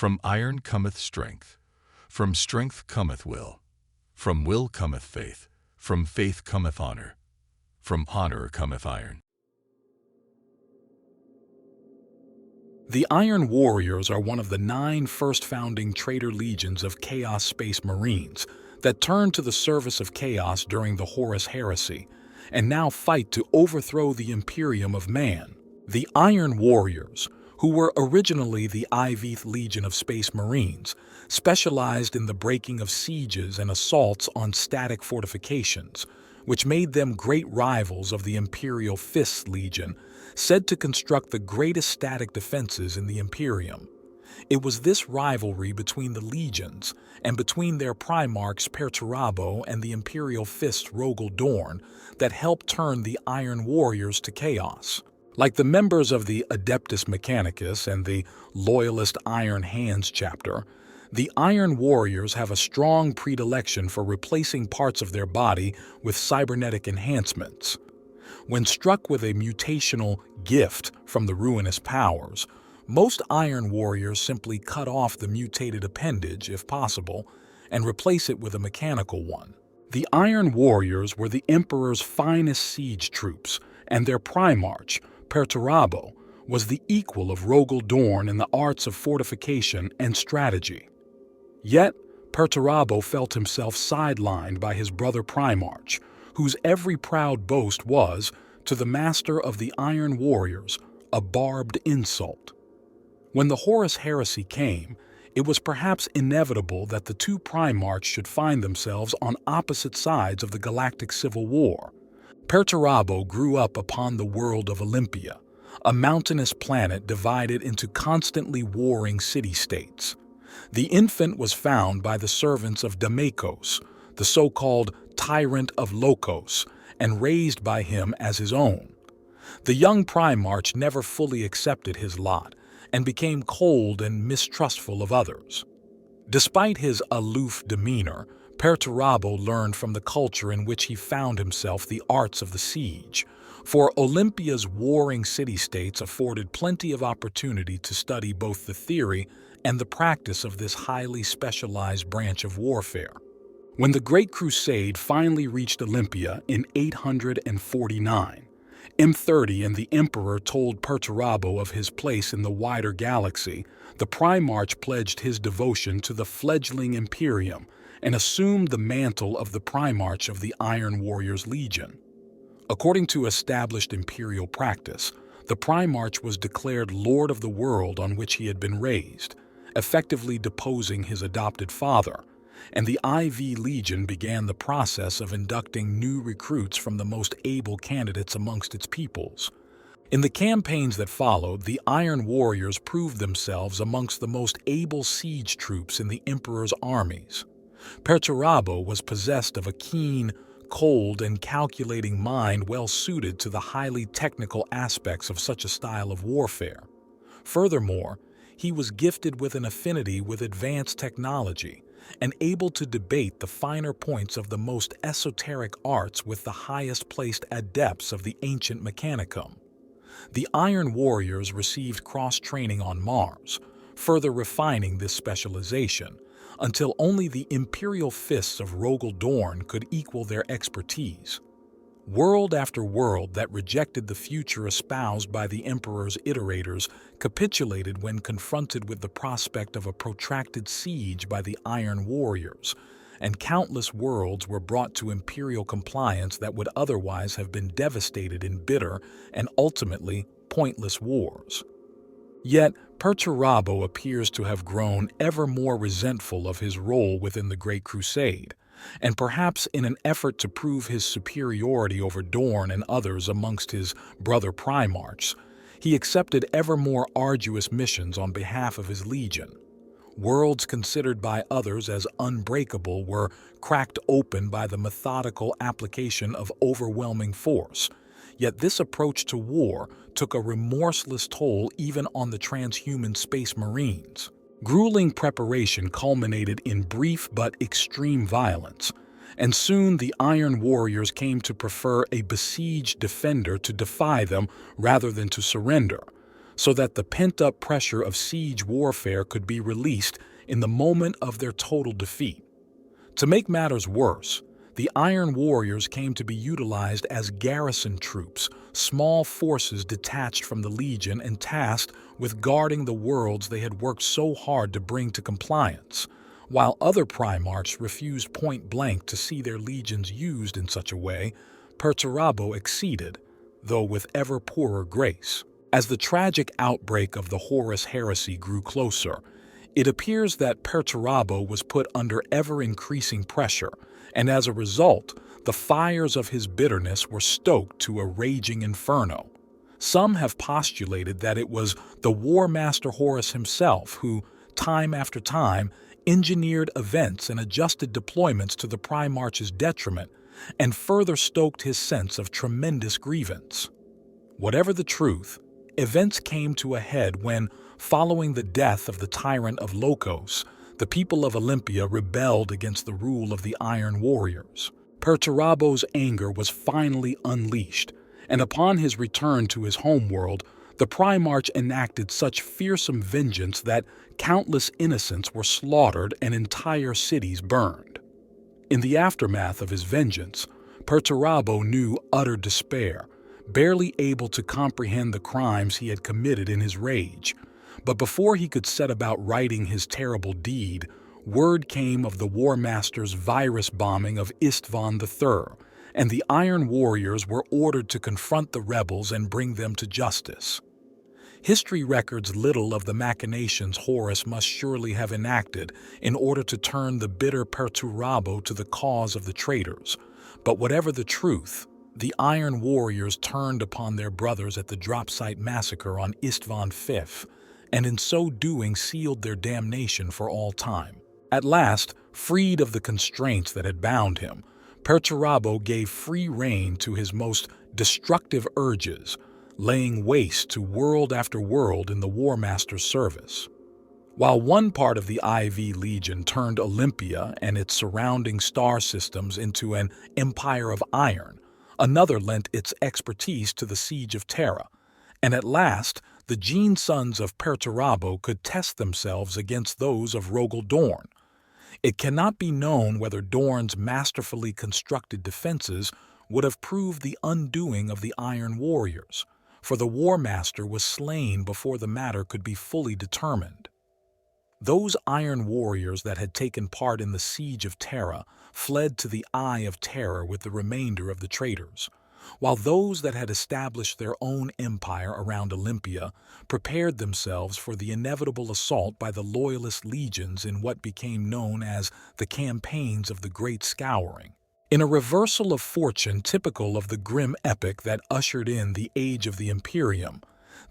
From iron cometh strength, from strength cometh will, from will cometh faith, from faith cometh honor, from honor cometh iron. The Iron Warriors are one of the 9 first founding traitor legions of Chaos Space Marines that turned to the service of Chaos during the Horus Heresy, and now fight to overthrow the Imperium of Man. The Iron Warriors, who were originally the Iveth Legion of Space Marines, specialized in the breaking of sieges and assaults on static fortifications, which made them great rivals of the Imperial Fists Legion, said to construct the greatest static defenses in the Imperium. It was this rivalry between the legions and between their primarchs Perturabo and the Imperial Fist Rogel Dorn that helped turn the Iron Warriors to chaos. Like the members of the Adeptus Mechanicus and the Loyalist Iron Hands chapter, the Iron Warriors have a strong predilection for replacing parts of their body with cybernetic enhancements. When struck with a mutational gift from the Ruinous Powers, most Iron Warriors simply cut off the mutated appendage, if possible, and replace it with a mechanical one. The Iron Warriors were the Emperor's finest siege troops, and their primarch, Perturabo, was the equal of Rogel Dorn in the arts of fortification and strategy. Yet, Perturabo felt himself sidelined by his brother Primarch, whose every proud boast was, to the master of the Iron Warriors, a barbed insult. When the Horus Heresy came, it was perhaps inevitable that the 2 Primarchs should find themselves on opposite sides of the Galactic Civil War. Perturabo grew up upon the world of Olympia, a mountainous planet divided into constantly warring city-states. The infant was found by the servants of Damekos, the so-called Tyrant of Lokos, and raised by him as his own. The young Primarch never fully accepted his lot and became cold and mistrustful of others. Despite his aloof demeanor, Perturabo learned from the culture in which he found himself the arts of the siege, for Olympia's warring city-states afforded plenty of opportunity to study both the theory and the practice of this highly specialized branch of warfare. When the Great Crusade finally reached Olympia in 849, M30 and the Emperor told Perturabo of his place in the wider galaxy, the Primarch pledged his devotion to the fledgling Imperium and assumed the mantle of the Primarch of the Iron Warriors Legion. According to established imperial practice, the Primarch was declared Lord of the world on which he had been raised, effectively deposing his adopted father, and the IV Legion began the process of inducting new recruits from the most able candidates amongst its peoples. In the campaigns that followed, the Iron Warriors proved themselves amongst the most able siege troops in the Emperor's armies. Perturabo was possessed of a keen, cold, and calculating mind well suited to the highly technical aspects of such a style of warfare. Furthermore, he was gifted with an affinity with advanced technology and able to debate the finer points of the most esoteric arts with the highest-placed adepts of the ancient Mechanicum. The Iron Warriors received cross-training on Mars, further refining this specialization, until only the Imperial Fists of Rogel Dorn could equal their expertise. World after world that rejected the future espoused by the Emperor's iterators capitulated when confronted with the prospect of a protracted siege by the Iron Warriors, and countless worlds were brought to imperial compliance that would otherwise have been devastated in bitter and ultimately pointless wars. Yet, Perturabo appears to have grown ever more resentful of his role within the Great Crusade, and perhaps in an effort to prove his superiority over Dorn and others amongst his brother Primarchs, he accepted ever more arduous missions on behalf of his legion. Worlds considered by others as unbreakable were cracked open by the methodical application of overwhelming force, yet this approach to war took a remorseless toll even on the transhuman Space Marines. Grueling preparation culminated in brief but extreme violence, and soon the Iron Warriors came to prefer a besieged defender to defy them rather than to surrender, so that the pent-up pressure of siege warfare could be released in the moment of their total defeat. To make matters worse, the Iron Warriors came to be utilized as garrison troops, small forces detached from the Legion and tasked with guarding the worlds they had worked so hard to bring to compliance, while other Primarchs refused point-blank to see their legions used in such a way. Perturabo acceded, though with ever poorer grace. As the tragic outbreak of the Horus Heresy grew closer, it appears that Perturabo was put under ever-increasing pressure, and as a result, the fires of his bitterness were stoked to a raging inferno. Some have postulated that it was the War Master Horus himself who, time after time, engineered events and adjusted deployments to the Primarch's detriment, and further stoked his sense of tremendous grievance. Whatever the truth, events came to a head when, following the death of the tyrant of Lokos, the people of Olympia rebelled against the rule of the Iron Warriors. Perturabo's anger was finally unleashed, and upon his return to his homeworld, the Primarch enacted such fearsome vengeance that countless innocents were slaughtered and entire cities burned. In the aftermath of his vengeance, Perturabo knew utter despair, barely able to comprehend the crimes he had committed in his rage. But before he could set about righting his terrible deed, word came of the War Master's virus bombing of Istvan III, and the Iron Warriors were ordered to confront the rebels and bring them to justice. History records little of the machinations Horus must surely have enacted in order to turn the bitter Perturabo to the cause of the traitors, but whatever the truth, the Iron Warriors turned upon their brothers at the Dropsite massacre on Istvan V, and in so doing sealed their damnation for all time. At last, freed of the constraints that had bound him, Perturabo gave free rein to his most destructive urges, laying waste to world after world in the War Master's service. While one part of the IV Legion turned Olympia and its surrounding star systems into an empire of iron, another lent its expertise to the Siege of Terra, and at last the gene sons of Perturabo could test themselves against those of Rogel Dorn. It cannot be known whether Dorn's masterfully constructed defenses would have proved the undoing of the Iron Warriors, for the War Master was slain before the matter could be fully determined. Those Iron Warriors that had taken part in the Siege of Terra fled to the Eye of Terror with the remainder of the traitors, while those that had established their own empire around Olympia prepared themselves for the inevitable assault by the loyalist legions in what became known as the campaigns of the Great Scouring. In a reversal of fortune typical of the grim epic that ushered in the Age of the Imperium,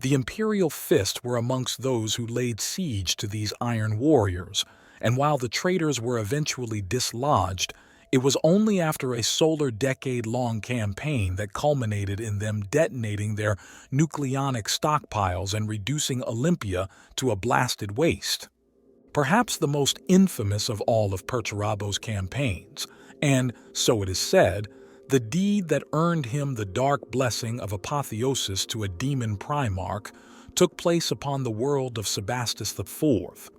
the Imperial Fist were amongst those who laid siege to these Iron Warriors, and while the traitors were eventually dislodged, it was only after a solar decade-long campaign that culminated in them detonating their nucleonic stockpiles and reducing Olympia to a blasted waste. Perhaps the most infamous of all of Perturabo's campaigns, and, so it is said, the deed that earned him the dark blessing of apotheosis to a demon Primarch, took place upon the world of Sebastus IV.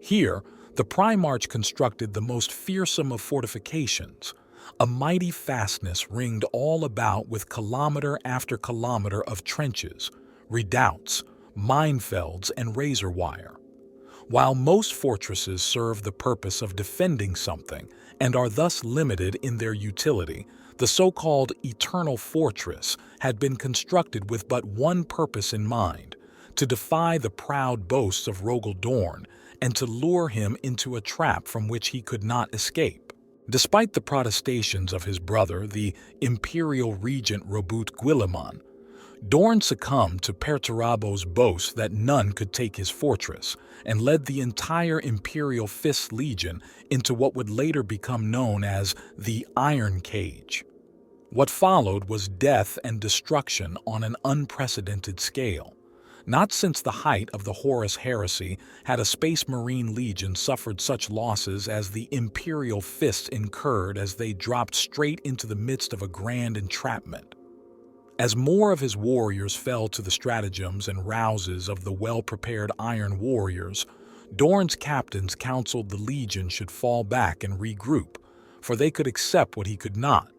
Here, the Primarch constructed the most fearsome of fortifications, a mighty fastness ringed all about with kilometer after kilometer of trenches, redoubts, minefields, and razor wire. While most fortresses serve the purpose of defending something and are thus limited in their utility, the so-called Eternal Fortress had been constructed with but one purpose in mind: to defy the proud boasts of Rogel Dorn and to lure him into a trap from which he could not escape. Despite the protestations of his brother, the Imperial Regent Robut Guilliman, Dorn succumbed to Perturabo's boast that none could take his fortress, and led the entire Imperial Fist Legion into what would later become known as the Iron Cage. What followed was death and destruction on an unprecedented scale. Not since the height of the Horus Heresy had a Space Marine Legion suffered such losses as the Imperial Fists incurred as they dropped straight into the midst of a grand entrapment. As more of his warriors fell to the stratagems and rouses of the well-prepared Iron Warriors, Dorne's captains counseled the Legion should fall back and regroup, for they could accept what he could not.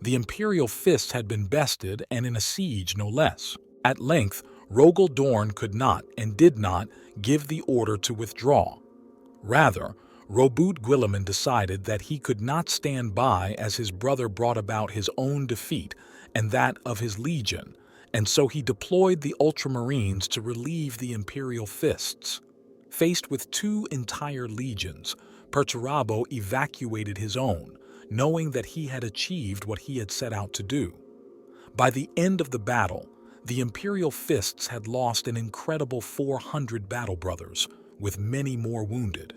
The Imperial fists had been bested, and in a siege no less. At length, Rogal Dorne could not, and did not, give the order to withdraw. Rather, Roboute Guilliman decided that he could not stand by as his brother brought about his own defeat and that of his legion, and so he deployed the Ultramarines to relieve the Imperial fists. Faced with 2 entire legions, Perturabo evacuated his own, knowing that he had achieved what he had set out to do. By the end of the battle, the Imperial fists had lost an incredible 400 battle brothers, with many more wounded.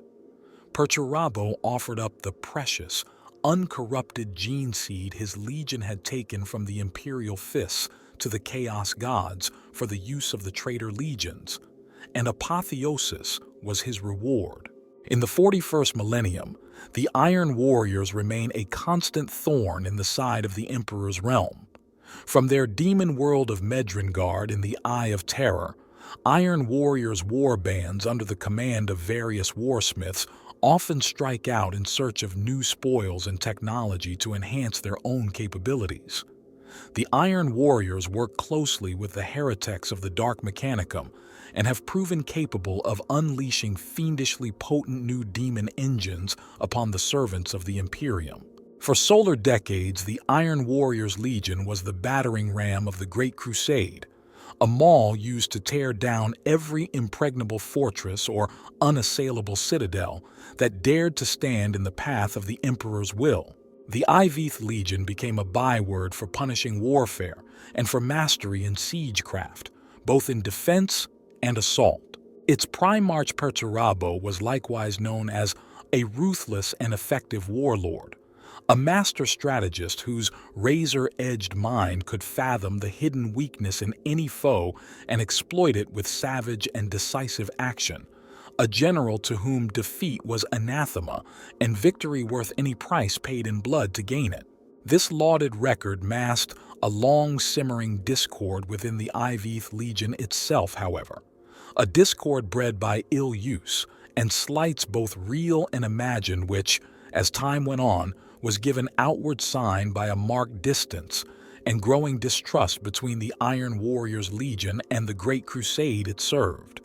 Perturabo offered up the precious, uncorrupted gene seed his legion had taken from the Imperial fists to the Chaos Gods for the use of the traitor legions, and Apotheosis was his reward. In the 41st millennium, the Iron Warriors remain a constant thorn in the side of the Emperor's realm. From their demon world of Medrengard in the Eye of Terror, Iron Warriors' war bands under the command of various Warsmiths often strike out in search of new spoils and technology to enhance their own capabilities. The Iron Warriors work closely with the heretics of the Dark Mechanicum and have proven capable of unleashing fiendishly potent new demon engines upon the servants of the Imperium. For solar decades, the Iron Warriors Legion was the battering ram of the Great Crusade, a maul used to tear down every impregnable fortress or unassailable citadel that dared to stand in the path of the Emperor's will. The Iydris Legion became a byword for punishing warfare and for mastery in siegecraft, both in defense and assault. Its Primarch Perturabo was likewise known as a ruthless and effective warlord, a master strategist whose razor-edged mind could fathom the hidden weakness in any foe and exploit it with savage and decisive action, a general to whom defeat was anathema and victory worth any price paid in blood to gain it. This lauded record masked a long-simmering discord within the Iydris Legion itself, however, a discord bred by ill use and slights both real and imagined which, as time went on, was given outward sign by a marked distance and growing distrust between the Iron Warriors Legion and the Great Crusade it served.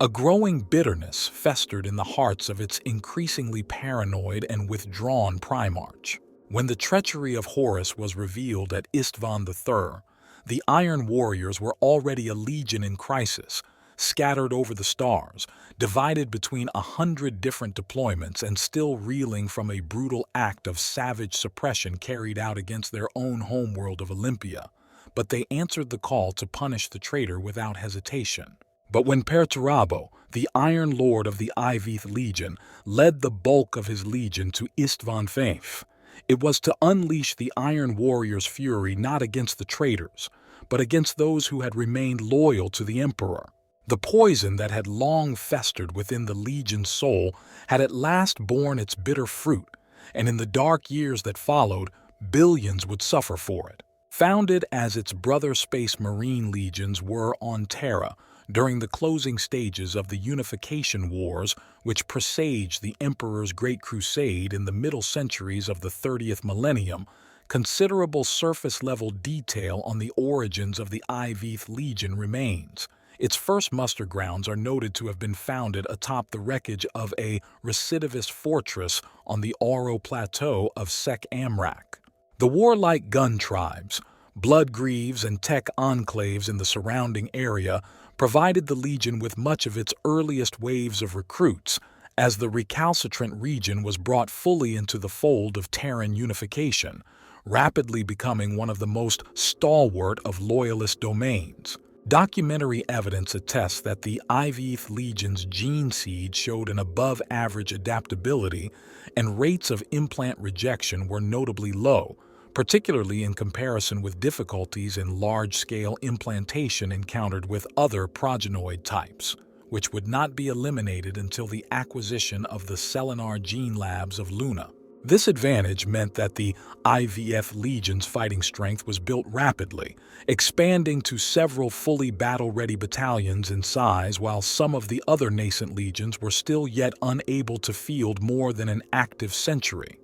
A growing bitterness festered in the hearts of its increasingly paranoid and withdrawn Primarch. When the treachery of Horus was revealed at Istvan III, the Iron Warriors were already a legion in crisis, scattered over the stars, divided between 100 different deployments and still reeling from a brutal act of savage suppression carried out against their own homeworld of Olympia. But they answered the call to punish the traitor without hesitation. But when Perturabo, the Iron Lord of the Iydris Legion, led the bulk of his legion to Istvan Faith, it was to unleash the Iron Warriors' fury not against the traitors, but against those who had remained loyal to the Emperor. The poison that had long festered within the Legion's soul had at last borne its bitter fruit, and in the dark years that followed, billions would suffer for it. Founded as its brother Space Marine legions were on Terra during the closing stages of the Unification Wars which presaged the Emperor's Great Crusade in the middle centuries of the 30th millennium, considerable surface-level detail on the origins of the Iydris Legion remains. Its first muster grounds are noted to have been founded atop the wreckage of a recidivist fortress on the Oro Plateau of Sek Amrak. The warlike gun tribes, bloodgrieves, and tech enclaves in the surrounding area provided the Legion with much of its earliest waves of recruits, as the recalcitrant region was brought fully into the fold of Terran unification, rapidly becoming one of the most stalwart of loyalist domains. Documentary evidence attests that the Iydris Legion's gene seed showed an above-average adaptability, and rates of implant rejection were notably low, particularly in comparison with difficulties in large-scale implantation encountered with other progenoid types, which would not be eliminated until the acquisition of the Selenar gene labs of Luna. This advantage meant that the IVF Legion's fighting strength was built rapidly, expanding to several fully battle-ready battalions in size, while some of the other nascent legions were still yet unable to field more than an active century.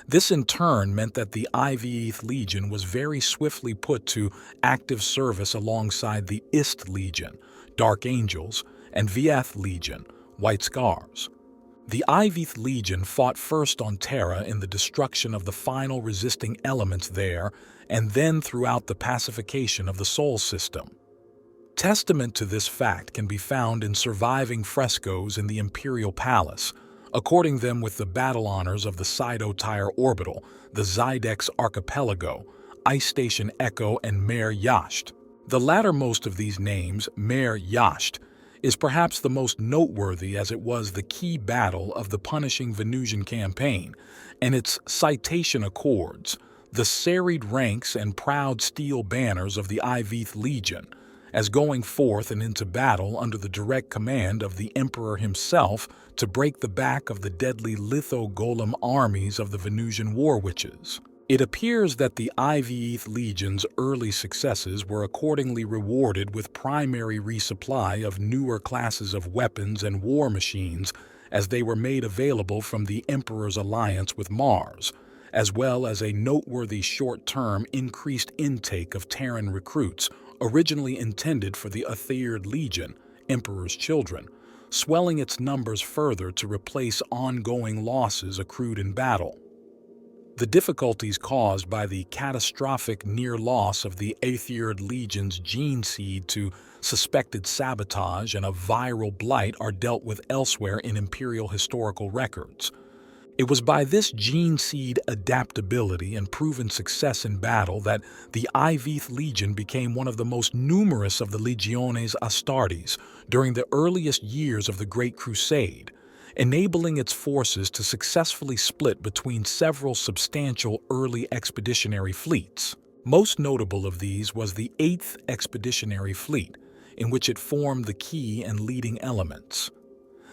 This in turn meant that the IVeth Legion was very swiftly put to active service alongside the Ist Legion, Dark Angels, and Vieth Legion, White Scars. The Iveth Legion fought first on Terra in the destruction of the final resisting elements there, and then throughout the pacification of the Sol system. Testament to this fact can be found in surviving frescoes in the Imperial Palace, according them with the battle honors of the Sido-Tyre Orbital, the Zydex Archipelago, Ice Station Echo, and Mer Yasht. The lattermost of these names, Mer Yasht, is perhaps the most noteworthy as it was the key battle of the punishing Venusian campaign, and its citation accords, the serried ranks and proud steel banners of the Iveth Legion, as going forth and into battle under the direct command of the Emperor himself to break the back of the deadly litho-golem armies of the Venusian war witches. It appears that the Iveth Legion's early successes were accordingly rewarded with primary resupply of newer classes of weapons and war machines as they were made available from the Emperor's alliance with Mars, as well as a noteworthy short-term increased intake of Terran recruits originally intended for the Aethered Legion, Emperor's Children, swelling its numbers further to replace ongoing losses accrued in battle. The difficulties caused by the catastrophic near loss of the Aethered Legion's gene seed to suspected sabotage and a viral blight are dealt with elsewhere in Imperial historical records. It was by this gene seed adaptability and proven success in battle that the Iveth Legion became one of the most numerous of the Legiones Astartes during the earliest years of the Great Crusade, enabling its forces to successfully split between several substantial early expeditionary fleets. Most notable of these was the 8th Expeditionary Fleet, in which it formed the key and leading elements.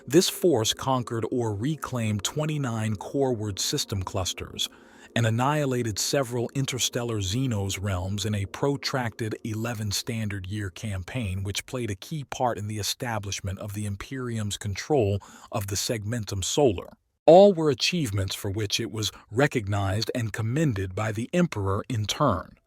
This force conquered or reclaimed 29 coreward system clusters and annihilated several interstellar Xenos realms in a protracted 11 standard year campaign which played a key part in the establishment of the Imperium's control of the Segmentum Solar. All were achievements for which it was recognized and commended by the Emperor in turn.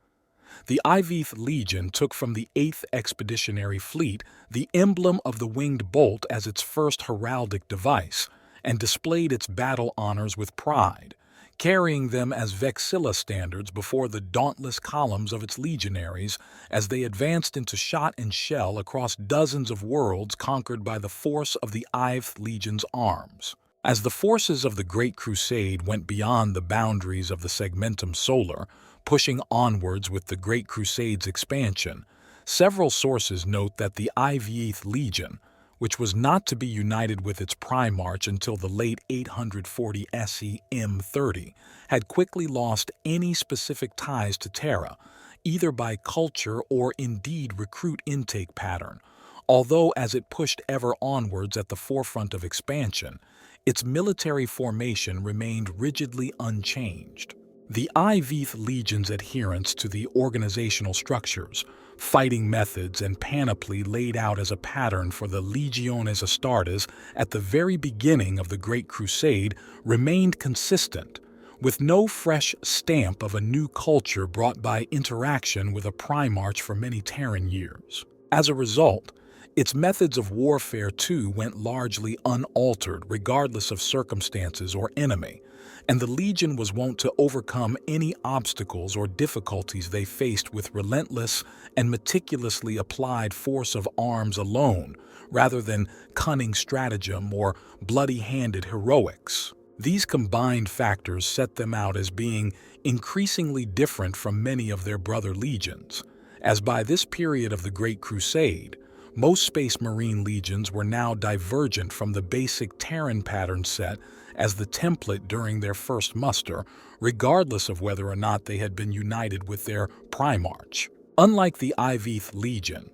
The Iveth Legion took from the 8th Expeditionary Fleet the emblem of the winged bolt as its first heraldic device, and displayed its battle honors with pride, carrying them as vexilla standards before the dauntless columns of its legionaries as they advanced into shot and shell across dozens of worlds conquered by the force of the Iveth Legion's arms. As the forces of the Great Crusade went beyond the boundaries of the Segmentum Solar, pushing onwards with the Great Crusade's expansion, several sources note that the Iveth Legion, which was not to be united with its Primarch until the late 840 SE M30, had quickly lost any specific ties to Terra, either by culture or indeed recruit intake pattern, although as it pushed ever onwards at the forefront of expansion, its military formation remained rigidly unchanged. The Iveth Legion's adherence to the organizational structures, fighting methods, and panoply laid out as a pattern for the Legiones Astartes at the very beginning of the Great Crusade remained consistent, with no fresh stamp of a new culture brought by interaction with a Primarch for many Terran years. As a result, its methods of warfare too went largely unaltered regardless of circumstances or enemy, and the Legion was wont to overcome any obstacles or difficulties they faced with relentless and meticulously applied force of arms alone, rather than cunning stratagem or bloody-handed heroics. These combined factors set them out as being increasingly different from many of their brother legions, as by this period of the Great Crusade, most Space Marine legions were now divergent from the basic Terran pattern set as the template during their first muster, regardless of whether or not they had been united with their Primarch. Unlike the Iveth Legion,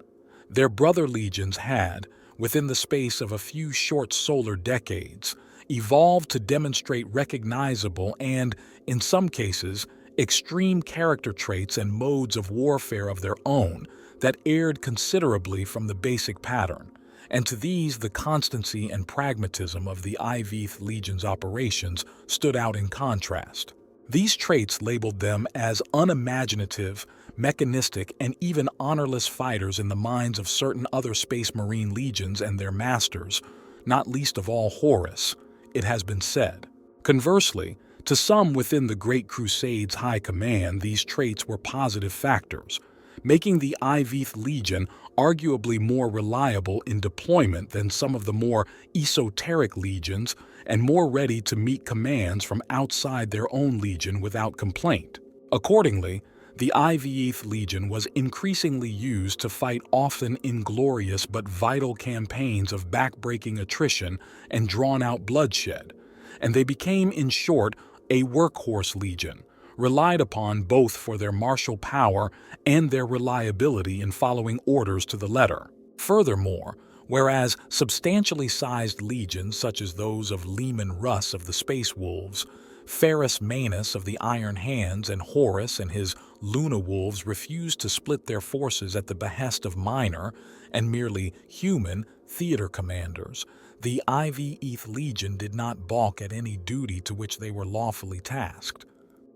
their brother legions had, within the space of a few short solar decades, evolved to demonstrate recognizable and, in some cases, extreme character traits and modes of warfare of their own that erred considerably from the basic pattern, and to these the constancy and pragmatism of the Iveth Legion's operations stood out in contrast. These traits labeled them as unimaginative, mechanistic, and even honorless fighters in the minds of certain other Space Marine legions and their masters, not least of all Horus, it has been said. Conversely, to some within the Great Crusade's high command, these traits were positive factors, making the Iveth Legion arguably more reliable in deployment than some of the more esoteric legions and more ready to meet commands from outside their own legion without complaint. Accordingly, the Iveth Legion was increasingly used to fight often inglorious but vital campaigns of backbreaking attrition and drawn-out bloodshed, and they became, in short, a workhorse legion, relied upon both for their martial power and their reliability in following orders to the letter. Furthermore, whereas substantially sized legions such as those of Leman Russ of the Space Wolves, Ferrus Manus of the Iron Hands, and Horus and his Luna Wolves refused to split their forces at the behest of minor and merely human theater commanders, the Iveth Legion did not balk at any duty to which they were lawfully tasked.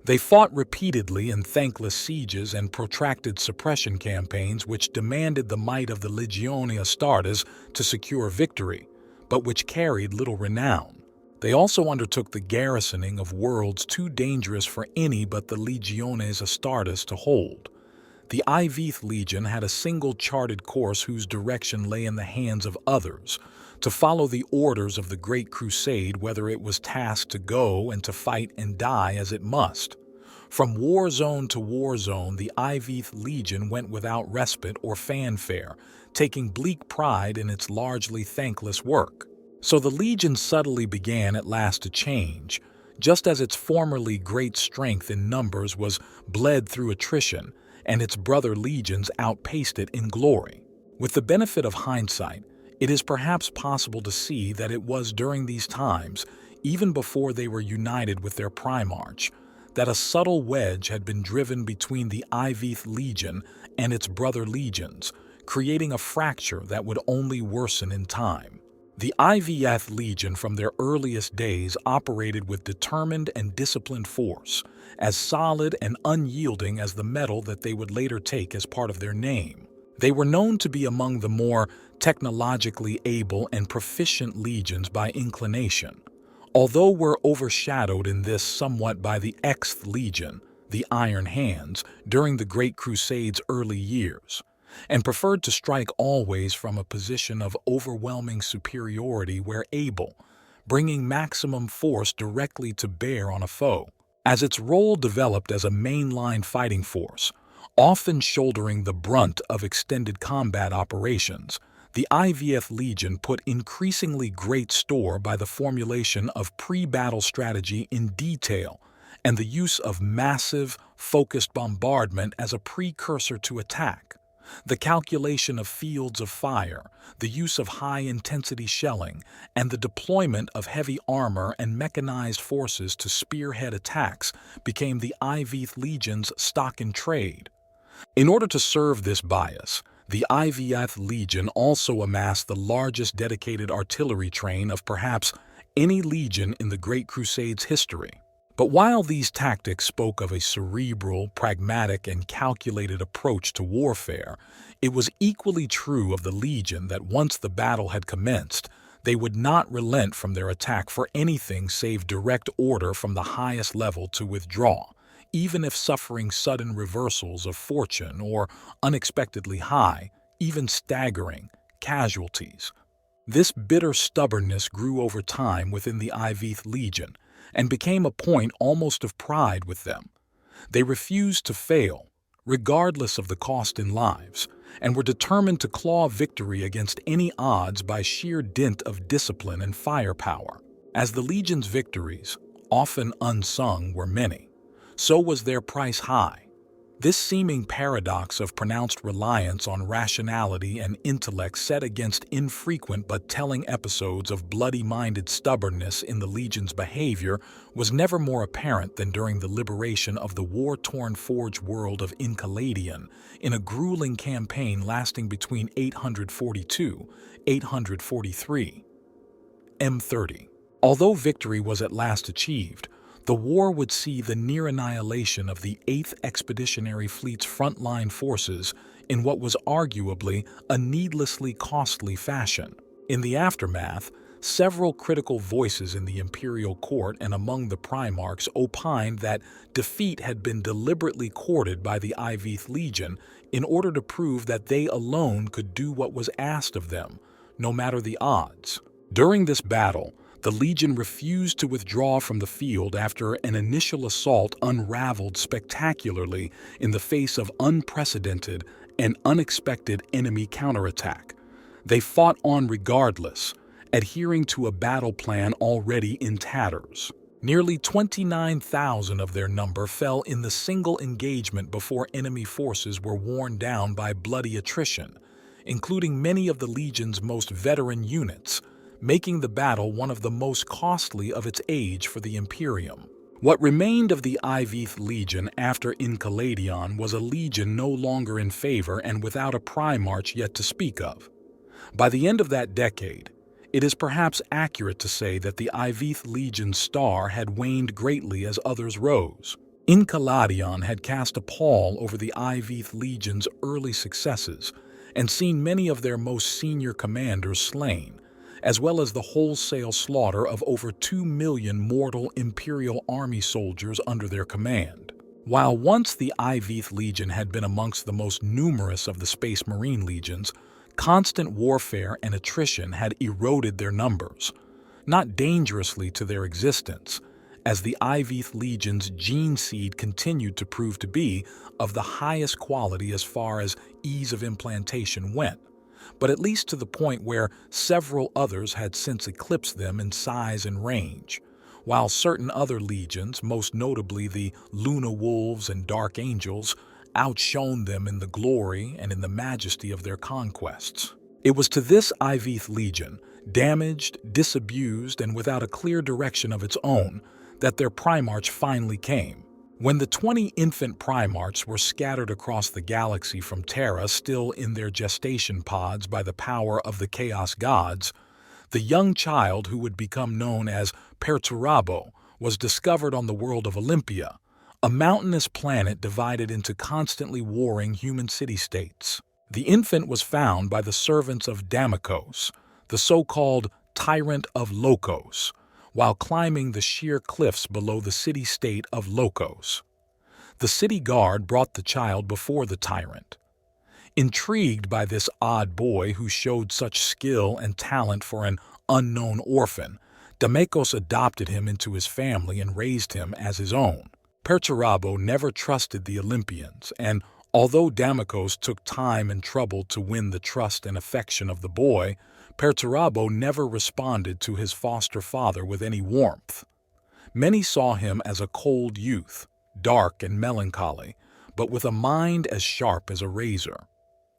They fought repeatedly in thankless sieges and protracted suppression campaigns which demanded the might of the Legione Astartes to secure victory, but which carried little renown. They also undertook the garrisoning of worlds too dangerous for any but the Legiones Astartes to hold. The Iveth Legion had a single charted course whose direction lay in the hands of others, to follow the orders of the Great Crusade whether it was tasked to go and to fight and die as it must. From war zone to war zone, the Iveth Legion went without respite or fanfare, taking bleak pride in its largely thankless work. So the Legion subtly began at last to change, just as its formerly great strength in numbers was bled through attrition, and its brother legions outpaced it in glory. With the benefit of hindsight, it is perhaps possible to see that it was during these times, even before they were united with their Primarch, that a subtle wedge had been driven between the Iveth Legion and its brother legions, creating a fracture that would only worsen in time. The Iveth Legion from their earliest days operated with determined and disciplined force, as solid and unyielding as the metal that they would later take as part of their name. They were known to be among the more technologically able and proficient legions by inclination, although were overshadowed in this somewhat by the Xth Legion, the Iron Hands, during the Great Crusade's early years, and preferred to strike always from a position of overwhelming superiority where able, bringing maximum force directly to bear on a foe. As its role developed as a mainline fighting force, often shouldering the brunt of extended combat operations, the Iveth Legion put increasingly great store by the formulation of pre-battle strategy in detail and the use of massive, focused bombardment as a precursor to attack, the calculation of fields of fire, the use of high-intensity shelling, and the deployment of heavy armor and mechanized forces to spearhead attacks became the Iveth Legion's stock in trade. In order to serve this bias, the Iveth Legion also amassed the largest dedicated artillery train of perhaps any legion in the Great Crusade's history. But while these tactics spoke of a cerebral, pragmatic, and calculated approach to warfare, it was equally true of the legion that once the battle had commenced, they would not relent from their attack for anything save direct order from the highest level to withdraw, even if suffering sudden reversals of fortune or unexpectedly high, even staggering, casualties. This bitter stubbornness grew over time within the Iveth Legion and became a point almost of pride with them. They refused to fail, regardless of the cost in lives, and were determined to claw victory against any odds by sheer dint of discipline and firepower. As the Legion's victories, often unsung, were many, so was their price high. This seeming paradox of pronounced reliance on rationality and intellect set against infrequent but telling episodes of bloody-minded stubbornness in the Legion's behavior was never more apparent than during the liberation of the war-torn Forge world of Enkaladion in a grueling campaign lasting between 842–843 M30. Although victory was at last achieved, the war would see the near annihilation of the 8th Expeditionary Fleet's frontline forces in what was arguably a needlessly costly fashion. In the aftermath, several critical voices in the imperial court and among the Primarchs opined that defeat had been deliberately courted by the Iveth Legion in order to prove that they alone could do what was asked of them, no matter the odds. During this battle, the Legion refused to withdraw from the field after an initial assault unraveled spectacularly in the face of unprecedented and unexpected enemy counterattack. They fought on regardless, adhering to a battle plan already in tatters. Nearly 29,000 of their number fell in the single engagement before enemy forces were worn down by bloody attrition, including many of the Legion's most veteran units, making the battle one of the most costly of its age for the Imperium. What remained of the Iveth Legion after Enkaladion was a legion no longer in favor and without a Primarch yet to speak of. By the end of that decade, it is perhaps accurate to say that the Iveth Legion's star had waned greatly as others rose. Enkaladion had cast a pall over the Iveth Legion's early successes and seen many of their most senior commanders slain, as well as the wholesale slaughter of over 2 million mortal Imperial Army soldiers under their command. While once the Iveth Legion had been amongst the most numerous of the Space Marine legions, constant warfare and attrition had eroded their numbers, not dangerously to their existence, as the Iveth Legion's gene seed continued to prove to be of the highest quality as far as ease of implantation went, but at least to the point where several others had since eclipsed them in size and range, while certain other legions, most notably the Luna Wolves and Dark Angels, outshone them in the glory and in the majesty of their conquests. It was to this Iveth Legion, damaged, disabused, and without a clear direction of its own, that their Primarch finally came. When the 20 infant Primarchs were scattered across the galaxy from Terra, still in their gestation pods by the power of the Chaos Gods, the young child who would become known as Perturabo was discovered on the world of Olympia, a mountainous planet divided into constantly warring human city-states. The infant was found by the servants of Damokos, the so-called Tyrant of Lokos, while climbing the sheer cliffs below the city-state of Lokos. The city guard brought the child before the tyrant. Intrigued by this odd boy who showed such skill and talent for an unknown orphan, Damokos adopted him into his family and raised him as his own. Perturabo never trusted the Olympians, and although Damokos took time and trouble to win the trust and affection of the boy, Perturabo never responded to his foster father with any warmth. Many saw him as a cold youth, dark and melancholy, but with a mind as sharp as a razor.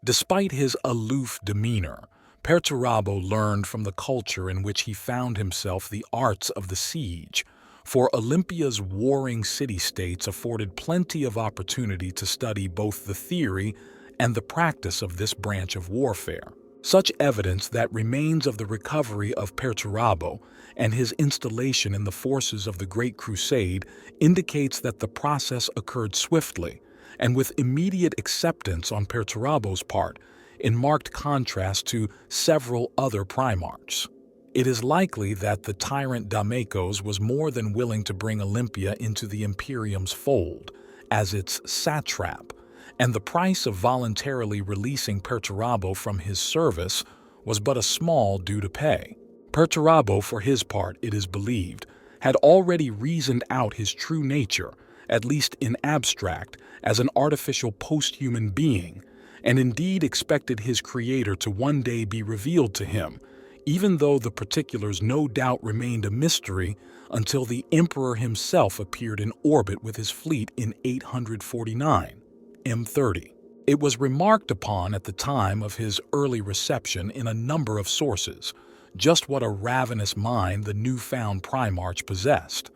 Despite his aloof demeanor, Perturabo learned from the culture in which he found himself the arts of the siege, for Olympia's warring city-states afforded plenty of opportunity to study both the theory and the practice of this branch of warfare. Such evidence that remains of the recovery of Perturabo and his installation in the forces of the Great Crusade indicates that the process occurred swiftly and with immediate acceptance on Perturabo's part, in marked contrast to several other Primarchs. It is likely that the tyrant Damokos was more than willing to bring Olympia into the Imperium's fold as its satrap, and the price of voluntarily releasing Perturabo from his service was but a small due to pay. Perturabo, for his part, it is believed, had already reasoned out his true nature, at least in abstract, as an artificial post-human being, and indeed expected his creator to one day be revealed to him, even though the particulars no doubt remained a mystery until the Emperor himself appeared in orbit with his fleet in 849. M30. It was remarked upon at the time of his early reception in a number of sources, just what a ravenous mind the newfound Primarch possessed.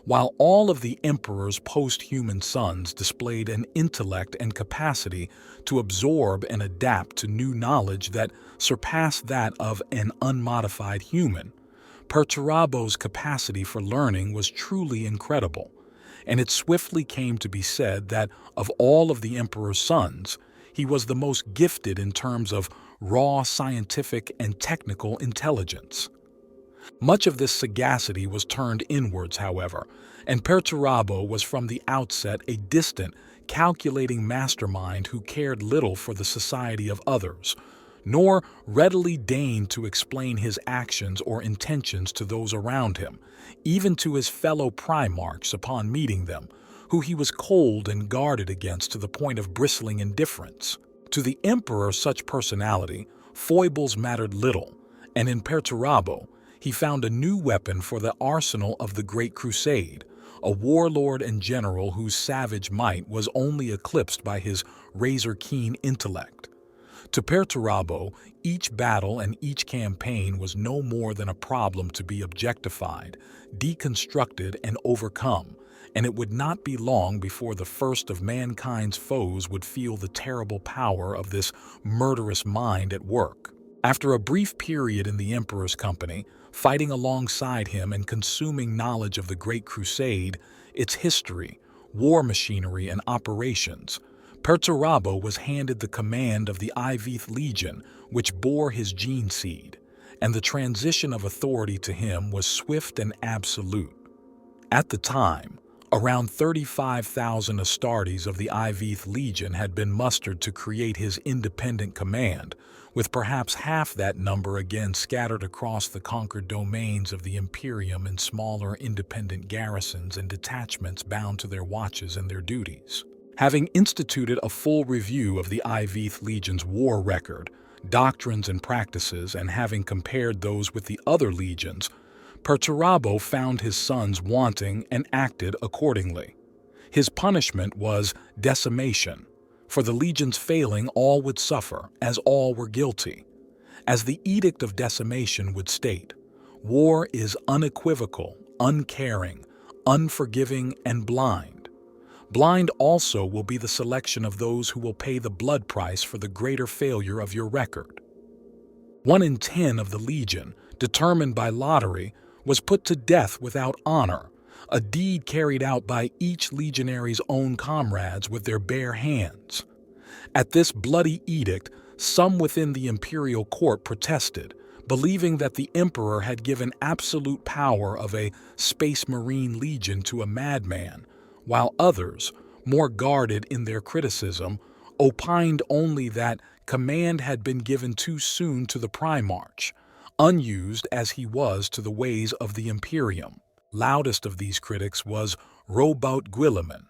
While all of the Emperor's post-human sons displayed an intellect and capacity to absorb and adapt to new knowledge that surpassed that of an unmodified human, Perturabo's capacity for learning was truly incredible, and it swiftly came to be said that of all of the Emperor's sons, he was the most gifted in terms of raw scientific and technical intelligence. Much of this sagacity was turned inwards, however, and Perturabo was from the outset a distant, calculating mastermind who cared little for the society of others, nor readily deigned to explain his actions or intentions to those around him, even to his fellow Primarchs upon meeting them, who he was cold and guarded against to the point of bristling indifference. To the Emperor, such personality, foibles mattered little, and in Perturabo, he found a new weapon for the arsenal of the Great Crusade, a warlord and general whose savage might was only eclipsed by his razor-keen intellect. To Perturabo, each battle and each campaign was no more than a problem to be objectified, deconstructed, and overcome, and it would not be long before the first of mankind's foes would feel the terrible power of this murderous mind at work. After a brief period in the Emperor's company, fighting alongside him and consuming knowledge of the Great Crusade, its history, war machinery, and operations, Perturabo was handed the command of the Iydris Legion, which bore his gene seed, and the transition of authority to him was swift and absolute. At the time, around 35,000 Astartes of the Iydris Legion had been mustered to create his independent command, with perhaps half that number again scattered across the conquered domains of the Imperium in smaller independent garrisons and detachments bound to their watches and their duties. Having instituted a full review of the Iydris Legion's war record, doctrines and practices, and having compared those with the other legions, Perturabo found his sons wanting and acted accordingly. His punishment was decimation. For the legion's failing, all would suffer, as all were guilty. As the Edict of Decimation would state, war is unequivocal, uncaring, unforgiving, and blind. Blind also will be the selection of those who will pay the blood price for the greater failure of your record. 1 in 10 of the legion, determined by lottery, was put to death without honor, a deed carried out by each legionary's own comrades with their bare hands. At this bloody edict, some within the imperial court protested, believing that the emperor had given absolute power of a space marine legion to a madman, while others, more guarded in their criticism, opined only that command had been given too soon to the Primarch, unused as he was to the ways of the Imperium. Loudest of these critics was Robout Guilliman,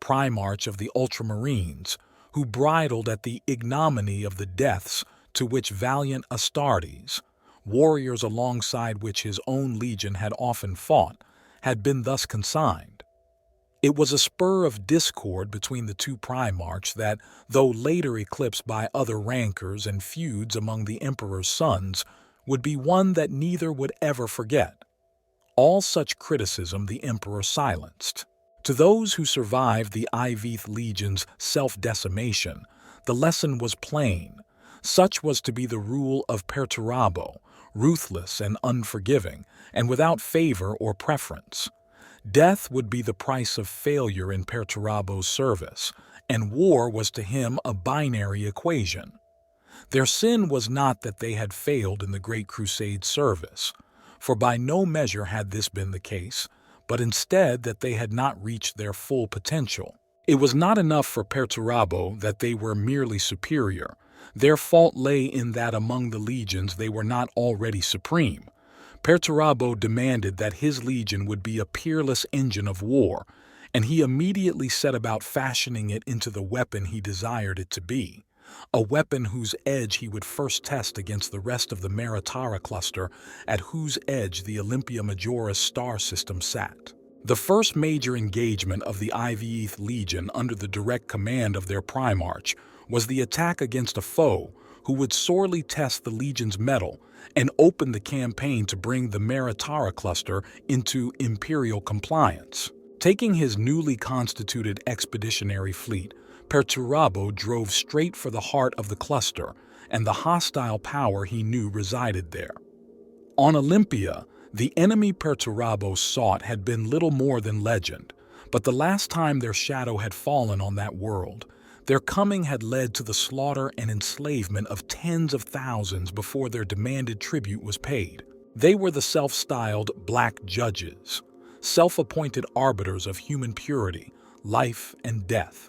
Primarch of the Ultramarines, who bridled at the ignominy of the deaths to which valiant Astartes, warriors alongside which his own legion had often fought, had been thus consigned. It was a spur of discord between the two Primarchs that, though later eclipsed by other rancors and feuds among the Emperor's sons, would be one that neither would ever forget. All such criticism the Emperor silenced. To those who survived the Iydris Legion's self-decimation, the lesson was plain. Such was to be the rule of Perturabo, ruthless and unforgiving, and without favor or preference. Death would be the price of failure in Perturabo's service, and war was to him a binary equation. Their sin was not that they had failed in the Great Crusade service, for by no measure had this been the case, but instead that they had not reached their full potential. It was not enough for Perturabo that they were merely superior. Their fault lay in that among the legions they were not already supreme. Perturabo demanded that his legion would be a peerless engine of war, and he immediately set about fashioning it into the weapon he desired it to be. A weapon whose edge he would first test against the rest of the Meratara cluster, at whose edge the Olympia Majoris star system sat. The first major engagement of the Iydris Legion under the direct command of their Primarch was the attack against a foe who would sorely test the Legion's mettle and open the campaign to bring the Meratara cluster into Imperial compliance. Taking his newly constituted expeditionary fleet, Perturabo drove straight for the heart of the cluster and the hostile power he knew resided there. On Olympia, the enemy Perturabo sought had been little more than legend, but the last time their shadow had fallen on that world, their coming had led to the slaughter and enslavement of tens of thousands before their demanded tribute was paid. They were the self-styled Black Judges, self-appointed arbiters of human purity, life, and death.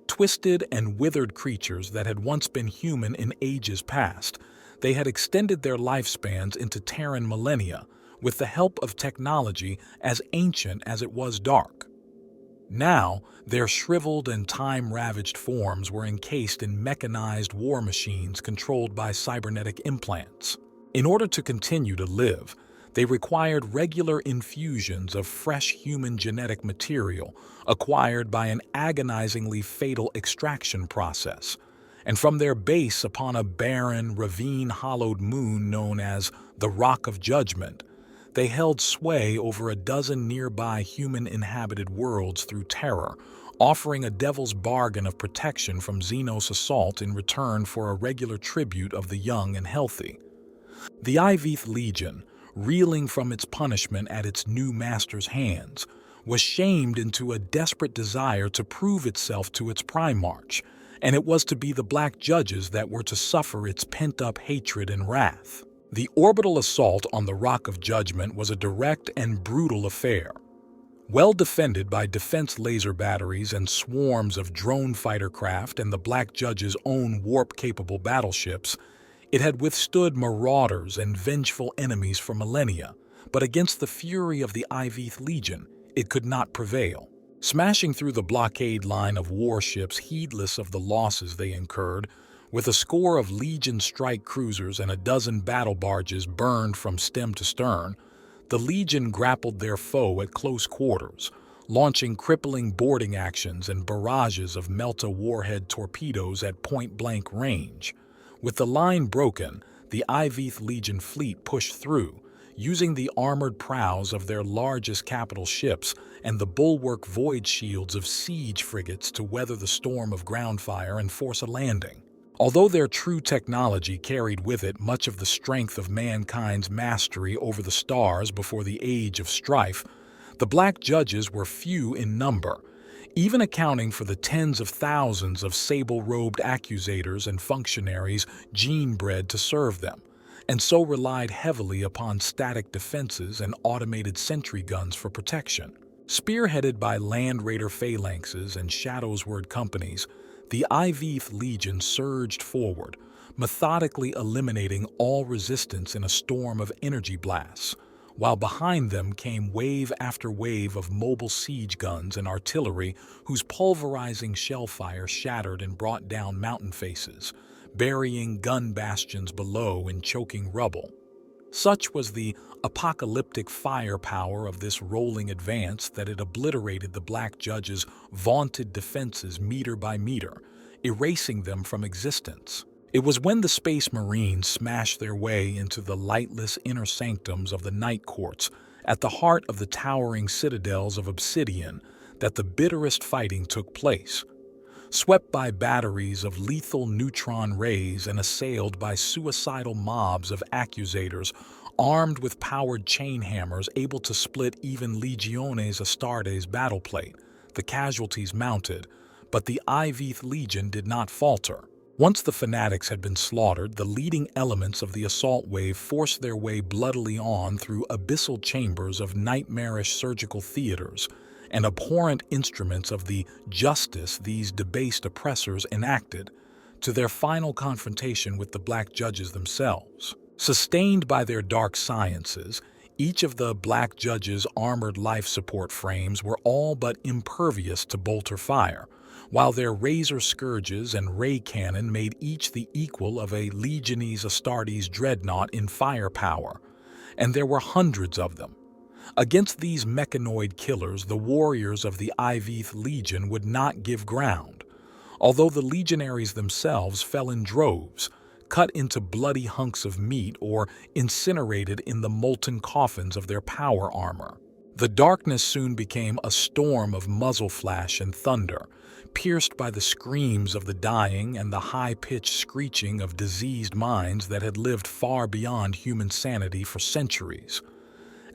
Twisted and withered creatures that had once been human in ages past, they had extended their lifespans into Terran millennia with the help of technology as ancient as it was dark. Now, their shriveled and time-ravaged forms were encased in mechanized war machines controlled by cybernetic implants. In order to continue to live, they required regular infusions of fresh human genetic material acquired by an agonizingly fatal extraction process, and from their base upon a barren, ravine-hollowed moon known as the Rock of Judgment, they held sway over a dozen nearby human-inhabited worlds through terror, offering a devil's bargain of protection from Xenos assault in return for a regular tribute of the young and healthy. The Iydris Legion, reeling from its punishment at its new master's hands, was shamed into a desperate desire to prove itself to its Primarch, and it was to be the Black Judges that were to suffer its pent-up hatred and wrath. The orbital assault on the Rock of Judgment was a direct and brutal affair. Well defended by defense laser batteries and swarms of drone fighter craft and the Black Judges' own warp-capable battleships, it had withstood marauders and vengeful enemies for millennia, but against the fury of the Iydris Legion, it could not prevail. Smashing through the blockade line of warships heedless of the losses they incurred, with a score of Legion strike cruisers and a dozen battle barges burned from stem to stern, the Legion grappled their foe at close quarters, launching crippling boarding actions and barrages of Melta warhead torpedoes at point-blank range. With the line broken, the Iydris Legion fleet pushed through, using the armored prows of their largest capital ships and the bulwark void shields of siege frigates to weather the storm of ground fire and force a landing. Although their true technology carried with it much of the strength of mankind's mastery over the stars before the Age of Strife, the Black Judges were few in number, even accounting for the tens of thousands of sable-robed accusators and functionaries gene-bred to serve them, and so relied heavily upon static defenses and automated sentry guns for protection. Spearheaded by Land Raider phalanxes and Shadowsword companies, the Iydris Legion surged forward, methodically eliminating all resistance in a storm of energy blasts, while behind them came wave after wave of mobile siege guns and artillery whose pulverizing shellfire shattered and brought down mountain faces, burying gun bastions below in choking rubble. Such was the apocalyptic firepower of this rolling advance that it obliterated the Black Judges' vaunted defenses meter by meter, erasing them from existence. It was when the Space Marines smashed their way into the lightless inner sanctums of the Night Courts at the heart of the towering citadels of obsidian that the bitterest fighting took place. Swept by batteries of lethal neutron rays and assailed by suicidal mobs of accusators armed with powered chain hammers able to split even Legiones Astartes battleplate, the casualties mounted, but the Iydris Legion did not falter. Once the fanatics had been slaughtered, the leading elements of the assault wave forced their way bloodily on through abyssal chambers of nightmarish surgical theaters and abhorrent instruments of the justice these debased oppressors enacted, to their final confrontation with the Black Judges themselves. Sustained by their dark sciences, each of the Black Judges' armored life support frames were all but impervious to bolter fire, while their razor scourges and ray cannon made each the equal of a Legiones Astartes dreadnought in firepower, and there were hundreds of them. Against these mechanoid killers, the warriors of the Iydris Legion would not give ground, although the legionaries themselves fell in droves, cut into bloody hunks of meat or incinerated in the molten coffins of their power armor. The darkness soon became a storm of muzzle flash and thunder, pierced by the screams of the dying and the high-pitched screeching of diseased minds that had lived far beyond human sanity for centuries.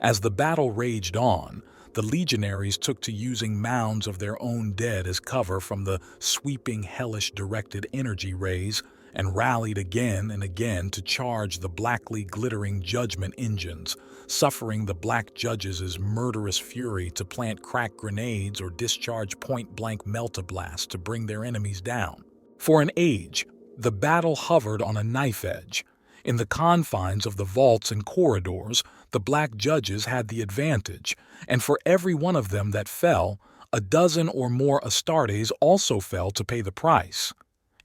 As the battle raged on, the legionaries took to using mounds of their own dead as cover from the sweeping hellish directed energy rays, and rallied again and again to charge the blackly glittering judgment engines, suffering the Black Judges' murderous fury to plant crack grenades or discharge point-blank melt-a-blast to bring their enemies down. For an age, the battle hovered on a knife edge. In the confines of the vaults and corridors, the Black Judges had the advantage, and for every one of them that fell, a dozen or more Astartes also fell to pay the price.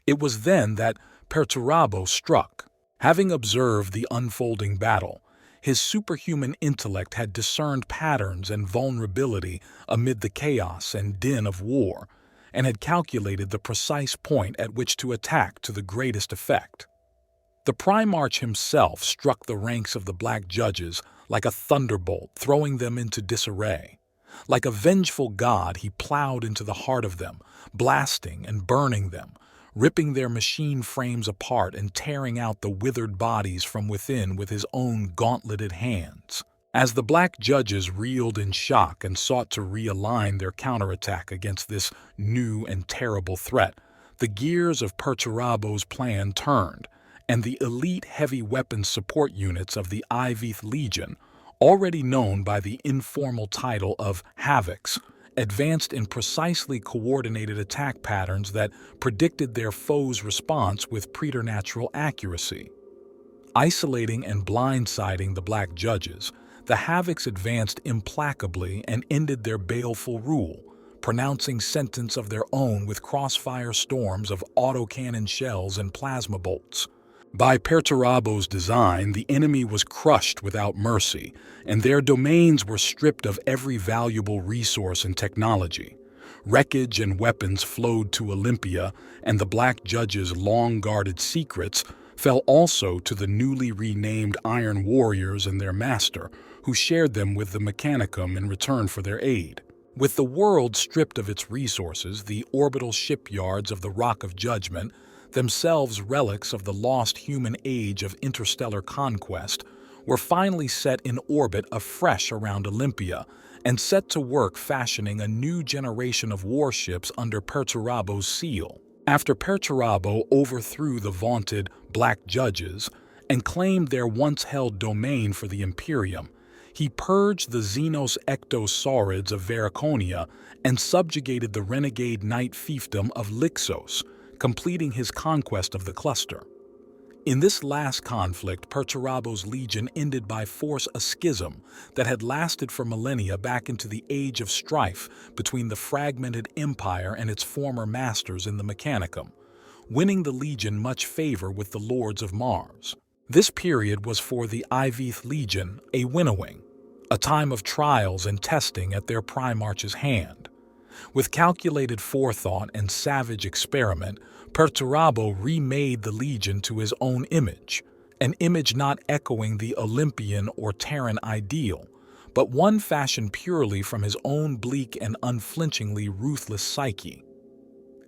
It was then that Perturabo struck. Having observed the unfolding battle, his superhuman intellect had discerned patterns and vulnerability amid the chaos and din of war, and had calculated the precise point at which to attack to the greatest effect. The Primarch himself struck the ranks of the Black Judges like a thunderbolt, throwing them into disarray. Like a vengeful god, he plowed into the heart of them, blasting and burning them, ripping their machine frames apart and tearing out the withered bodies from within with his own gauntleted hands. As the Black Judges reeled in shock and sought to realign their counterattack against this new and terrible threat, the gears of Perturabo's plan turned, and the elite heavy weapons support units of the Iydris Legion, already known by the informal title of Havocs, advanced in precisely coordinated attack patterns that predicted their foes' response with preternatural accuracy. Isolating and blindsiding the Black Judges, the Havocs advanced implacably and ended their baleful rule, pronouncing sentence of their own with crossfire storms of autocannon shells and plasma bolts. By Perturabo's design, the enemy was crushed without mercy, and their domains were stripped of every valuable resource and technology. Wreckage and weapons flowed to Olympia, and the Black Judges' long-guarded secrets fell also to the newly renamed Iron Warriors and their master, who shared them with the Mechanicum in return for their aid. With the world stripped of its resources, the orbital shipyards of the Rock of Judgment, themselves relics of the lost human age of interstellar conquest, were finally set in orbit afresh around Olympia and set to work fashioning a new generation of warships under Perturabo's seal. After Perturabo overthrew the vaunted Black Judges and claimed their once-held domain for the Imperium, he purged the Xenos Ectosaurids of Veraconia and subjugated the renegade knight fiefdom of Lixos, completing his conquest of the cluster. In this last conflict, Perturabo's legion ended by force a schism that had lasted for millennia back into the Age of Strife between the fragmented empire and its former masters in the Mechanicum, winning the legion much favor with the Lords of Mars. This period was for the Iydris Legion a winnowing, a time of trials and testing at their Primarch's hand. With calculated forethought and savage experiment, Perturabo remade the Legion to his own image, an image not echoing the Olympian or Terran ideal, but one fashioned purely from his own bleak and unflinchingly ruthless psyche.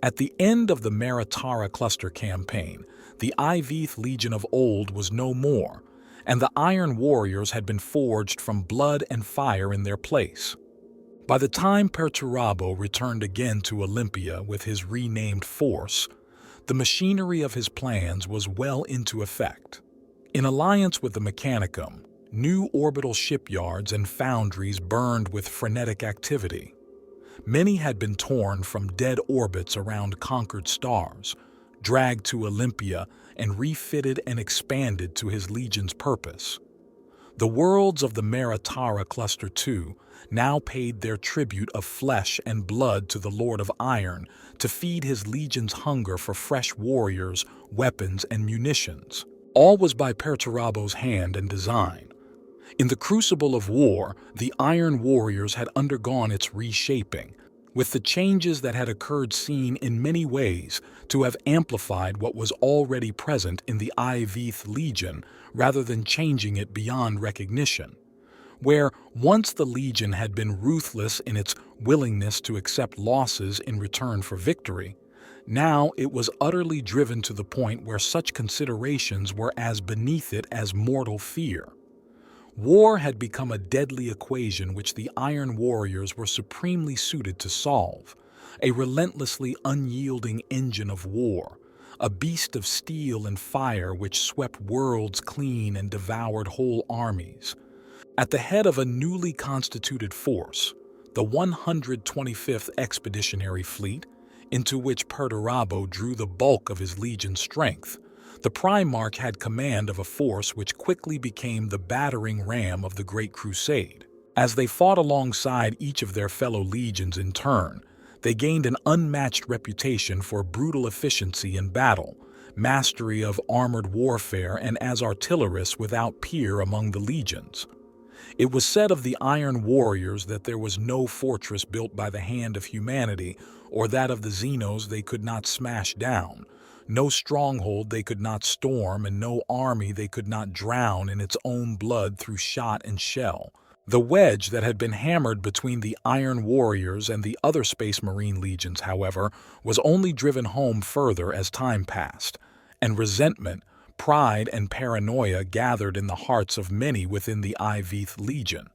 At the end of the Meratara cluster campaign, the Iydris Legion of old was no more, and the Iron Warriors had been forged from blood and fire in their place. By the time Perturabo returned again to Olympia with his renamed force, the machinery of his plans was well into effect. In alliance with the Mechanicum, new orbital shipyards and foundries burned with frenetic activity. Many had been torn from dead orbits around conquered stars, dragged to Olympia, and refitted and expanded to his legion's purpose. The worlds of the Meratara Cluster II now paid their tribute of flesh and blood to the Lord of Iron to feed his legion's hunger for fresh warriors, weapons, and munitions. All was by Perturabo's hand and design. In the crucible of war, the Iron Warriors had undergone its reshaping, with the changes that had occurred seen in many ways to have amplified what was already present in the Iydris Legion rather than changing it beyond recognition. Where once the Legion had been ruthless in its willingness to accept losses in return for victory, now it was utterly driven to the point where such considerations were as beneath it as mortal fear. War had become a deadly equation which the Iron Warriors were supremely suited to solve, a relentlessly unyielding engine of war, a beast of steel and fire which swept worlds clean and devoured whole armies. At the head of a newly constituted force, the 125th Expeditionary Fleet, into which Perturabo drew the bulk of his legion's strength, the Primarch had command of a force which quickly became the battering ram of the Great Crusade. As they fought alongside each of their fellow legions in turn, they gained an unmatched reputation for brutal efficiency in battle, mastery of armored warfare, and as artillerists without peer among the legions. It was said of the Iron Warriors that there was no fortress built by the hand of humanity or that of the Xenos they could not smash down, no stronghold they could not storm, and no army they could not drown in its own blood through shot and shell. The wedge that had been hammered between the Iron Warriors and the other Space Marine legions, however, was only driven home further as time passed, and resentment, pride, and paranoia gathered in the hearts of many within the Iydris Legion.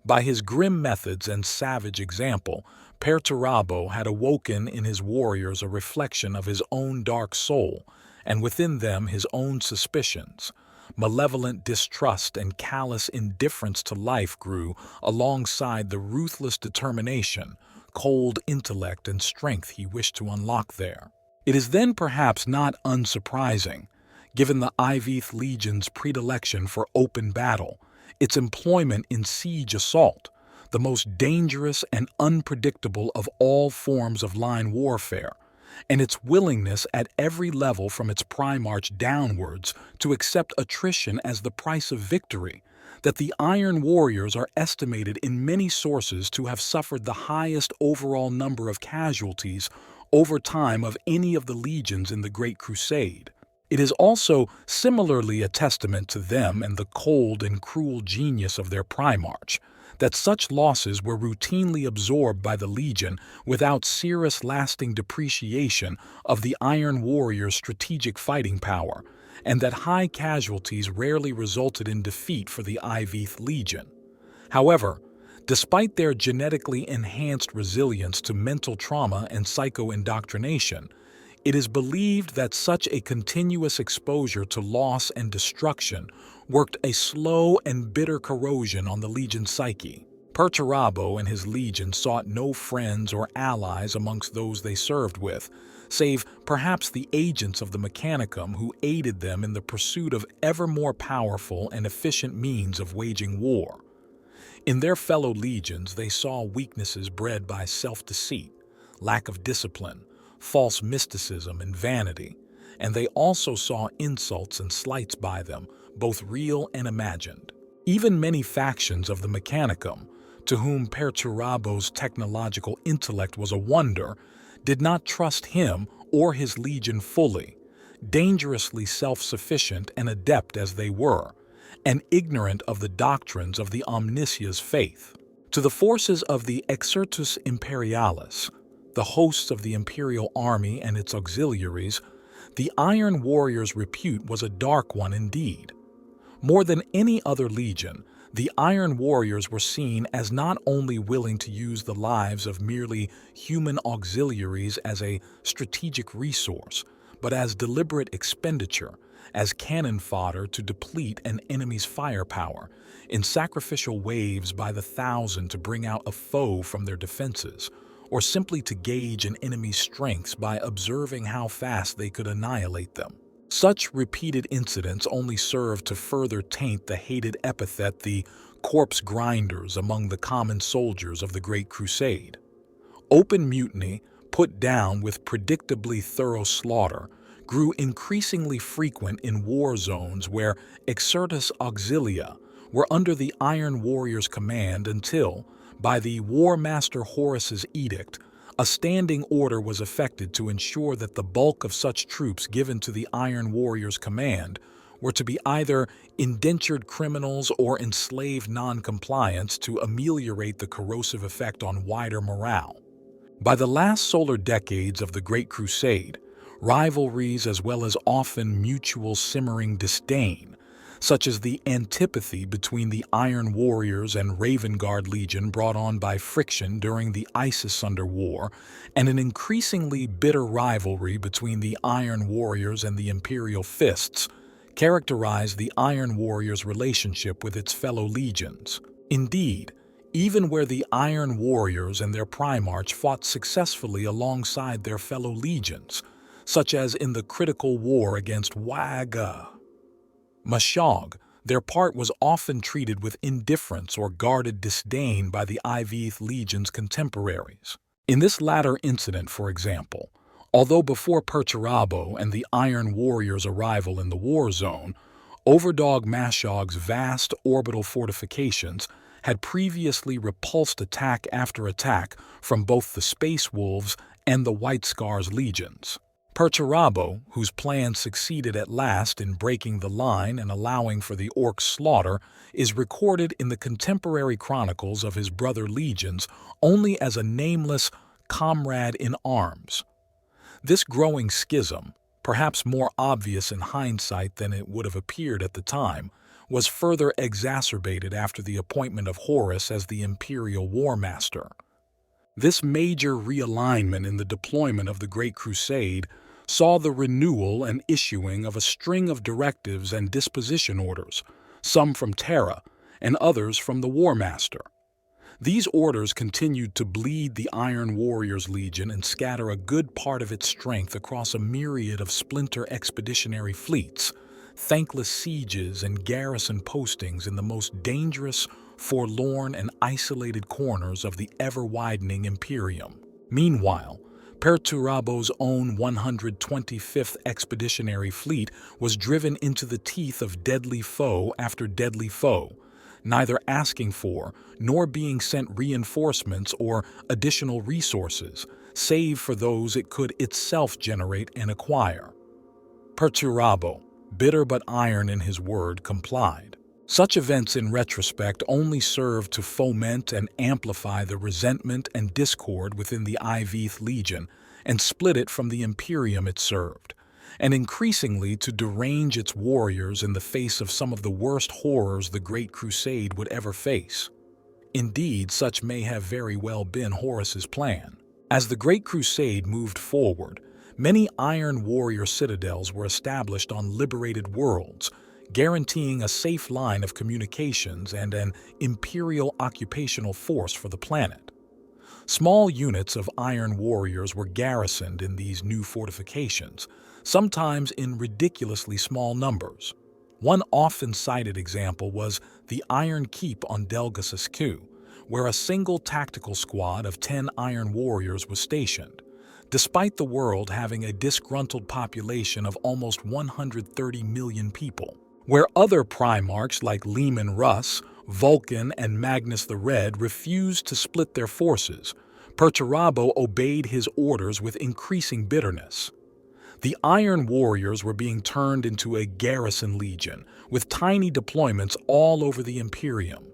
By his grim methods and savage example, Perturabo had awoken in his warriors a reflection of his own dark soul, and within them his own suspicions. Malevolent distrust and callous indifference to life grew alongside the ruthless determination, cold intellect, and strength he wished to unlock there. It is then perhaps not unsurprising, given the Iydris Legion's predilection for open battle, its employment in siege assault, the most dangerous and unpredictable of all forms of line warfare, and its willingness at every level from its Primarch downwards to accept attrition as the price of victory, that the Iron Warriors are estimated in many sources to have suffered the highest overall number of casualties over time of any of the legions in the Great Crusade. It is also similarly a testament to them and the cold and cruel genius of their Primarch that such losses were routinely absorbed by the Legion without serious lasting depreciation of the Iron Warrior's strategic fighting power, and that high casualties rarely resulted in defeat for the Iydris Legion. However, despite their genetically enhanced resilience to mental trauma and psycho-indoctrination, it is believed that such a continuous exposure to loss and destruction worked a slow and bitter corrosion on the Legion's psyche. Perturabo and his Legion sought no friends or allies amongst those they served with, save perhaps the agents of the Mechanicum who aided them in the pursuit of ever more powerful and efficient means of waging war. In their fellow legions they saw weaknesses bred by self-deceit, lack of discipline, false mysticism, and vanity, and they also saw insults and slights by them, both real and imagined. Even many factions of the Mechanicum, to whom Perturabo's technological intellect was a wonder, did not trust him or his legion fully, dangerously self-sufficient and adept as they were, and ignorant of the doctrines of the Omnisia's faith. To the forces of the Exertus Imperialis, the hosts of the imperial army and its auxiliaries, the Iron Warrior's repute was a dark one indeed. More than any other legion, the Iron Warriors were seen as not only willing to use the lives of merely human auxiliaries as a strategic resource, but as deliberate expenditure, as cannon fodder to deplete an enemy's firepower, in sacrificial waves by the thousand to bring out a foe from their defenses, or simply to gauge an enemy's strengths by observing how fast they could annihilate them. Such repeated incidents only served to further taint the hated epithet the corpse grinders among the common soldiers of the Great Crusade. Open mutiny, put down with predictably thorough slaughter, grew increasingly frequent in war zones where Exertus Auxilia, were under the Iron Warriors' command until, by the War Master Horus's edict, a standing order was effected to ensure that the bulk of such troops given to the Iron Warriors' command were to be either indentured criminals or enslaved non-compliants to ameliorate the corrosive effect on wider morale. By the last solar decades of the Great Crusade, rivalries as well as often mutual simmering disdain, such as the antipathy between the Iron Warriors and Ravengard Legion brought on by friction during the Isunder War, and an increasingly bitter rivalry between the Iron Warriors and the Imperial Fists, characterized the Iron Warriors' relationship with its fellow legions. Indeed, even where the Iron Warriors and their Primarch fought successfully alongside their fellow legions, such as in the critical war against Mashog, their part was often treated with indifference or guarded disdain by the Iveth Legion's contemporaries. In this latter incident, for example, although before Perturabo and the Iron Warriors' arrival in the war zone, Overdog Mashog's vast orbital fortifications had previously repulsed attack after attack from both the Space Wolves and the White Scars legions. Perturabo, whose plan succeeded at last in breaking the line and allowing for the Orcs' slaughter, is recorded in the contemporary chronicles of his brother legions only as a nameless comrade in arms. This growing schism, perhaps more obvious in hindsight than it would have appeared at the time, was further exacerbated after the appointment of Horus as the Imperial War Master. This major realignment in the deployment of the Great Crusade saw the renewal and issuing of a string of directives and disposition orders, some from Terra and others from the War Master. These orders continued to bleed the Iron Warriors Legion and scatter a good part of its strength across a myriad of splinter expeditionary fleets, thankless sieges and garrison postings in the most dangerous, forlorn, and isolated corners of the ever-widening Imperium. Meanwhile, Perturabo's own 125th Expeditionary Fleet was driven into the teeth of deadly foe after deadly foe, neither asking for nor being sent reinforcements or additional resources, save for those it could itself generate and acquire. Perturabo, bitter but iron in his word, complied. Such events in retrospect only served to foment and amplify the resentment and discord within the Iveth Legion and split it from the Imperium it served, and increasingly to derange its warriors in the face of some of the worst horrors the Great Crusade would ever face. Indeed, such may have very well been Horus's plan. As the Great Crusade moved forward, many Iron Warrior citadels were established on liberated worlds, guaranteeing a safe line of communications and an imperial occupational force for the planet. Small units of Iron Warriors were garrisoned in these new fortifications, sometimes in ridiculously small numbers. One often cited example was the Iron Keep on Delgasus Q, where a single tactical squad of 10 Iron Warriors was stationed, despite the world having a disgruntled population of almost 130 million people. Where other Primarchs like Leman Russ, Vulcan, and Magnus the Red refused to split their forces, Perturabo obeyed his orders with increasing bitterness. The Iron Warriors were being turned into a garrison legion, with tiny deployments all over the Imperium.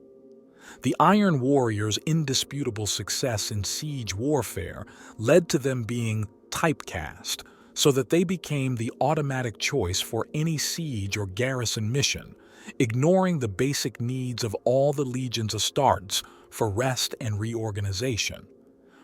The Iron Warriors' indisputable success in siege warfare led to them being typecast, so that they became the automatic choice for any siege or garrison mission, ignoring the basic needs of all the Legion's Astartes for rest and reorganization.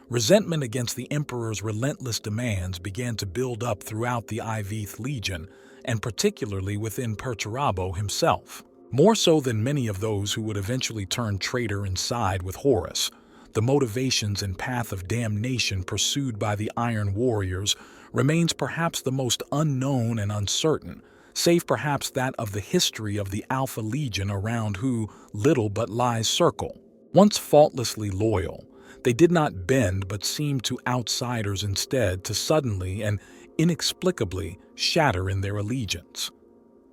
Resentment against the Emperor's relentless demands began to build up throughout the Iveth Legion, and particularly within Perturabo himself. More so than many of those who would eventually turn traitor and side with Horus, the motivations and path of damnation pursued by the Iron Warriors remains perhaps the most unknown and uncertain, save perhaps that of the history of the Alpha Legion around who little but lies circle. Once faultlessly loyal, they did not bend but seemed to outsiders instead to suddenly and inexplicably shatter in their allegiance.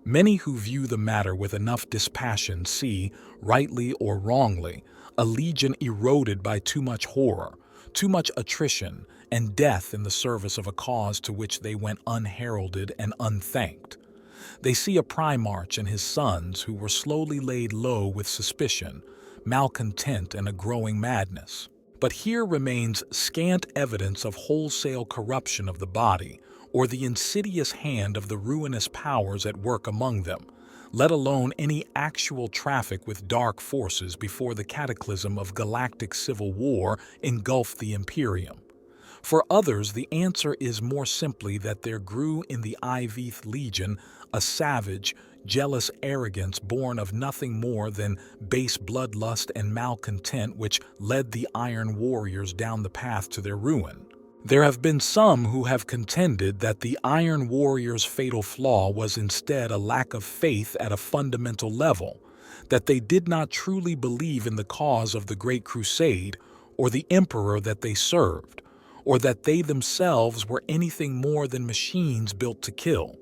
Many who view the matter with enough dispassion see, rightly or wrongly, a legion eroded by too much horror, too much attrition, and death in the service of a cause to which they went unheralded and unthanked. They see a Primarch and his sons who were slowly laid low with suspicion, malcontent, and a growing madness. But here remains scant evidence of wholesale corruption of the body, or the insidious hand of the ruinous powers at work among them, let alone any actual traffic with dark forces before the cataclysm of galactic civil war engulfed the Imperium. For others, the answer is more simply that there grew in the Iydris Legion a savage, jealous arrogance born of nothing more than base bloodlust and malcontent which led the Iron Warriors down the path to their ruin. There have been some who have contended that the Iron Warriors' fatal flaw was instead a lack of faith at a fundamental level, that they did not truly believe in the cause of the Great Crusade or the Emperor that they served, or that they themselves were anything more than machines built to kill.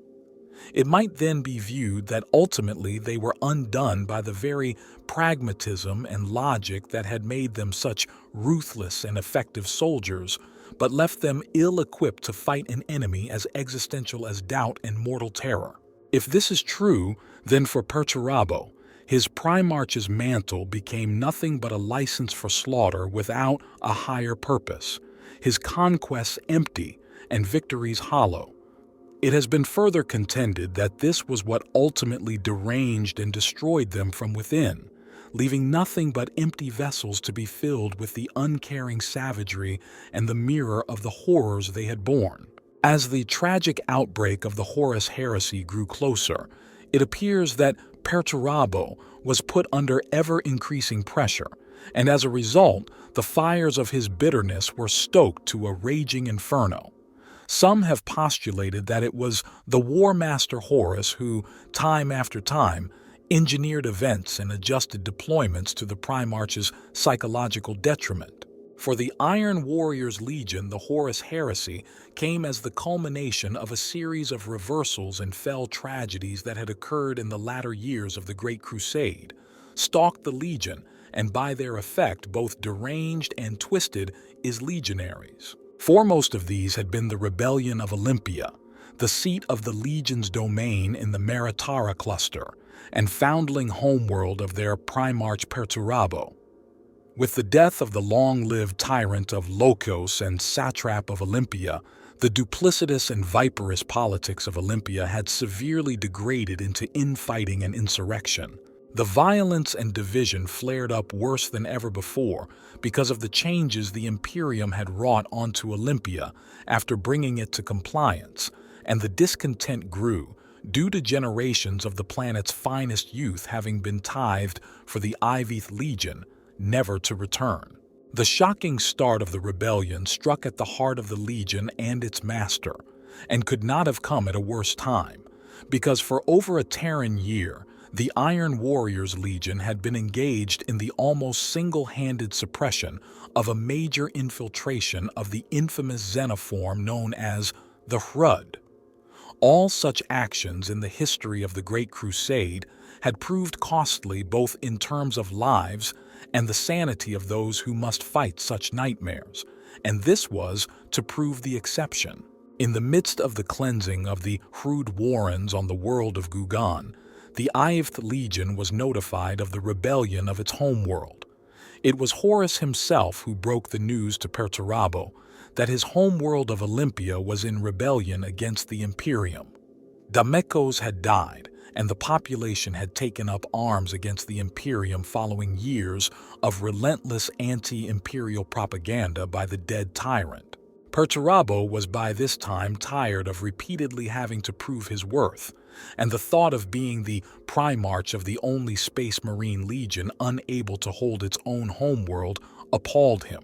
It might then be viewed that ultimately they were undone by the very pragmatism and logic that had made them such ruthless and effective soldiers, but left them ill-equipped to fight an enemy as existential as doubt and mortal terror. If this is true, then for Perturabo, his Primarch's mantle became nothing but a license for slaughter without a higher purpose, his conquests empty and victories hollow. It has been further contended that this was what ultimately deranged and destroyed them from within, leaving nothing but empty vessels to be filled with the uncaring savagery and the mirror of the horrors they had borne. As the tragic outbreak of the Horus Heresy grew closer, it appears that Perturabo was put under ever-increasing pressure, and as a result, the fires of his bitterness were stoked to a raging inferno. Some have postulated that it was the War Master Horus who, time after time, engineered events and adjusted deployments to the Primarch's psychological detriment. For the Iron Warriors Legion, the Horus Heresy came as the culmination of a series of reversals and fell tragedies that had occurred in the latter years of the Great Crusade, stalked the Legion, and by their effect both deranged and twisted its legionaries. Foremost of these had been the Rebellion of Olympia, the seat of the Legion's domain in the Meratara cluster, and foundling homeworld of their Primarch Perturabo. With the death of the long-lived tyrant of Lokos and satrap of Olympia, the duplicitous and viperous politics of Olympia had severely degraded into infighting and insurrection. The violence and division flared up worse than ever before because of the changes the Imperium had wrought onto Olympia after bringing it to compliance, and the discontent grew due to generations of the planet's finest youth having been tithed for the Iydris Legion, never to return. The shocking start of the rebellion struck at the heart of the Legion and its master, and could not have come at a worse time, because for over a Terran year, the Iron Warriors Legion had been engaged in the almost single-handed suppression of a major infiltration of the infamous xenoform known as the Hrud. All such actions in the history of the Great Crusade had proved costly both in terms of lives and the sanity of those who must fight such nightmares, and this was to prove the exception. In the midst of the cleansing of the Hrud warrens on the world of Gugan, the Iydris Legion was notified of the rebellion of its homeworld. It was Horus himself who broke the news to Perturabo that his homeworld of Olympia was in rebellion against the Imperium. Damekos had died, and the population had taken up arms against the Imperium following years of relentless anti-imperial propaganda by the dead tyrant. Perturabo was by this time tired of repeatedly having to prove his worth, and the thought of being the Primarch of the only Space Marine Legion unable to hold its own homeworld appalled him.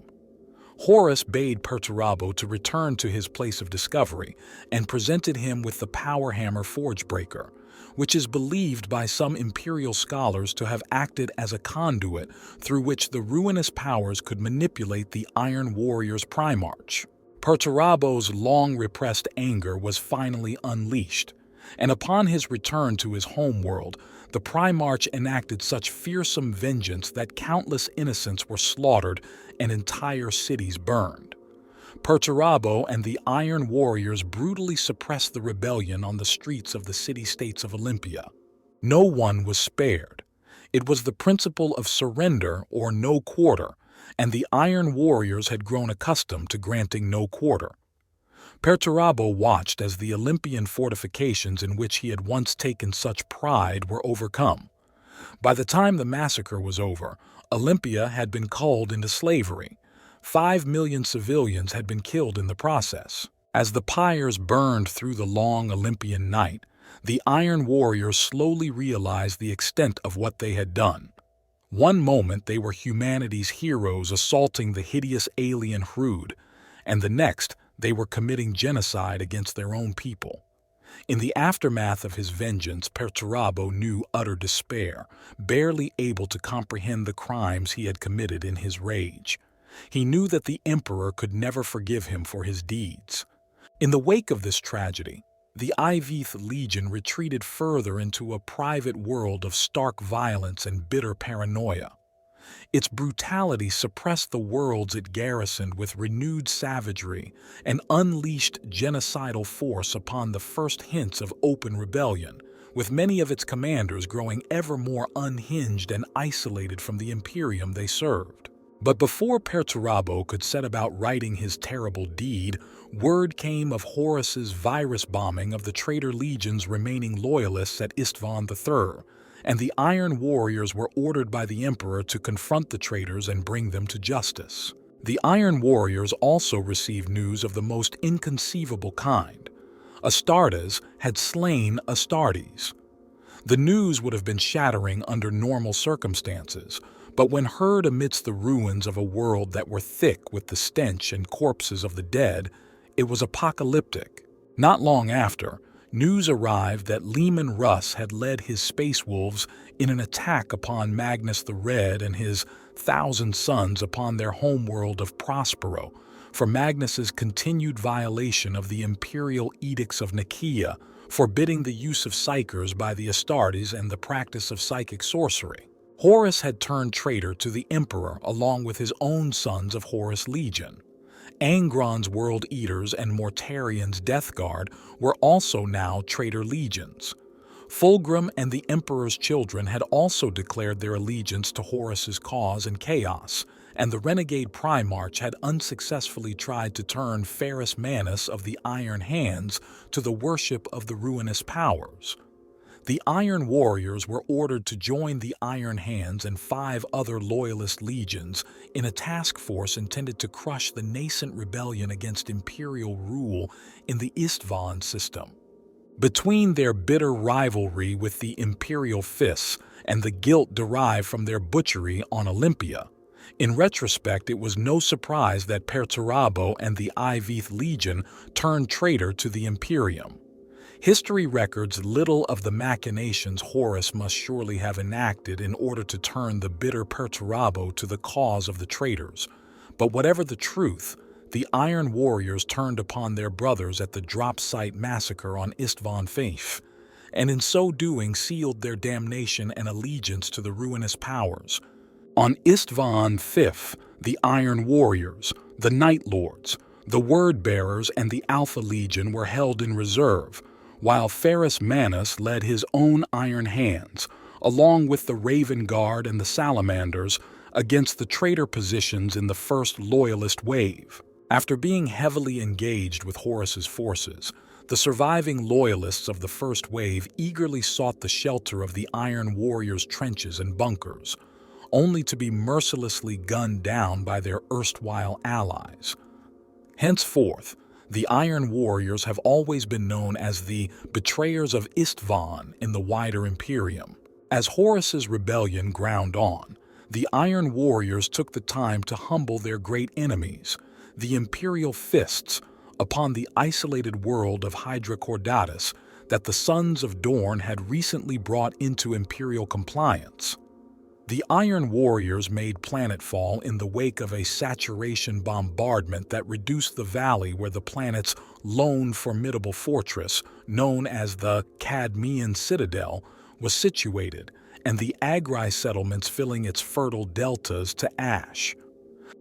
Horus bade Perturabo to return to his place of discovery and presented him with the Power Hammer Forgebreaker, which is believed by some Imperial scholars to have acted as a conduit through which the ruinous powers could manipulate the Iron Warriors Primarch. Perturabo's long-repressed anger was finally unleashed, and upon his return to his homeworld, the Primarch enacted such fearsome vengeance that countless innocents were slaughtered and entire cities burned. Perturabo and the Iron Warriors brutally suppressed the rebellion on the streets of the city-states of Olympia. No one was spared. It was the principle of surrender or no quarter, and the Iron Warriors had grown accustomed to granting no quarter. Perturabo watched as the Olympian fortifications in which he had once taken such pride were overcome. By the time the massacre was over, Olympia had been culled into slavery. 5 million civilians had been killed in the process. As the pyres burned through the long Olympian night, the Iron Warriors slowly realized the extent of what they had done. One moment they were humanity's heroes assaulting the hideous alien Hrud, and the next they were committing genocide against their own people. In the aftermath of his vengeance, Perturabo knew utter despair, barely able to comprehend the crimes he had committed in his rage. He knew that the Emperor could never forgive him for his deeds. In the wake of this tragedy, the Iydris Legion retreated further into a private world of stark violence and bitter paranoia. Its brutality suppressed the worlds it garrisoned with renewed savagery and unleashed genocidal force upon the first hints of open rebellion, with many of its commanders growing ever more unhinged and isolated from the Imperium they served. But before Perturabo could set about righting his terrible deed, word came of Horus's virus bombing of the traitor legion's remaining loyalists at Istvan III, and the Iron Warriors were ordered by the Emperor to confront the traitors and bring them to justice. The Iron Warriors also received news of the most inconceivable kind. Astartes had slain Astartes. The news would have been shattering under normal circumstances, but when heard amidst the ruins of a world that were thick with the stench and corpses of the dead, it was apocalyptic. Not long after, news arrived that Leman Russ had led his Space Wolves in an attack upon Magnus the Red and his 1,000 sons upon their homeworld of Prospero, for Magnus's continued violation of the imperial edicts of Nicaea, forbidding the use of psychers by the Astartes and the practice of psychic sorcery. Horus had turned traitor to the Emperor along with his own sons of Horus Legion. Angron's World Eaters and Mortarian's Death Guard were also now traitor legions. Fulgrim and the Emperor's children had also declared their allegiance to Horus's cause and chaos, and the renegade Primarch had unsuccessfully tried to turn Ferrus Manus of the Iron Hands to the worship of the ruinous powers. The Iron Warriors were ordered to join the Iron Hands and 5 other loyalist legions in a task force intended to crush the nascent rebellion against imperial rule in the Istvan system. Between their bitter rivalry with the Imperial Fists and the guilt derived from their butchery on Olympia, in retrospect it was no surprise that Perturabo and the Iydris Legion turned traitor to the Imperium. History records little of the machinations Horus must surely have enacted in order to turn the bitter Perturabo to the cause of the traitors. But whatever the truth, the Iron Warriors turned upon their brothers at the drop site massacre on Istvan Faith, and in so doing sealed their damnation and allegiance to the ruinous powers. On Istvan Fifth, the Iron Warriors, the Night Lords, the Word-Bearers, and the Alpha Legion were held in reserve, while Ferrus Manus led his own Iron Hands, along with the Raven Guard and the Salamanders, against the traitor positions in the first Loyalist wave. After being heavily engaged with Horus's forces, the surviving Loyalists of the first wave eagerly sought the shelter of the Iron Warriors' trenches and bunkers, only to be mercilessly gunned down by their erstwhile allies. Henceforth, the Iron Warriors have always been known as the Betrayers of Istvan in the wider Imperium. As Horus's rebellion ground on, the Iron Warriors took the time to humble their great enemies, the Imperial Fists, upon the isolated world of Hydra Cordatus that the Sons of Dorn had recently brought into Imperial compliance. The Iron Warriors made planetfall in the wake of a saturation bombardment that reduced the valley where the planet's lone formidable fortress, known as the Cadmean Citadel, was situated, and the Agri settlements filling its fertile deltas to ash.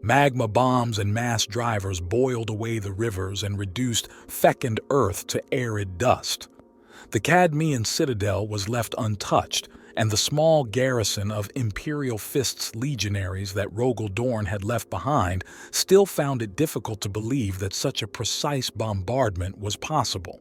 Magma bombs and mass drivers boiled away the rivers and reduced fecund earth to arid dust. The Cadmean Citadel was left untouched, and the small garrison of Imperial Fist's legionaries that Rogel Dorn had left behind still found it difficult to believe that such a precise bombardment was possible.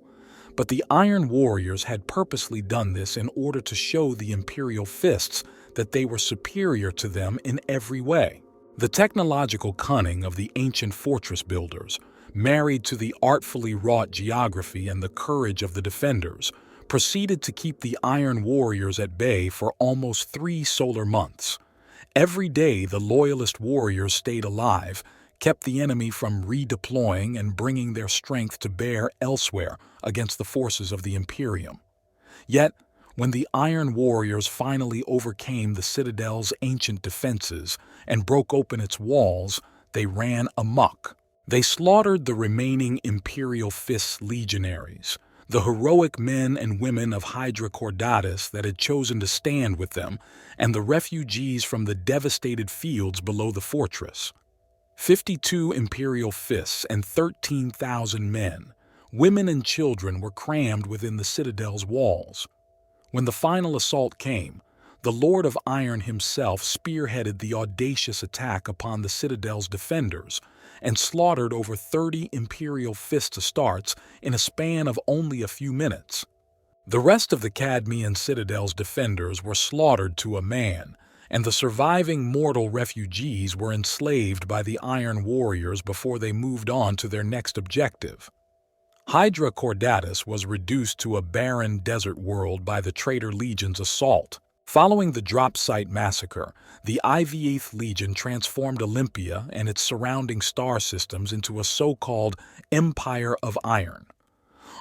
But the Iron Warriors had purposely done this in order to show the Imperial Fists that they were superior to them in every way. The technological cunning of the ancient fortress builders, married to the artfully wrought geography and the courage of the defenders, proceeded to keep the Iron Warriors at bay for almost 3 solar months. Every day the Loyalist warriors stayed alive, kept the enemy from redeploying and bringing their strength to bear elsewhere against the forces of the Imperium. Yet, when the Iron Warriors finally overcame the Citadel's ancient defenses and broke open its walls, they ran amok. They slaughtered the remaining Imperial Fist's legionaries, the heroic men and women of Hydra Cordatus that had chosen to stand with them, and the refugees from the devastated fields below the fortress. 52 Imperial Fists and 13,000 men, women and children were crammed within the Citadel's walls. When the final assault came, the Lord of Iron himself spearheaded the audacious attack upon the Citadel's defenders and slaughtered over 30 Imperial Fist Astartes in a span of only a few minutes. The rest of the Cadmean Citadel's defenders were slaughtered to a man, and the surviving mortal refugees were enslaved by the Iron Warriors before they moved on to their next objective. Hydra Cordatus was reduced to a barren desert world by the Traitor Legion's assault. Following the drop site massacre, the IVth Legion transformed Olympia and its surrounding star systems into a so-called Empire of Iron.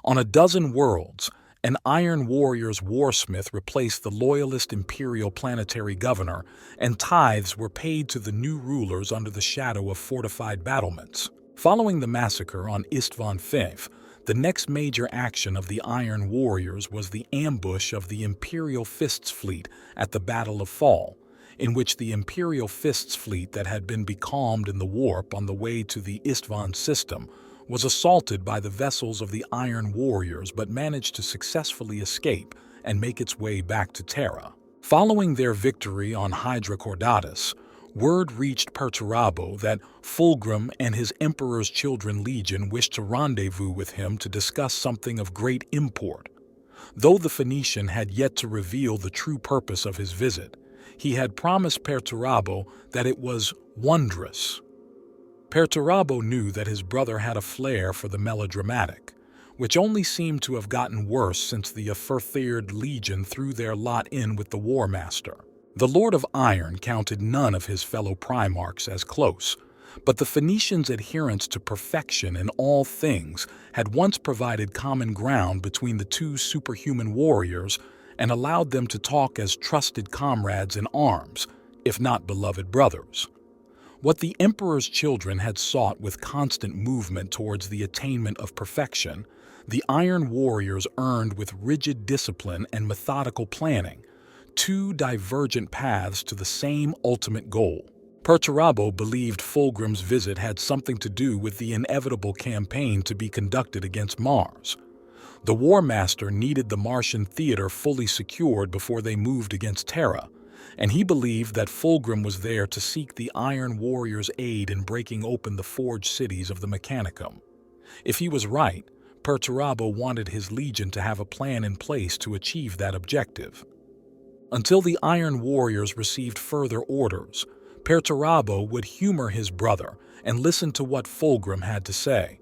On a dozen worlds, an Iron Warrior's Warsmith replaced the loyalist Imperial Planetary Governor, and tithes were paid to the new rulers under the shadow of fortified battlements. Following the massacre on Istvan V, the next major action of the Iron Warriors was the ambush of the Imperial Fists fleet at the Battle of Fall, in which the Imperial Fists fleet that had been becalmed in the warp on the way to the Istvan system was assaulted by the vessels of the Iron Warriors but managed to successfully escape and make its way back to Terra. Following their victory on Hydra Cordatus, word reached Perturabo that Fulgrim and his Emperor's Children Legion wished to rendezvous with him to discuss something of great import. Though the Phoenician had yet to reveal the true purpose of his visit, he had promised Perturabo that it was wondrous. Perturabo knew that his brother had a flair for the melodramatic, which only seemed to have gotten worse since the Apotheosis Legion threw their lot in with the War Master. The Lord of Iron counted none of his fellow Primarchs as close, but the Phoenicians' adherence to perfection in all things had once provided common ground between the two superhuman warriors and allowed them to talk as trusted comrades in arms, if not beloved brothers. What the Emperor's children had sought with constant movement towards the attainment of perfection, the Iron Warriors earned with rigid discipline and methodical planning, two divergent paths to the same ultimate goal. Perturabo believed Fulgrim's visit had something to do with the inevitable campaign to be conducted against Mars. The War Master needed the Martian theater fully secured before they moved against Terra, and he believed that Fulgrim was there to seek the Iron Warriors' aid in breaking open the forged cities of the Mechanicum. If he was right, Perturabo wanted his legion to have a plan in place to achieve that objective. Until the Iron Warriors received further orders, Perturabo would humor his brother and listen to what Fulgrim had to say.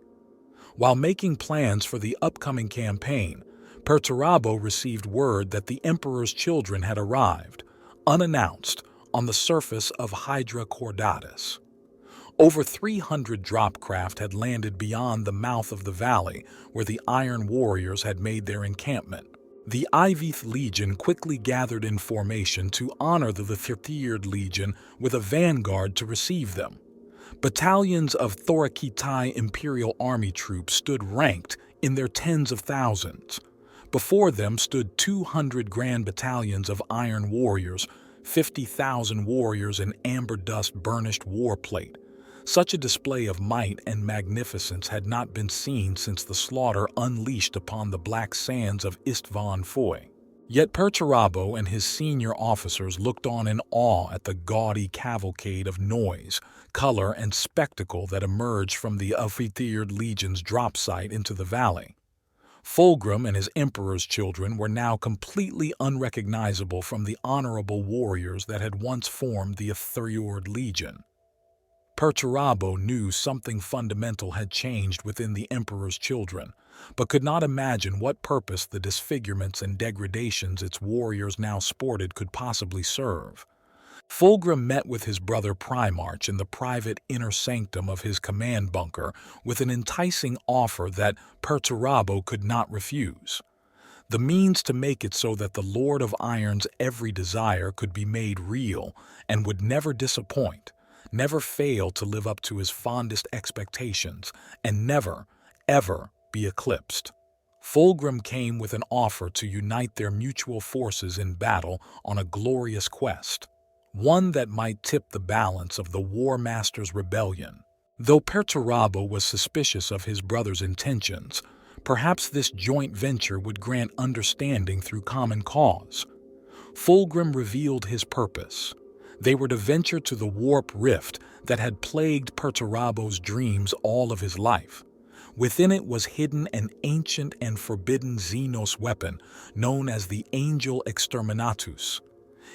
While making plans for the upcoming campaign, Perturabo received word that the Emperor's children had arrived, unannounced, on the surface of Hydra Cordatus. Over 300 dropcraft had landed beyond the mouth of the valley where the Iron Warriors had made their encampment. The Iydris Legion quickly gathered in formation to honor the 30th Legion with a vanguard to receive them. Battalions of Thorakitai Imperial Army troops stood ranked in their tens of thousands. Before them stood 200 grand battalions of Iron Warriors, 50,000 warriors in amber dust-burnished warplate. Such a display of might and magnificence had not been seen since the slaughter unleashed upon the black sands of Istvan Foy. Yet Perturabo and his senior officers looked on in awe at the gaudy cavalcade of noise, color, and spectacle that emerged from the Apotheosis Legion's drop site into the valley. Fulgrim and his Emperor's children were now completely unrecognizable from the honorable warriors that had once formed the Apotheosis Legion. Perturabo knew something fundamental had changed within the Emperor's children, but could not imagine what purpose the disfigurements and degradations its warriors now sported could possibly serve. Fulgrim met with his brother Primarch in the private inner sanctum of his command bunker with an enticing offer that Perturabo could not refuse. The means to make it so that the Lord of Iron's every desire could be made real and would never disappoint, never fail to live up to his fondest expectations, and never, ever be eclipsed. Fulgrim came with an offer to unite their mutual forces in battle on a glorious quest, one that might tip the balance of the War Master's rebellion. Though Perturabo was suspicious of his brother's intentions, perhaps this joint venture would grant understanding through common cause. Fulgrim revealed his purpose. They were to venture to the warp rift that had plagued Perturabo's dreams all of his life. Within it was hidden an ancient and forbidden Xenos weapon known as the Angel Exterminatus.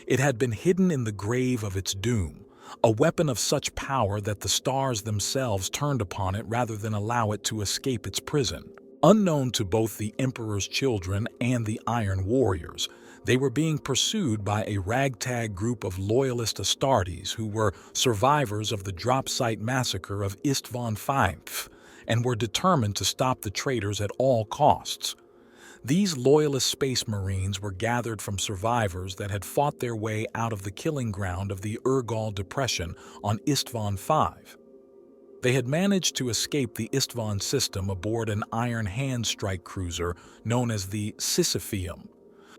It had been hidden in the grave of its doom, a weapon of such power that the stars themselves turned upon it rather than allow it to escape its prison. Unknown to both the Emperor's children and the Iron Warriors, they were being pursued by a ragtag group of loyalist Astartes who were survivors of the drop site massacre of Istvan Fife and were determined to stop the traitors at all costs. These loyalist space marines were gathered from survivors that had fought their way out of the killing ground of the Urgal Depression on Istvan V. They had managed to escape the Istvan system aboard an Iron Hand strike cruiser known as the Sisypheum.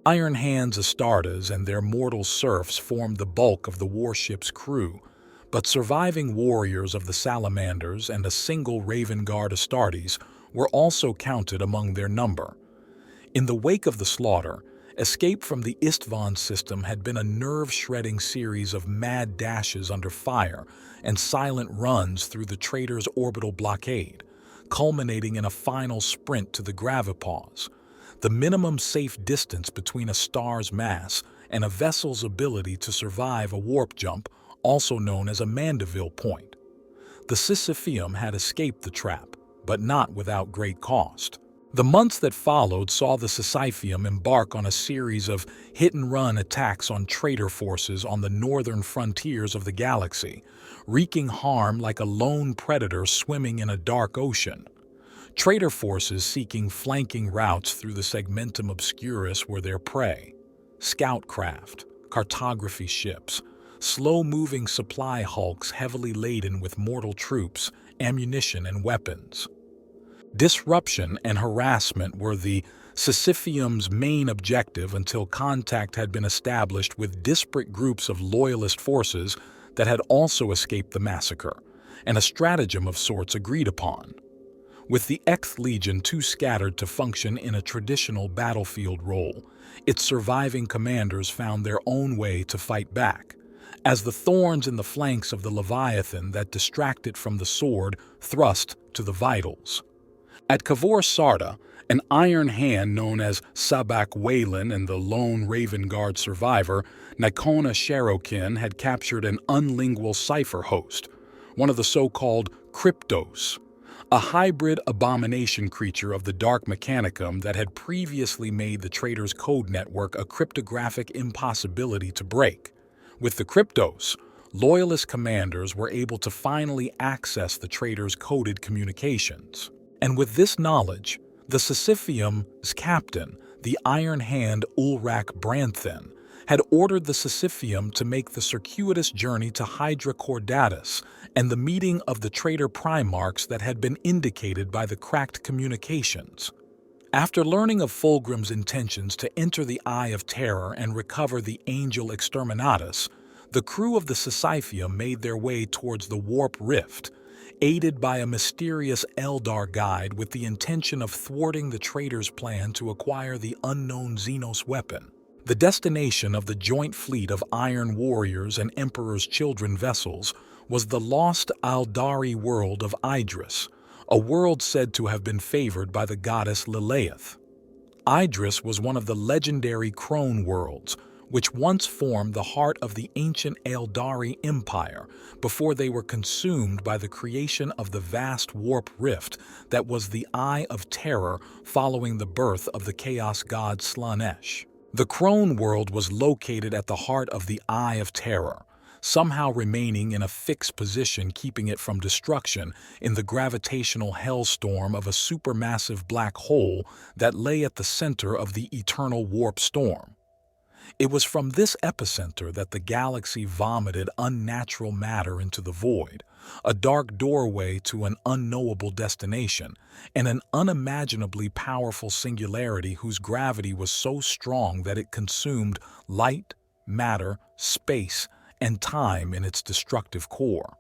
Iron Hand's Astartes and their mortal serfs formed the bulk of the warship's crew, but surviving warriors of the Salamanders and a single Ravengard Astartes were also counted among their number. In the wake of the slaughter, escape from the Istvan system had been a nerve-shredding series of mad dashes under fire and silent runs through the traitors' orbital blockade, culminating in a final sprint to the Gravipause, the minimum safe distance between a star's mass and a vessel's ability to survive a warp jump, also known as a Mandeville point. The Sisypheum had escaped the trap, but not without great cost. The months that followed saw the Sisypheum embark on a series of hit-and-run attacks on traitor forces on the northern frontiers of the galaxy, wreaking harm like a lone predator swimming in a dark ocean. Traitor forces seeking flanking routes through the Segmentum Obscurus were their prey. Scout craft, cartography ships, slow-moving supply hulks heavily laden with mortal troops, ammunition, and weapons. Disruption and harassment were the Sisypheum's main objective until contact had been established with disparate groups of loyalist forces that had also escaped the massacre, and a stratagem of sorts agreed upon. With the Xth Legion too scattered to function in a traditional battlefield role, its surviving commanders found their own way to fight back, as the thorns in the flanks of the Leviathan that distract it from the sword thrust to the vitals. At Kavor Sarda, an Iron Hand known as Sabak Waylan and the lone Ravengard survivor, Nikona Sherokin, had captured an unlingual cipher host, one of the so-called Cryptos, a hybrid abomination creature of the Dark Mechanicum that had previously made the traitors' code network a cryptographic impossibility to break. With the Cryptos, loyalist commanders were able to finally access the traitors' coded communications. And with this knowledge, the Sisypheum's captain, the Iron Hand Ulrach Branthen had ordered the Sisypheum to make the circuitous journey to Hydra Cordatus and the meeting of the traitor Primarchs that had been indicated by the cracked communications. After learning of Fulgrim's intentions to enter the Eye of Terror and recover the angel Exterminatus, the crew of the Sisypheum made their way towards the Warp Rift, aided by a mysterious Eldar guide with the intention of thwarting the traitor's plan to acquire the unknown Xenos weapon. The destination of the joint fleet of Iron Warriors and Emperor's Children vessels was the lost Aldari world of Iydris, a world said to have been favored by the goddess Lilith. Iydris was one of the legendary Crone Worlds, which once formed the heart of the ancient Eldari Empire before they were consumed by the creation of the vast warp rift that was the Eye of Terror following the birth of the chaos god Slaanesh. The Crone World was located at the heart of the Eye of Terror, somehow remaining in a fixed position keeping it from destruction in the gravitational hellstorm of a supermassive black hole that lay at the center of the eternal warp storm. It was from this epicenter that the galaxy vomited unnatural matter into the void, a dark doorway to an unknowable destination, and an unimaginably powerful singularity whose gravity was so strong that it consumed light, matter, space, and time in its destructive core.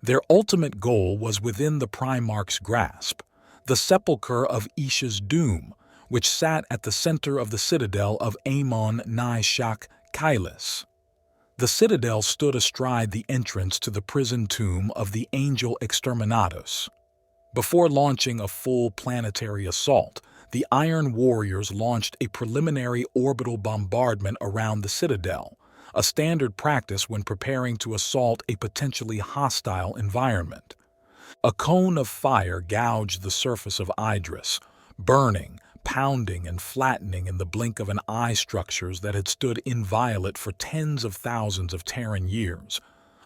Their ultimate goal was within the Primarch's grasp, the sepulchre of Isha's doom, which sat at the center of the citadel of Amon Nai Shak Kailis. The citadel stood astride the entrance to the prison tomb of the angel Exterminatus. Before launching a full planetary assault, the Iron Warriors launched a preliminary orbital bombardment around the citadel, a standard practice when preparing to assault a potentially hostile environment. A cone of fire gouged the surface of Iydris, burning, pounding and flattening in the blink of an eye structures that had stood inviolate for tens of thousands of Terran years.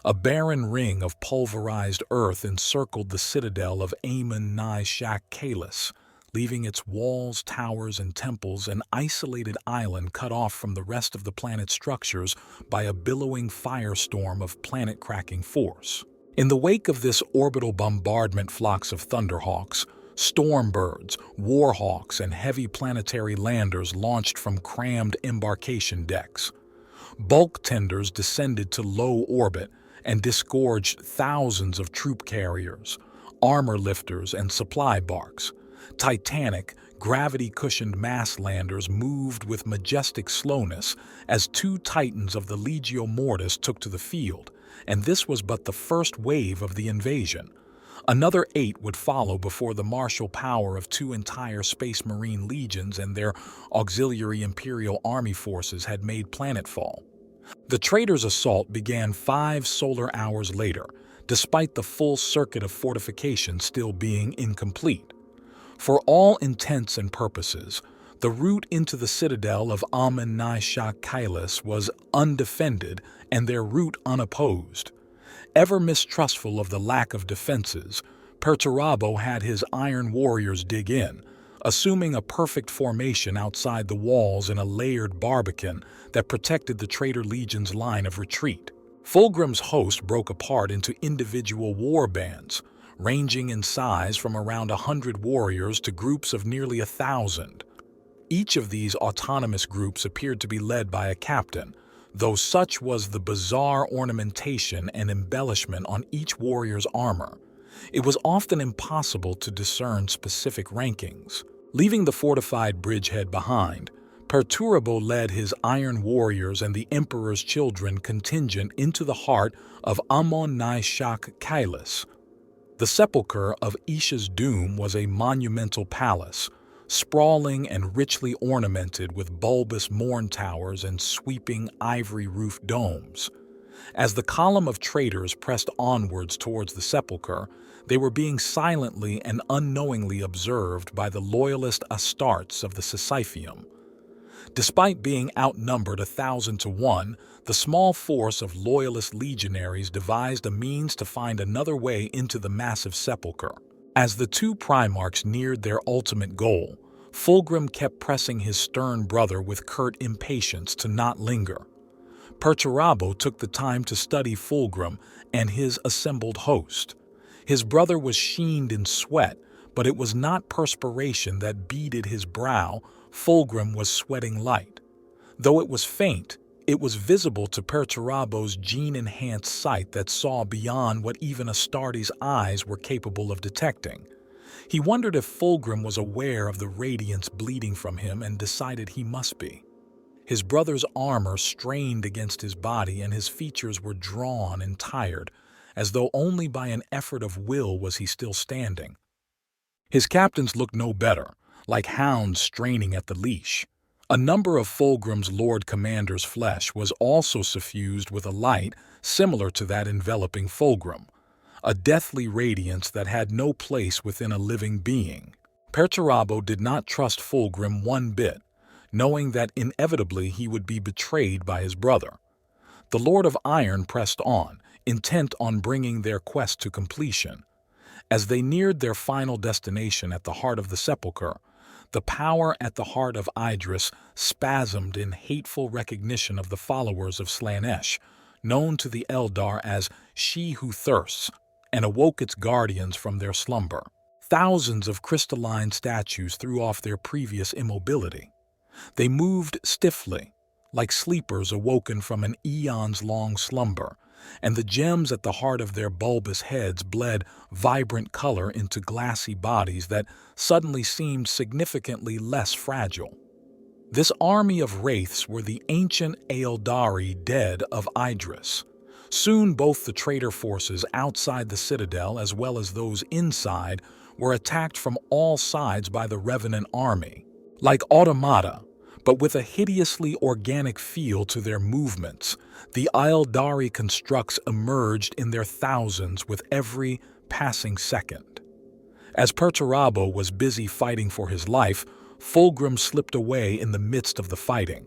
A barren ring of pulverized earth encircled the citadel of Amon Nai Shak Kailis, leaving its walls, towers, and temples an isolated island cut off from the rest of the planet's structures by a billowing firestorm of planet-cracking force. In the wake of this orbital bombardment, flocks of thunderhawks, stormbirds, warhawks, and heavy planetary landers launched from crammed embarkation decks. Bulk tenders descended to low orbit and disgorged thousands of troop carriers, armor lifters, and supply barks. Titanic, gravity-cushioned mass landers moved with majestic slowness as two titans of the Legio Mortis took to the field, and this was but the first wave of the invasion. Another 8 would follow before the martial power of 2 entire Space Marine legions and their auxiliary Imperial Army forces had made planetfall. The traitors' assault began 5 solar hours later, despite the full circuit of fortifications still being incomplete. For all intents and purposes, the route into the citadel of Amon Nai Shak Kailis was undefended and their route unopposed. Ever mistrustful of the lack of defenses, Perturabo had his Iron Warriors dig in, assuming a perfect formation outside the walls in a layered barbican that protected the traitor legion's line of retreat. Fulgrim's host broke apart into individual war bands, ranging in size from around 100 warriors to groups of nearly 1,000. Each of these autonomous groups appeared to be led by a captain, though such was the bizarre ornamentation and embellishment on each warrior's armor, it was often impossible to discern specific rankings. Leaving the fortified bridgehead behind, Perturabo led his Iron Warriors and the Emperor's Children contingent into the heart of Amon Nai Shak Kailis. The sepulchre of Isha's doom was a monumental palace, sprawling and richly ornamented with bulbous morn towers and sweeping ivory-roofed domes. As the column of traitors pressed onwards towards the sepulchre, they were being silently and unknowingly observed by the loyalist Astartes of the Sisypheum. Despite being outnumbered 1,000 to 1, the small force of loyalist legionaries devised a means to find another way into the massive sepulchre. As the two Primarchs neared their ultimate goal, Fulgrim kept pressing his stern brother with curt impatience to not linger. Perturabo took the time to study Fulgrim and his assembled host. His brother was sheened in sweat, but it was not perspiration that beaded his brow. Fulgrim was sweating light. Though it was faint, it was visible to Perturabo's gene-enhanced sight that saw beyond what even Astartes' eyes were capable of detecting. He wondered if Fulgrim was aware of the radiance bleeding from him and decided he must be. His brother's armor strained against his body and his features were drawn and tired, as though only by an effort of will was he still standing. His captains looked no better, like hounds straining at the leash. A number of Fulgrim's Lord Commander's flesh was also suffused with a light similar to that enveloping Fulgrim, a deathly radiance that had no place within a living being. Perturabo did not trust Fulgrim one bit, knowing that inevitably he would be betrayed by his brother. The Lord of Iron pressed on, intent on bringing their quest to completion. As they neared their final destination at the heart of the sepulchre, the power at the heart of Iydris spasmed in hateful recognition of the followers of Slaanesh, known to the Eldar as She Who Thirsts, and awoke its guardians from their slumber. Thousands of crystalline statues threw off their previous immobility. They moved stiffly, like sleepers awoken from an eons-long slumber, and the gems at the heart of their bulbous heads bled vibrant color into glassy bodies that suddenly seemed significantly less fragile. This army of wraiths were the ancient Eldari dead of Iydris. Soon both the traitor forces outside the citadel as well as those inside were attacked from all sides by the Revenant army. Like automata, but with a hideously organic feel to their movements, the Eldari constructs emerged in their thousands with every passing second. As Perturabo was busy fighting for his life, Fulgrim slipped away in the midst of the fighting.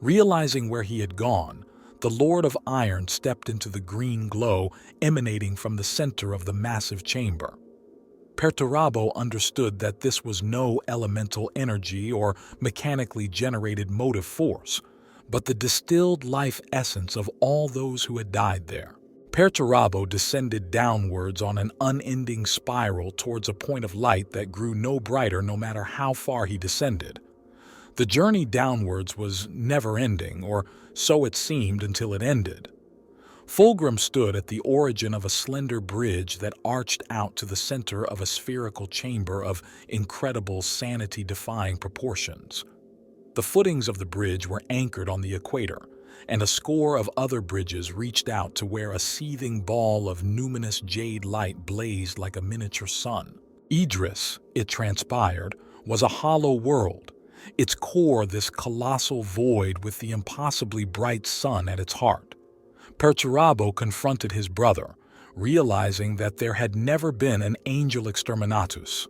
Realizing where he had gone, the Lord of Iron stepped into the green glow emanating from the center of the massive chamber. Perturabo understood that this was no elemental energy or mechanically generated motive force, but the distilled life essence of all those who had died there. Perturabo descended downwards on an unending spiral towards a point of light that grew no brighter no matter how far he descended. The journey downwards was never-ending, or so it seemed until it ended. Fulgrim stood at the origin of a slender bridge that arched out to the center of a spherical chamber of incredible sanity-defying proportions. The footings of the bridge were anchored on the equator, and a score of other bridges reached out to where a seething ball of numinous jade light blazed like a miniature sun. Iydris, it transpired, was a hollow world, its core this colossal void with the impossibly bright sun at its heart. Perturabo confronted his brother, realizing that there had never been an angel Exterminatus.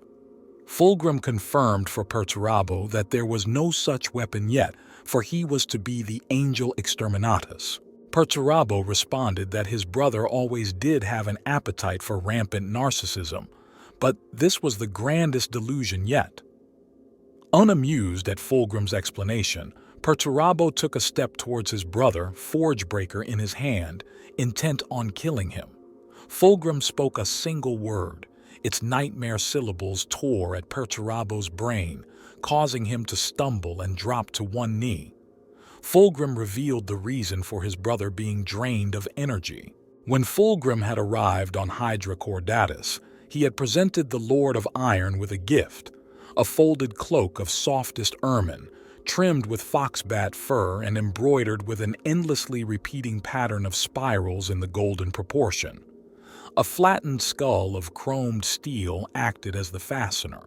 Fulgrim confirmed for Perturabo that there was no such weapon yet, for he was to be the angel Exterminatus. Perturabo responded that his brother always did have an appetite for rampant narcissism, but this was the grandest delusion yet. Unamused at Fulgrim's explanation, Perturabo took a step towards his brother, Forgebreaker in his hand, intent on killing him. Fulgrim spoke a single word. Its nightmare syllables tore at Perturabo's brain, causing him to stumble and drop to one knee. Fulgrim revealed the reason for his brother being drained of energy. When Fulgrim had arrived on Hydra Cordatus, he had presented the Lord of Iron with a gift, a folded cloak of softest ermine, trimmed with foxbat fur and embroidered with an endlessly repeating pattern of spirals in the golden proportion. A flattened skull of chromed steel acted as the fastener.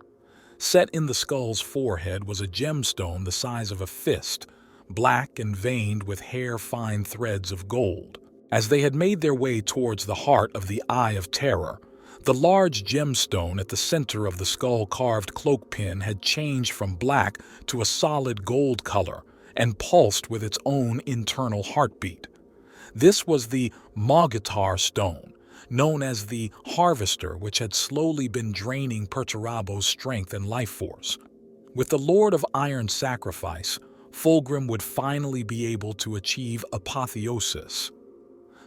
Set in the skull's forehead was a gemstone the size of a fist, black and veined with hair-fine threads of gold. As they had made their way towards the heart of the Eye of Terror, the large gemstone at the center of the skull-carved cloak pin had changed from black to a solid gold color and pulsed with its own internal heartbeat. This was the Mogatar stone, known as the Harvester, which had slowly been draining Perturabo's strength and life force. With the Lord of Iron's sacrifice, Fulgrim would finally be able to achieve apotheosis.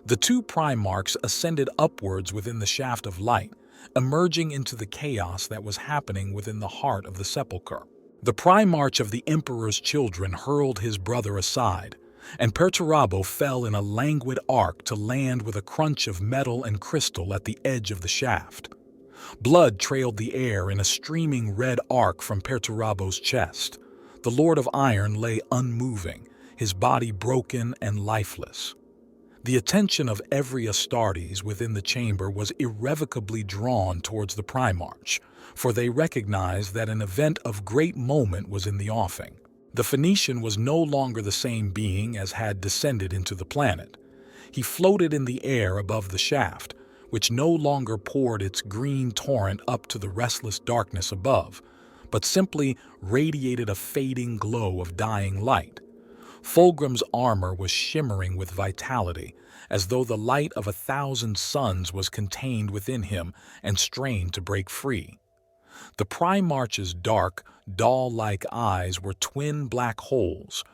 The two Primarchs ascended upwards within the shaft of light, emerging into the chaos that was happening within the heart of the sepulchre. The Primarch of the Emperor's children hurled his brother aside, and Perturabo fell in a languid arc to land with a crunch of metal and crystal at the edge of the shaft. Blood trailed the air in a streaming red arc from Perturabo's chest. The Lord of Iron lay unmoving, his body broken and lifeless. The attention of every Astartes within the chamber was irrevocably drawn towards the Primarch, for they recognized that an event of great moment was in the offing. The Phoenician was no longer the same being as had descended into the planet. He floated in the air above the shaft, which no longer poured its green torrent up to the restless darkness above, but simply radiated a fading glow of dying light. Fulgrim's armor was shimmering with vitality, as though the light of 1,000 suns was contained within him and strained to break free. The Primarch's dark, doll-like eyes were twin black holes,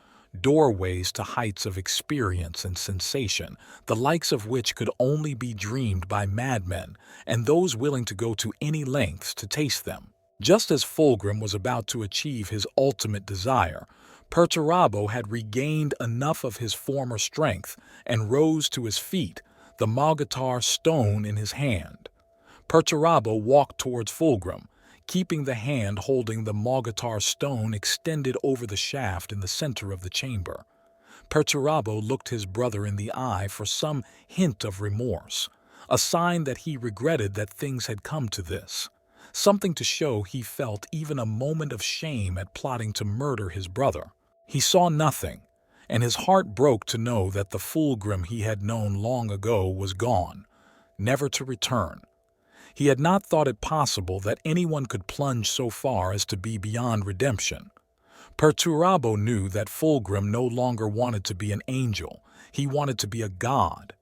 doorways to heights of experience and sensation, the likes of which could only be dreamed by madmen and those willing to go to any lengths to taste them. Just as Fulgrim was about to achieve his ultimate desire, Perturabo had regained enough of his former strength and rose to his feet, the Mogatar stone in his hand. Perturabo walked towards Fulgrim, keeping the hand holding the Mogatar stone extended over the shaft in the center of the chamber. Perturabo looked his brother in the eye for some hint of remorse, a sign that he regretted that things had come to this, something to show he felt even a moment of shame at plotting to murder his brother. He saw nothing, and his heart broke to know that the Fulgrim he had known long ago was gone, never to return. He had not thought it possible that anyone could plunge so far as to be beyond redemption. Perturabo knew that Fulgrim no longer wanted to be an angel, he wanted to be a god.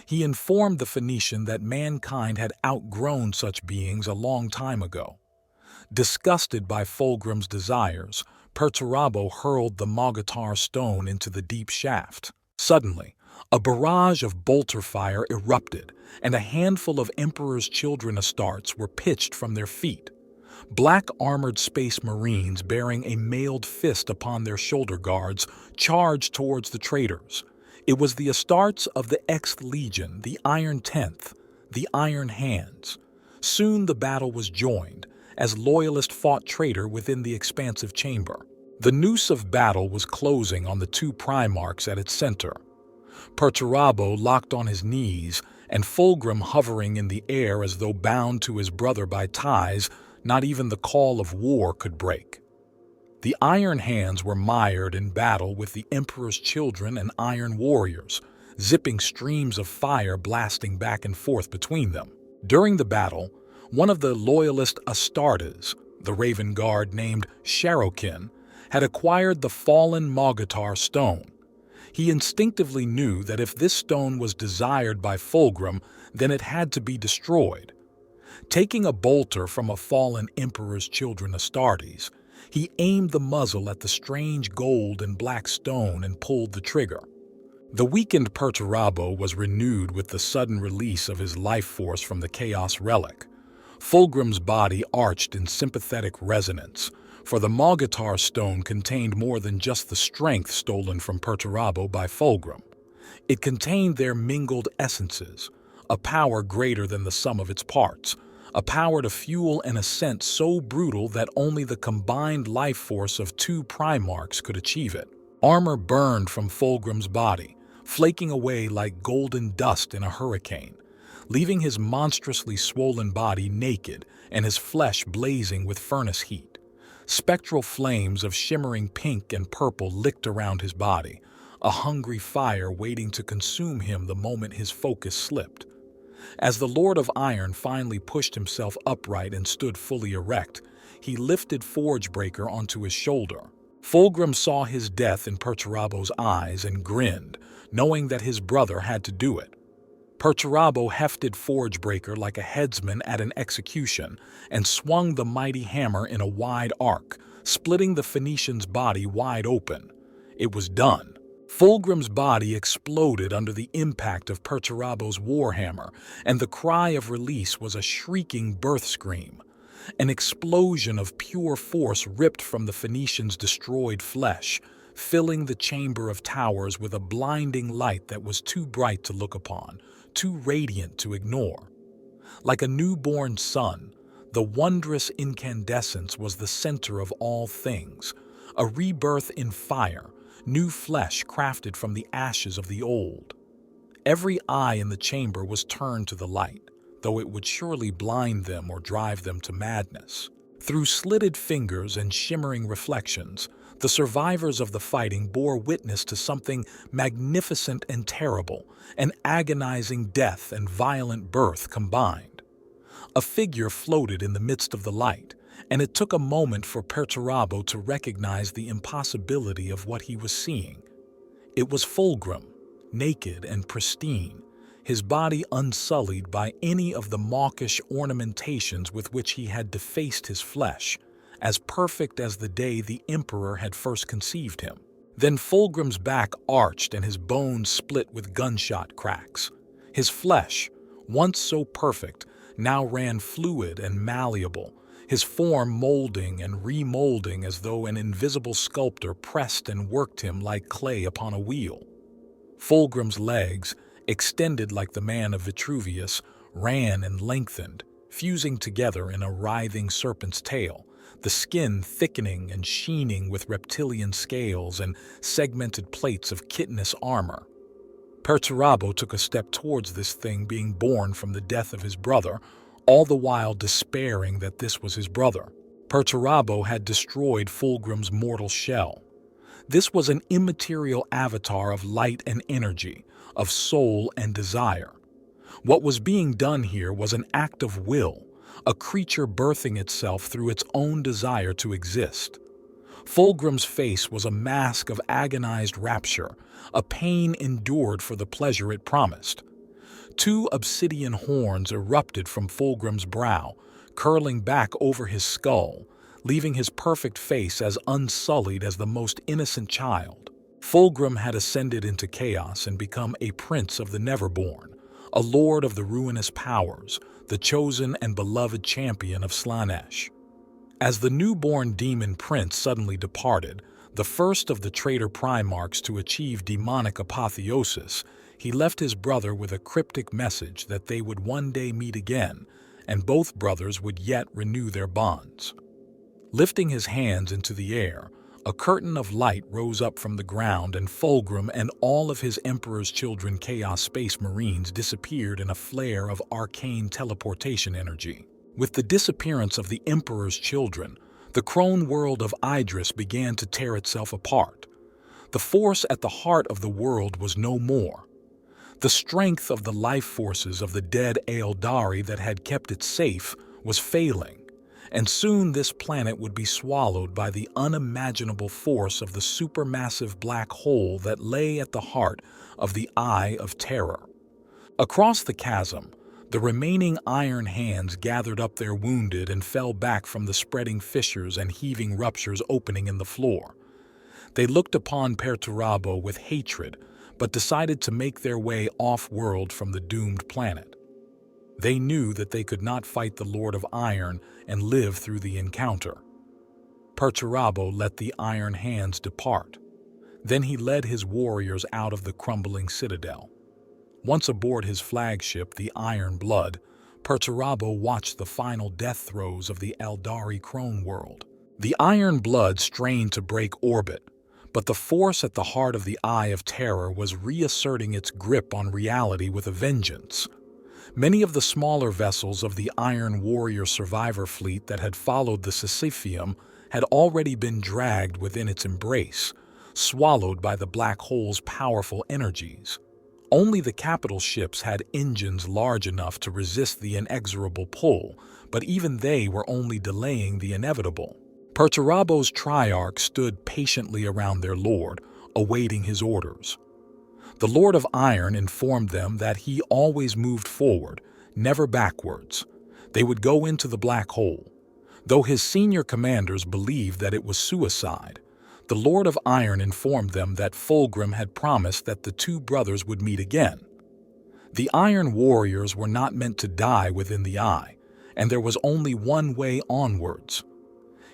He informed the Phoenician that mankind had outgrown such beings a long time ago. Disgusted by Fulgrim's desires, Perturabo hurled the Mogatar stone into the deep shaft. Suddenly, a barrage of bolter fire erupted, and a handful of Emperor's children Astartes were pitched from their feet. Black armored space marines bearing a mailed fist upon their shoulder guards charged towards the traitors. It was the Astartes of the Xth Legion, the Iron Tenth, the Iron Hands. Soon the battle was joined, as Loyalist fought traitor within the expansive chamber. The noose of battle was closing on the two Primarchs at its center. Perturabo locked on his knees, and Fulgrim hovering in the air as though bound to his brother by ties not even the call of war could break. The Iron Hands were mired in battle with the Emperor's children and Iron Warriors, zipping streams of fire blasting back and forth between them. During the battle, one of the Loyalist Astartes, the Raven Guard named Sharokin, had acquired the fallen Mogatar stone. He instinctively knew that if this stone was desired by Fulgrim, then it had to be destroyed. Taking a bolter from a fallen Emperor's children Astartes, he aimed the muzzle at the strange gold and black stone and pulled the trigger. The weakened Perturabo was renewed with the sudden release of his life force from the Chaos Relic. Fulgrim's body arched in sympathetic resonance, for the Mogatar stone contained more than just the strength stolen from Perturabo by Fulgrim. It contained their mingled essences, a power greater than the sum of its parts, a power to fuel an ascent so brutal that only the combined life force of two Primarchs could achieve it. Armor burned from Fulgrim's body, flaking away like golden dust in a hurricane, leaving his monstrously swollen body naked and his flesh blazing with furnace heat. Spectral flames of shimmering pink and purple licked around his body, a hungry fire waiting to consume him the moment his focus slipped. As the Lord of Iron finally pushed himself upright and stood fully erect, he lifted Forgebreaker onto his shoulder. Fulgrim saw his death in Perturabo's eyes and grinned, knowing that his brother had to do it. Perturabo hefted Forgebreaker like a headsman at an execution and swung the mighty hammer in a wide arc, splitting the Phoenician's body wide open. It was done. Fulgrim's body exploded under the impact of Perturabo's warhammer, and the cry of release was a shrieking birth scream. An explosion of pure force ripped from the Phoenician's destroyed flesh, filling the chamber of towers with a blinding light that was too bright to look upon, too radiant to ignore. Like a newborn sun, the wondrous incandescence was the center of all things, a rebirth in fire, new flesh crafted from the ashes of the old. Every eye in the chamber was turned to the light, though it would surely blind them or drive them to madness. Through slitted fingers and shimmering reflections, the survivors of the fighting bore witness to something magnificent and terrible, an agonizing death and violent birth combined. A figure floated in the midst of the light, and it took a moment for Perturabo to recognize the impossibility of what he was seeing. It was Fulgrim, naked and pristine, his body unsullied by any of the mawkish ornamentations with which he had defaced his flesh, as perfect as the day the Emperor had first conceived him. Then Fulgrim's back arched and his bones split with gunshot cracks. His flesh, once so perfect, now ran fluid and malleable, his form molding and remolding as though an invisible sculptor pressed and worked him like clay upon a wheel. Fulgrim's legs, extended like the man of Vitruvius, ran and lengthened, fusing together in a writhing serpent's tail, the skin thickening and sheening with reptilian scales and segmented plates of chitinous armor. Perturabo took a step towards this thing being born from the death of his brother, all the while despairing that this was his brother. Perturabo had destroyed Fulgrim's mortal shell. This was an immaterial avatar of light and energy, of soul and desire. What was being done here was an act of will, a creature birthing itself through its own desire to exist. Fulgrim's face was a mask of agonized rapture, a pain endured for the pleasure it promised. 2 obsidian horns erupted from Fulgrim's brow, curling back over his skull, leaving his perfect face as unsullied as the most innocent child. Fulgrim had ascended into chaos and become a prince of the Neverborn, a lord of the ruinous powers, the chosen and beloved champion of Slaanesh. As the newborn demon prince suddenly departed, the first of the traitor Primarchs to achieve demonic apotheosis, he left his brother with a cryptic message that they would one day meet again, and both brothers would yet renew their bonds. Lifting his hands into the air, a curtain of light rose up from the ground, and Fulgrim and all of his Emperor's Children Chaos Space Marines disappeared in a flare of arcane teleportation energy. With the disappearance of the Emperor's Children, the Crone World of Iydris began to tear itself apart. The force at the heart of the world was no more. The strength of the life forces of the dead Eldari that had kept it safe was failing, and soon this planet would be swallowed by the unimaginable force of the supermassive black hole that lay at the heart of the Eye of Terror. Across the chasm, the remaining iron hands gathered up their wounded and fell back from the spreading fissures and heaving ruptures opening in the floor. They looked upon Perturabo with hatred, but decided to make their way off-world from the doomed planet. They knew that they could not fight the Lord of Iron and live through the encounter. Perturabo let the iron hands depart. Then he led his warriors out of the crumbling citadel. Once aboard his flagship, the Iron Blood, Perturabo watched the final death throes of the Eldari Crone World. The Iron Blood strained to break orbit, but the force at the heart of the Eye of Terror was reasserting its grip on reality with a vengeance. Many of the smaller vessels of the Iron Warrior survivor fleet that had followed the Sisypheum had already been dragged within its embrace, swallowed by the black hole's powerful energies. Only the capital ships had engines large enough to resist the inexorable pull, but even they were only delaying the inevitable. Perturabo's Triarch stood patiently around their lord, awaiting his orders. The Lord of Iron informed them that he always moved forward, never backwards. They would go into the black hole. Though his senior commanders believed that it was suicide, the Lord of Iron informed them that Fulgrim had promised that the two brothers would meet again. The Iron Warriors were not meant to die within the Eye, and there was only one way onwards.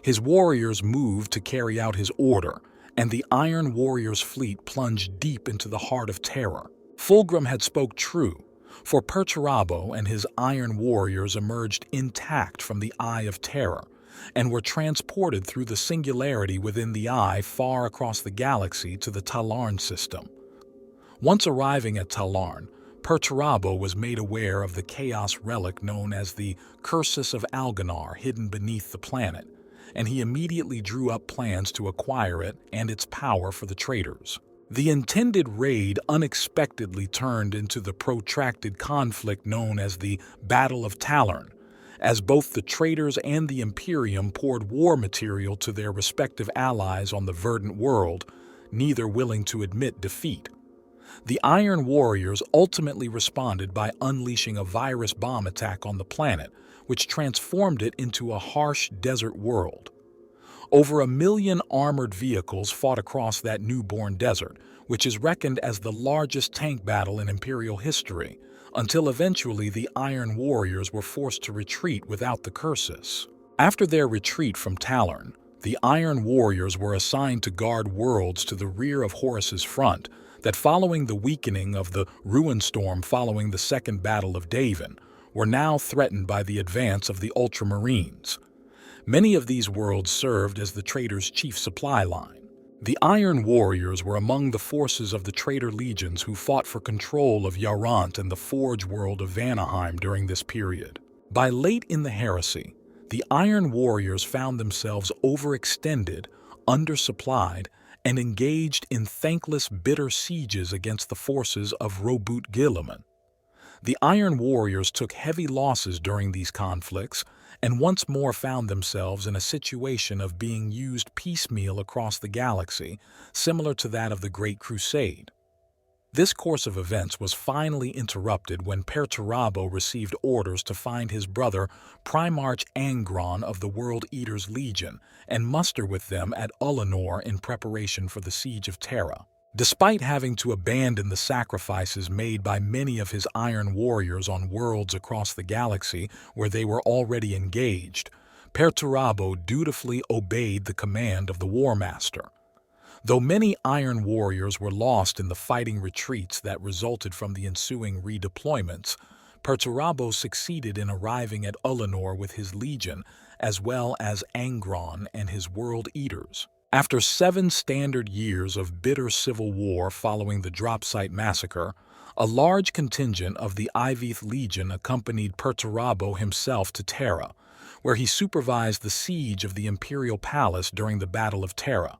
His warriors moved to carry out his order, and the Iron Warriors' fleet plunged deep into the heart of Terra. Fulgrim had spoke true, for Perturabo and his Iron Warriors emerged intact from the Eye of Terra, and were transported through the singularity within the Eye far across the galaxy to the Talarn system. Once arriving at Talarn, Perturabo was made aware of the chaos relic known as the Cursus of Alganar hidden beneath the planet, and he immediately drew up plans to acquire it and its power for the traders. The intended raid unexpectedly turned into the protracted conflict known as the Battle of Talarn, as both the traders and the Imperium poured war material to their respective allies on the verdant world, neither willing to admit defeat. The Iron Warriors ultimately responded by unleashing a virus bomb attack on the planet, which transformed it into a harsh desert world. Over 1 million armored vehicles fought across that newborn desert, which is reckoned as the largest tank battle in Imperial history, until eventually the Iron Warriors were forced to retreat without the Cursus. After their retreat from Talarn, the Iron Warriors were assigned to guard worlds to the rear of Horus's front that, following the weakening of the Ruinstorm following the Second Battle of Davin, were now threatened by the advance of the Ultramarines. Many of these worlds served as the traders' chief supply line. The Iron Warriors were among the forces of the Traitor Legions who fought for control of Yarant and the Forge world of Vanaheim during this period. By late in the Heresy, the Iron Warriors found themselves overextended, undersupplied, and engaged in thankless, bitter sieges against the forces of Robut Guilliman. The Iron Warriors took heavy losses during these conflicts, and once more found themselves in a situation of being used piecemeal across the galaxy, similar to that of the Great Crusade. This course of events was finally interrupted when Perturabo received orders to find his brother Primarch Angron of the World Eaters Legion and muster with them at Ullanor in preparation for the Siege of Terra. Despite having to abandon the sacrifices made by many of his Iron Warriors on worlds across the galaxy where they were already engaged, Perturabo dutifully obeyed the command of the War Master. Though many Iron Warriors were lost in the fighting retreats that resulted from the ensuing redeployments, Perturabo succeeded in arriving at Ullanor with his legion, as well as Angron and his World Eaters. After 7 standard years of bitter civil war following the Dropsite Massacre, a large contingent of the Iveth Legion accompanied Perturabo himself to Terra, where he supervised the siege of the Imperial Palace during the Battle of Terra.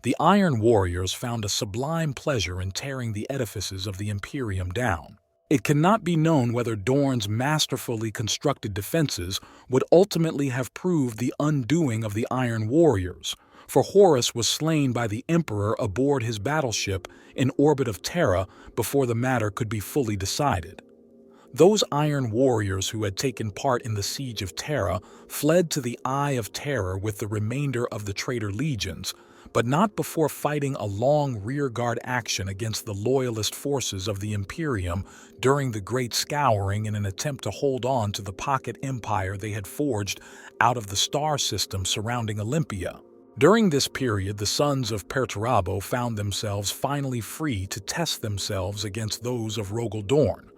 The Iron Warriors found a sublime pleasure in tearing the edifices of the Imperium down. It cannot be known whether Dorn's masterfully constructed defenses would ultimately have proved the undoing of the Iron Warriors, for Horus was slain by the Emperor aboard his battleship in orbit of Terra before the matter could be fully decided. Those Iron Warriors who had taken part in the Siege of Terra fled to the Eye of Terror with the remainder of the Traitor Legions, but not before fighting a long rearguard action against the loyalist forces of the Imperium during the Great Scouring in an attempt to hold on to the pocket empire they had forged out of the star system surrounding Olympia. During this period, the sons of Perturabo found themselves finally free to test themselves against those of Rogel Dorn.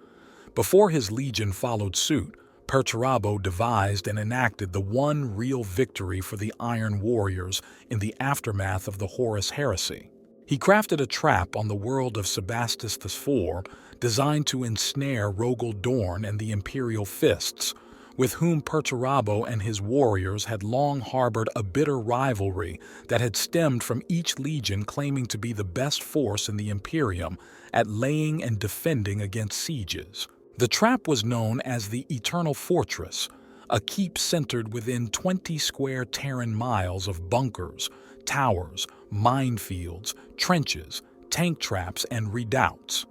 Before his legion followed suit, Perturabo devised and enacted the one real victory for the Iron Warriors in the aftermath of the Horus Heresy. He crafted a trap on the world of Sebastus IV designed to ensnare Rogel Dorn and the Imperial Fists, with whom Perturabo and his warriors had long harbored a bitter rivalry that had stemmed from each legion claiming to be the best force in the Imperium at laying and defending against sieges. The trap was known as the Eternal Fortress, a keep centered within 20 square Terran miles of bunkers, towers, minefields, trenches, tank traps, and redoubts.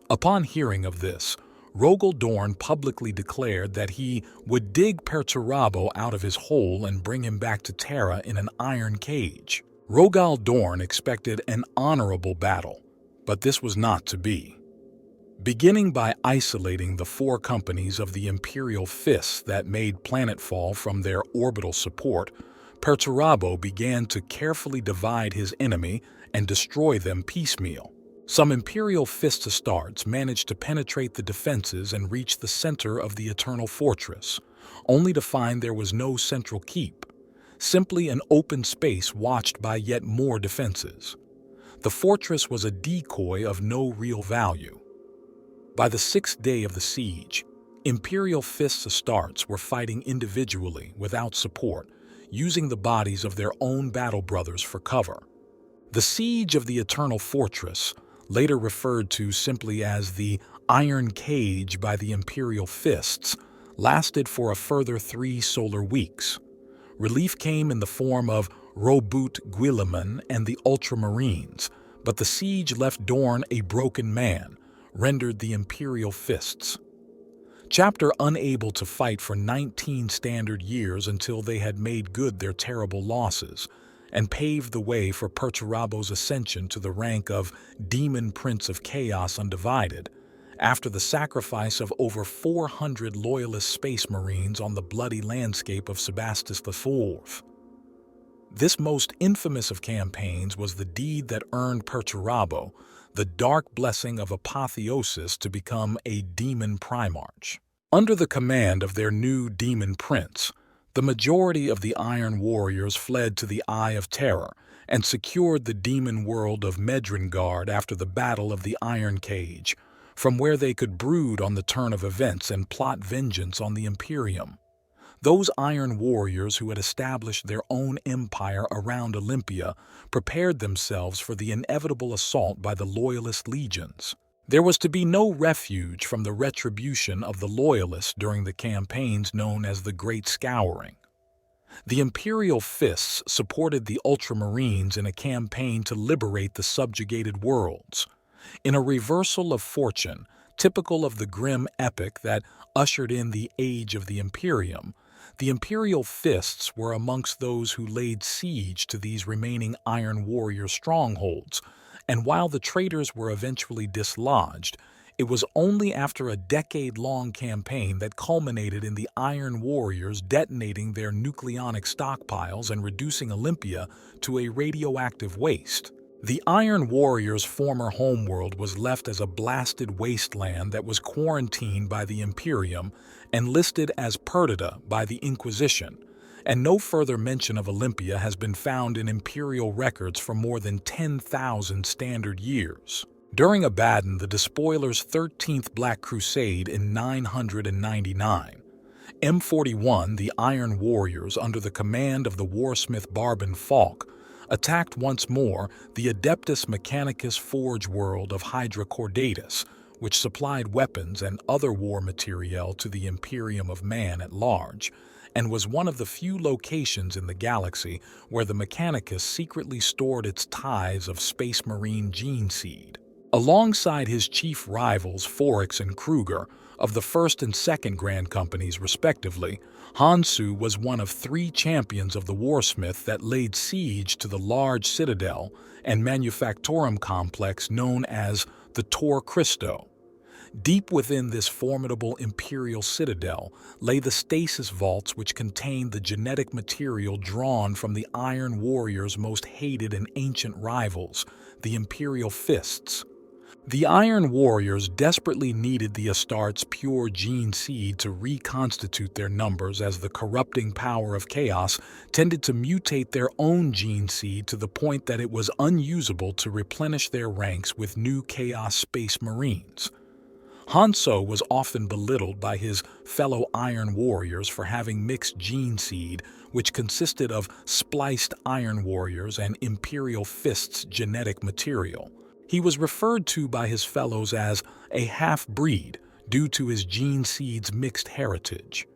Upon hearing of this, Rogal Dorn publicly declared that he would dig Perturabo out of his hole and bring him back to Terra in an iron cage. Rogal Dorn expected an honorable battle, but this was not to be. Beginning by isolating the 4 companies of the Imperial Fists that made planetfall from their orbital support, Perturabo began to carefully divide his enemy and destroy them piecemeal. Some Imperial Fist Astartes managed to penetrate the defenses and reach the center of the Eternal Fortress, only to find there was no central keep, simply an open space watched by yet more defenses. The fortress was a decoy of no real value. By the 6th day of the siege, Imperial Fist Astartes were fighting individually without support, using the bodies of their own battle brothers for cover. The siege of the Eternal Fortress, later referred to simply as the Iron Cage by the Imperial Fists, lasted for a further 3 solar weeks. Relief came in the form of Robut Guilliman and the Ultramarines, but the siege left Dorn a broken man, rendered the Imperial Fists. Chapter unable to fight for 19 standard years until they had made good their terrible losses, and paved the way for Perturabo's ascension to the rank of Demon Prince of Chaos Undivided, after the sacrifice of over 400 loyalist space marines on the bloody landscape of Sebastus IV. This most infamous of campaigns was the deed that earned Perturabo the dark blessing of Apotheosis to become a demon primarch. Under the command of their new demon prince, the majority of the Iron Warriors fled to the Eye of Terror and secured the demon world of Medrengard after the Battle of the Iron Cage, from where they could brood on the turn of events and plot vengeance on the Imperium. Those Iron Warriors who had established their own empire around Olympia prepared themselves for the inevitable assault by the Loyalist legions. There was to be no refuge from the retribution of the Loyalists during the campaigns known as the Great Scouring. The Imperial Fists supported the Ultramarines in a campaign to liberate the subjugated worlds. In a reversal of fortune, typical of the grim epic that ushered in the Age of the Imperium, the Imperial Fists were amongst those who laid siege to these remaining Iron Warrior strongholds, and while the traitors were eventually dislodged, it was only after a decade-long campaign that culminated in the Iron Warriors detonating their nucleonic stockpiles and reducing Olympia to a radioactive waste. The Iron Warriors' former homeworld was left as a blasted wasteland that was quarantined by the Imperium and listed as Perdita by the Inquisition, and no further mention of Olympia has been found in Imperial records for more than 10,000 standard years. During Abaddon, the Despoilers' 13th Black Crusade in 999, M41, the Iron Warriors under the command of the Warsmith Barbin Falk, attacked once more the Adeptus Mechanicus forge world of Hydra Cordatus, which supplied weapons and other war materiel to the Imperium of Man at large, and was one of the few locations in the galaxy where the Mechanicus secretly stored its tithes of Space Marine gene seed. Alongside his chief rivals Foryx and Kruger, of the First and Second Grand Companies respectively, Hansu was one of 3 champions of the Warsmith that laid siege to the large citadel and manufactorum complex known as the Tor Christo. Deep within this formidable imperial citadel lay the stasis vaults which contained the genetic material drawn from the Iron Warriors' most hated and ancient rivals, the Imperial Fists. The Iron Warriors desperately needed the Astartes' pure gene seed to reconstitute their numbers, as the corrupting power of chaos tended to mutate their own gene seed to the point that it was unusable to replenish their ranks with new Chaos Space Marines. Hanso was often belittled by his fellow Iron Warriors for having mixed gene seed, which consisted of spliced Iron Warriors and Imperial Fists' genetic material. He was referred to by his fellows as a half-breed due to his gene seed's mixed heritage.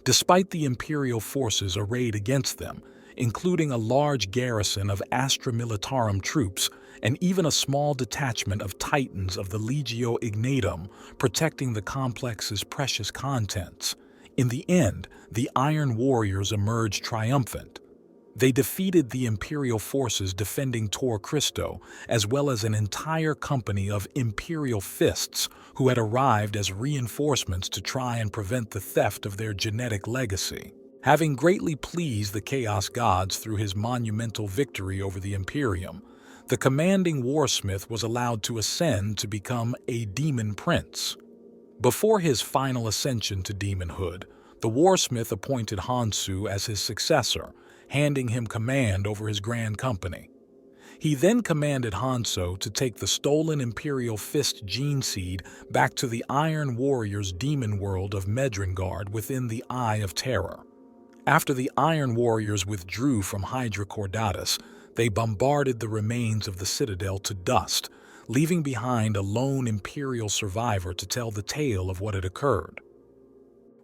Despite the Imperial forces arrayed against them, including a large garrison of Astra Militarum troops and even a small detachment of Titans of the Legio Ignatum protecting the complex's precious contents. In the end, the Iron Warriors emerged triumphant. They defeated the Imperial forces defending Tor Christo, as well as an entire company of Imperial Fists who had arrived as reinforcements to try and prevent the theft of their genetic legacy. Having greatly pleased the Chaos Gods through his monumental victory over the Imperium, the commanding Warsmith was allowed to ascend to become a Demon Prince. Before his final ascension to demonhood, the Warsmith appointed Hansu as his successor, handing him command over his grand company. He then commanded Hanso to take the stolen Imperial Fist gene seed back to the Iron Warriors' demon world of Medrengard within the Eye of Terror. After the Iron Warriors withdrew from Hydra Cordatus, they bombarded the remains of the citadel to dust, leaving behind a lone Imperial survivor to tell the tale of what had occurred.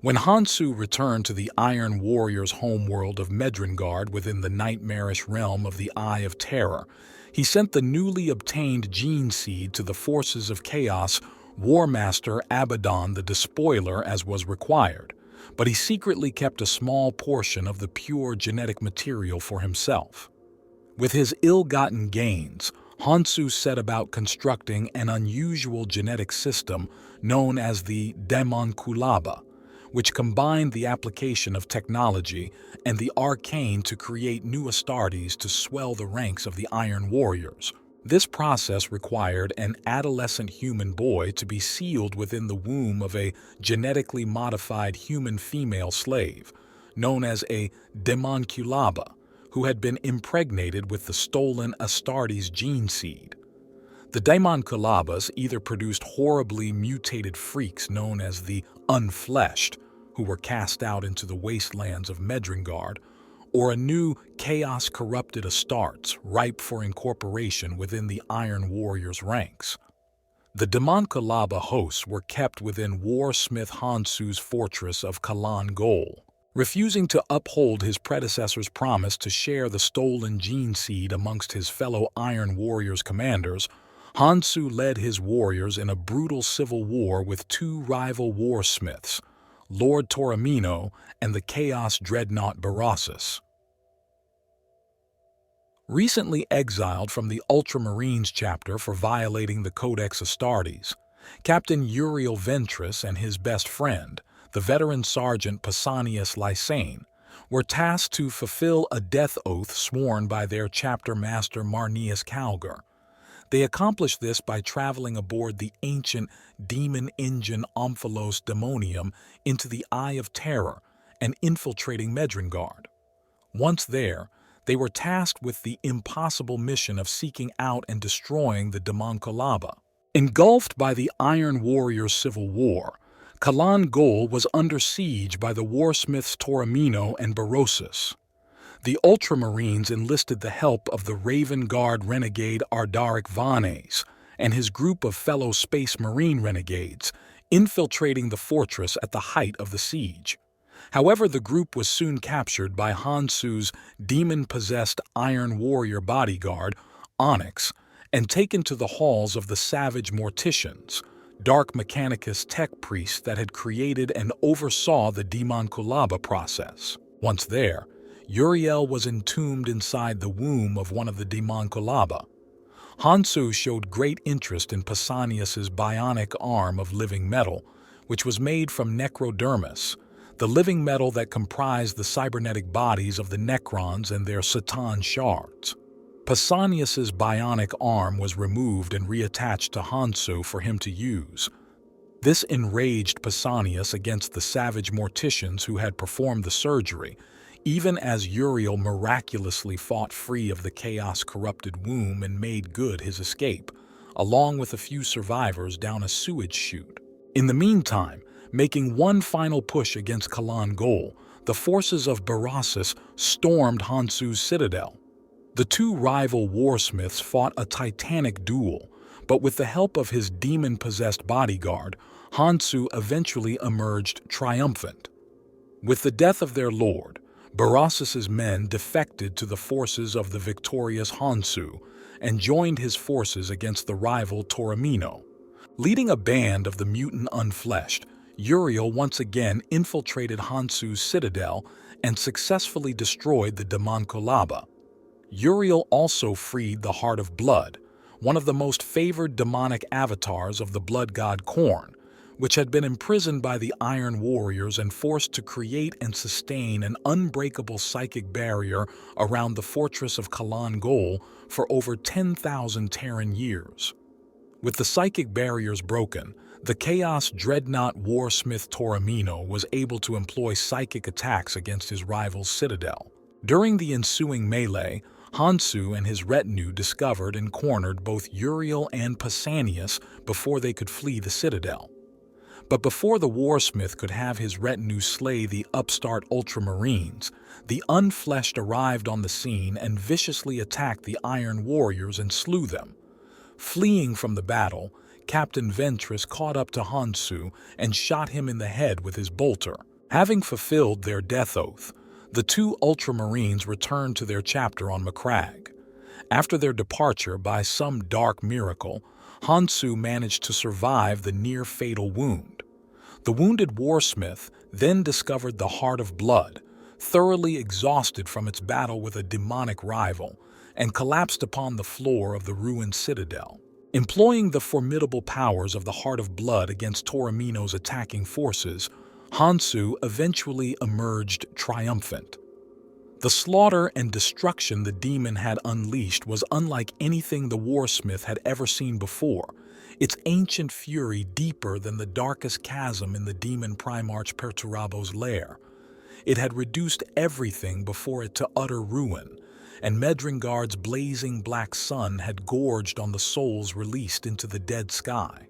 When Hansu returned to the Iron Warriors' homeworld of Medrengard within the nightmarish realm of the Eye of Terror, he sent the newly obtained gene seed to the forces of Chaos Warmaster Abaddon the Despoiler as was required, but he secretly kept a small portion of the pure genetic material for himself. With his ill-gotten gains, Hansu set about constructing an unusual genetic system known as the Demonculaba, which combined the application of technology and the arcane to create new Astartes to swell the ranks of the Iron Warriors. This process required an adolescent human boy to be sealed within the womb of a genetically modified human female slave, known as a Demonculaba, who had been impregnated with the stolen Astartes gene seed. The Demonculabas either produced horribly mutated freaks known as the Unfleshed, who were cast out into the wastelands of Medrengard, or a new chaos-corrupted Astartes ripe for incorporation within the Iron Warriors' ranks. The Demonculaba hosts were kept within Warsmith Hansu's fortress of Kalan Gol. Refusing to uphold his predecessor's promise to share the stolen gene seed amongst his fellow Iron Warriors commanders, Hansu led his warriors in a brutal civil war with two rival warsmiths, Lord Toramino and the Chaos Dreadnought Berossus. Recently exiled from the Ultramarines chapter for violating the Codex Astartes, Captain Uriel Ventris and his best friend, the veteran Sergeant Pausanias Lysane, were tasked to fulfill a death oath sworn by their chapter master Marneus Calgar. They accomplished this by traveling aboard the ancient demon engine Omphalos Demonium into the Eye of Terror and infiltrating Medrengard. Once there, they were tasked with the impossible mission of seeking out and destroying the Demonculaba. Engulfed by the Iron Warriors' civil war, Kalan Gol was under siege by the warsmiths Toramino and Berossus. The Ultramarines enlisted the help of the Raven Guard renegade Ardaric Vanes and his group of fellow Space Marine renegades, infiltrating the fortress at the height of the siege. However, the group was soon captured by Hansu's demon-possessed Iron Warrior bodyguard, Onyx, and taken to the halls of the Savage Morticians, Dark Mechanicus tech priests that had created and oversaw the Demonculaba process. Once there, Uriel was entombed inside the womb of one of the Demonculaba. Hansu showed great interest in Pausanias's bionic arm of living metal, which was made from necrodermis, the living metal that comprised the cybernetic bodies of the Necrons and their Satan shards. Pausanias's bionic arm was removed and reattached to Hansu for him to use. This enraged Pausanias against the savage morticians who had performed the surgery, even as Uriel miraculously fought free of the chaos-corrupted womb and made good his escape, along with a few survivors down a sewage chute. In the meantime, making one final push against Kalan Gol, the forces of Berossus stormed Hansu's citadel. The two rival warsmiths fought a titanic duel, but with the help of his demon-possessed bodyguard, Hansu eventually emerged triumphant. With the death of their lord, Barassus's men defected to the forces of the victorious Hansu and joined his forces against the rival Toromino. Leading a band of the mutant Unfleshed, Uriel once again infiltrated Hansu's citadel and successfully destroyed the Daemoncolaba. Uriel also freed the Heart of Blood, one of the most favored demonic avatars of the blood god Khorne, which had been imprisoned by the Iron Warriors and forced to create and sustain an unbreakable psychic barrier around the fortress of Kalan Gol for over 10,000 Terran years. With the psychic barriers broken, the Chaos Dreadnought Warsmith Toromino was able to employ psychic attacks against his rival's citadel. During the ensuing melee, Hansu and his retinue discovered and cornered both Uriel and Pausanias before they could flee the citadel. But before the Warsmith could have his retinue slay the upstart Ultramarines, the Unfleshed arrived on the scene and viciously attacked the Iron Warriors and slew them. Fleeing from the battle, Captain Ventress caught up to Hansu and shot him in the head with his bolter. Having fulfilled their death oath, the two Ultramarines returned to their chapter on Macragge. After their departure, by some dark miracle, Hansu managed to survive the near-fatal wound. The wounded Warsmith then discovered the Heart of Blood, thoroughly exhausted from its battle with a demonic rival, and collapsed upon the floor of the ruined citadel. Employing the formidable powers of the Heart of Blood against Toromino's attacking forces, Hansu eventually emerged triumphant. The slaughter and destruction the demon had unleashed was unlike anything the Warsmith had ever seen before, its ancient fury deeper than the darkest chasm in the demon Primarch Perturabo's lair. It had reduced everything before it to utter ruin, and Medrengard's blazing black sun had gorged on the souls released into the dead sky.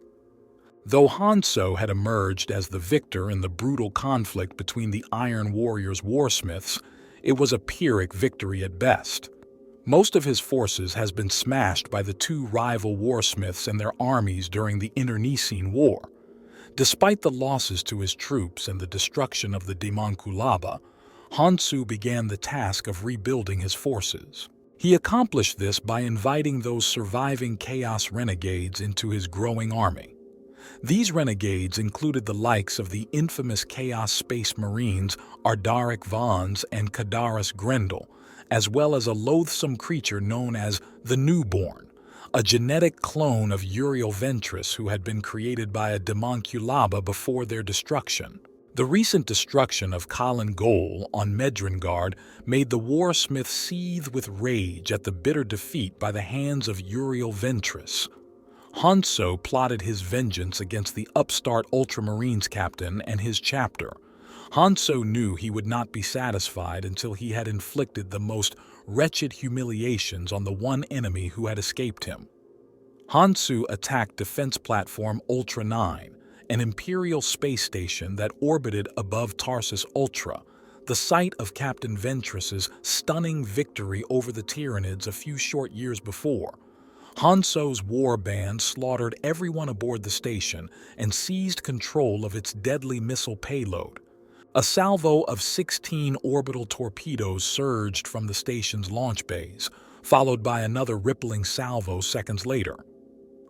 Though Hansu had emerged as the victor in the brutal conflict between the Iron Warriors' Warsmiths, it was a Pyrrhic victory at best. Most of his forces has been smashed by the two rival Warsmiths and their armies during the Internecine War. Despite the losses to his troops and the destruction of the Daemoncolaba, Hansu began the task of rebuilding his forces. He accomplished this by inviting those surviving Chaos renegades into his growing army. These renegades included the likes of the infamous Chaos Space Marines Ardaric Vons and Kadaris Grendel, as well as a loathsome creature known as the Newborn, a genetic clone of Uriel Ventress who had been created by a Daemoncolaba before their destruction. The recent destruction of Kalan Gol on Medrengard made the Warsmith seethe with rage at the bitter defeat by the hands of Uriel Ventress. Hansu plotted his vengeance against the upstart Ultramarines captain and his chapter. Hansu knew he would not be satisfied until he had inflicted the most wretched humiliations on the one enemy who had escaped him. Hansu attacked Defense Platform Ultra 9, an Imperial space station that orbited above Tarsus Ultra, the site of Captain Ventress's stunning victory over the Tyranids a few short years before. Hansu's war band slaughtered everyone aboard the station and seized control of its deadly missile payload. A salvo of 16 orbital torpedoes surged from the station's launch bays, followed by another rippling salvo seconds later.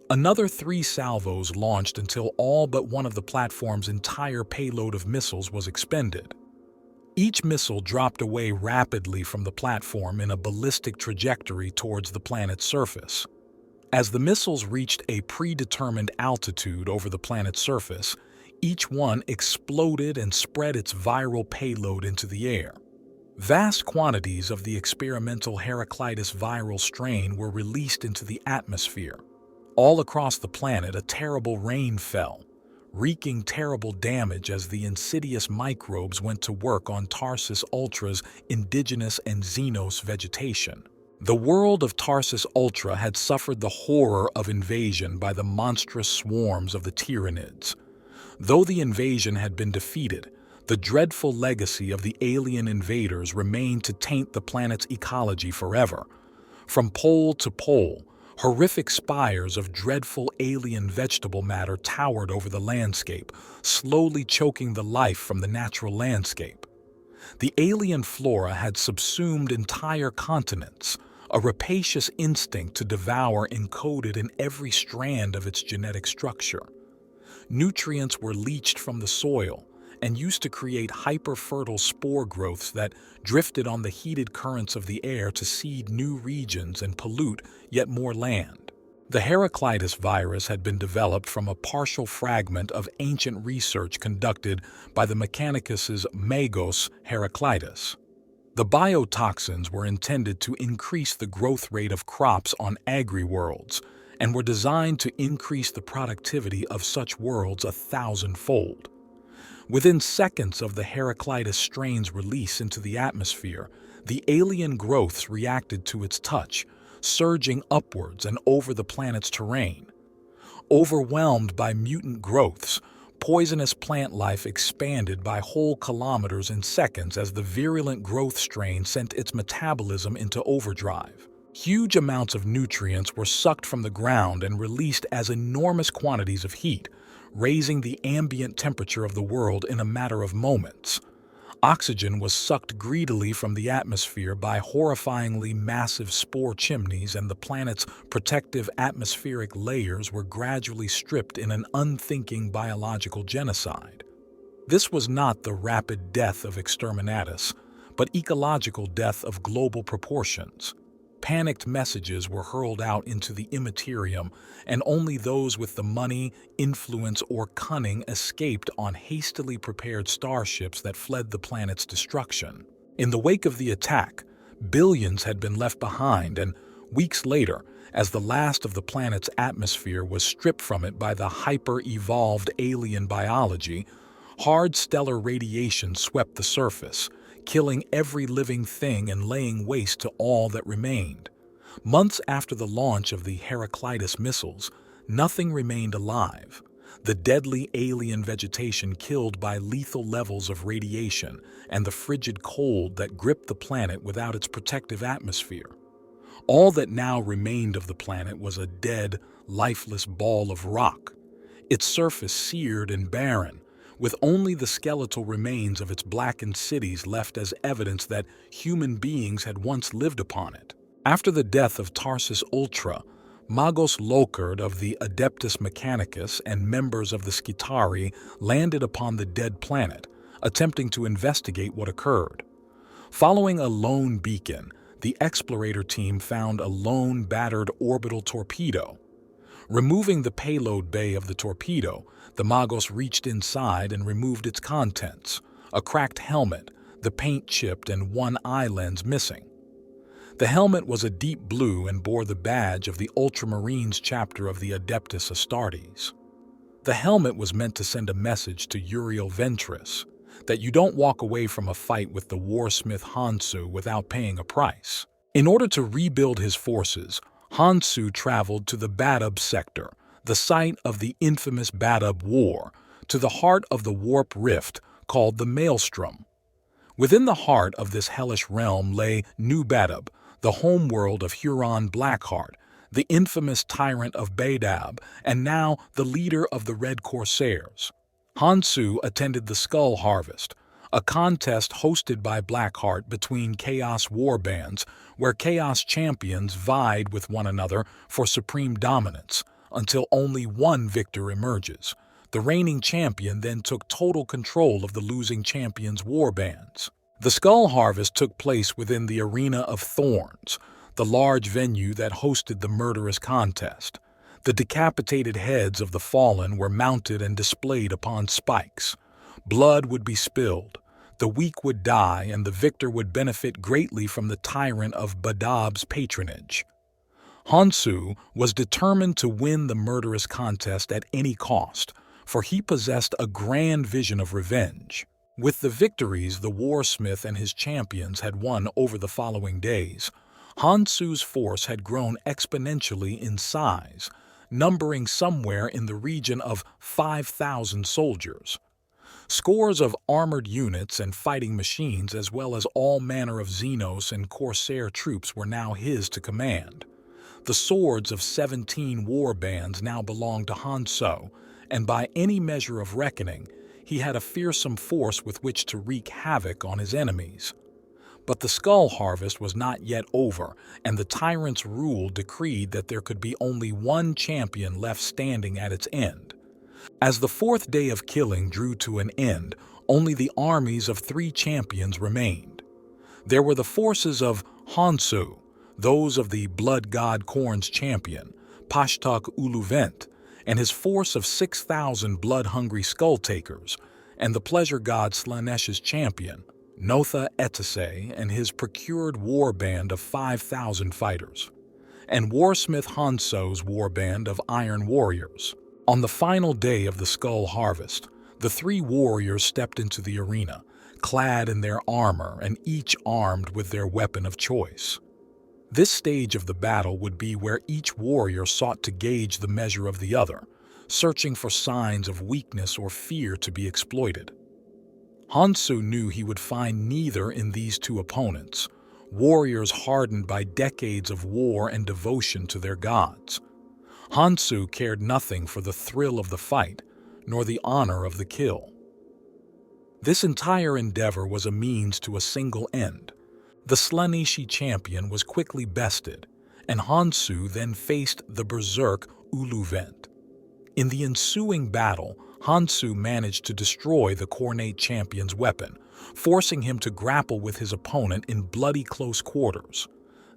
Another 3 salvos launched until all but one of the platform's entire payload of missiles was expended. Each missile dropped away rapidly from the platform in a ballistic trajectory towards the planet's surface. As the missiles reached a predetermined altitude over the planet's surface, each one exploded and spread its viral payload into the air. Vast quantities of the experimental Heraclitus viral strain were released into the atmosphere. All across the planet, a terrible rain fell, wreaking terrible damage as the insidious microbes went to work on Tarsus Ultra's indigenous and xenos vegetation. The world of Tarsus Ultra had suffered the horror of invasion by the monstrous swarms of the Tyranids. Though the invasion had been defeated, the dreadful legacy of the alien invaders remained to taint the planet's ecology forever. From pole to pole, horrific spires of dreadful alien vegetable matter towered over the landscape, slowly choking the life from the natural landscape. The alien flora had subsumed entire continents, a rapacious instinct to devour encoded in every strand of its genetic structure. Nutrients were leached from the soil and used to create hyper-fertile spore growths that drifted on the heated currents of the air to seed new regions and pollute yet more land. The Heraclitus virus had been developed from a partial fragment of ancient research conducted by the Mechanicus's Magos Heraclitus. The biotoxins were intended to increase the growth rate of crops on agri-worlds and were designed to increase the productivity of such worlds 1,000-fold. Within seconds of the Heraclitus strain's release into the atmosphere, the alien growths reacted to its touch, surging upwards and over the planet's terrain. Overwhelmed by mutant growths, poisonous plant life expanded by whole kilometers in seconds as the virulent growth strain sent its metabolism into overdrive. Huge amounts of nutrients were sucked from the ground and released as enormous quantities of heat, raising the ambient temperature of the world in a matter of moments. Oxygen was sucked greedily from the atmosphere by horrifyingly massive spore chimneys, and the planet's protective atmospheric layers were gradually stripped in an unthinking biological genocide. This was not the rapid death of Exterminatus, but ecological death of global proportions. Panicked messages were hurled out into the immaterium, and only those with the money, influence, or cunning escaped on hastily prepared starships that fled the planet's destruction. In the wake of the attack, billions had been left behind, and weeks later, as the last of the planet's atmosphere was stripped from it by the hyper-evolved alien biology, hard stellar radiation swept the surface, killing every living thing and laying waste to all that remained. Months after the launch of the Heraclitus missiles, nothing remained alive. The deadly alien vegetation killed by lethal levels of radiation and the frigid cold that gripped the planet without its protective atmosphere. All that now remained of the planet was a dead, lifeless ball of rock, its surface seared and barren, with only the skeletal remains of its blackened cities left as evidence that human beings had once lived upon it. After the death of Tarsus Ultra, Magos Locard of the Adeptus Mechanicus and members of the Skitari landed upon the dead planet, attempting to investigate what occurred. Following a lone beacon, the explorator team found a lone battered orbital torpedo. Removing the payload bay of the torpedo, the Magos reached inside and removed its contents: a cracked helmet, the paint chipped, and one eye lens missing. The helmet was a deep blue and bore the badge of the Ultramarines chapter of the Adeptus Astartes. The helmet was meant to send a message to Uriel Ventris that you don't walk away from a fight with the Warsmith Hansu without paying a price. In order to rebuild his forces, Hansu traveled to the Badab sector, the site of the infamous Badab War, to the heart of the warp rift called the Maelstrom. Within the heart of this hellish realm lay New Badab, the homeworld of Huron Blackheart, the infamous tyrant of Badab, and now the leader of the Red Corsairs. Hansu attended the Skull Harvest, a contest hosted by Blackheart between Chaos warbands, where Chaos champions vied with one another for supreme dominance, until only one victor emerges. The reigning champion then took total control of the losing champion's warbands. The Skull Harvest took place within the Arena of Thorns, the large venue that hosted the murderous contest. The decapitated heads of the fallen were mounted and displayed upon spikes. Blood would be spilled, the weak would die, and the victor would benefit greatly from the tyrant of Badab's patronage. Hansu was determined to win the murderous contest at any cost, for he possessed a grand vision of revenge. With the victories the Warsmith and his champions had won over the following days, Hansu's force had grown exponentially in size, numbering somewhere in the region of 5,000 soldiers. Scores of armored units and fighting machines, as well as all manner of Xenos and Corsair troops, were now his to command. The swords of 17 war bands now belonged to Hansu, and by any measure of reckoning, he had a fearsome force with which to wreak havoc on his enemies. But the Skull Harvest was not yet over, and the tyrant's rule decreed that there could be only one champion left standing at its end. As the fourth day of killing drew to an end, only the armies of 3 champions remained. There were the forces of Hansu, those of the blood god Khorne's champion, Pashtak Uluvent, and his force of 6,000 blood-hungry skull-takers, and the pleasure god Slanesh's champion, Notha Etese, and his procured war band of 5,000 fighters, and Warsmith Hanso's war band of iron warriors. On the final day of the Skull Harvest, the 3 warriors stepped into the arena, clad in their armor and each armed with their weapon of choice. This stage of the battle would be where each warrior sought to gauge the measure of the other, searching for signs of weakness or fear to be exploited. Hansu knew he would find neither in these 2 opponents, warriors hardened by decades of war and devotion to their gods. Hansu cared nothing for the thrill of the fight, nor the honor of the kill. This entire endeavor was a means to a single end. The Slaneshi champion was quickly bested, and Hansu then faced the berserk Uluvent. In the ensuing battle, Hansu managed to destroy the Khornate champion's weapon, forcing him to grapple with his opponent in bloody close quarters.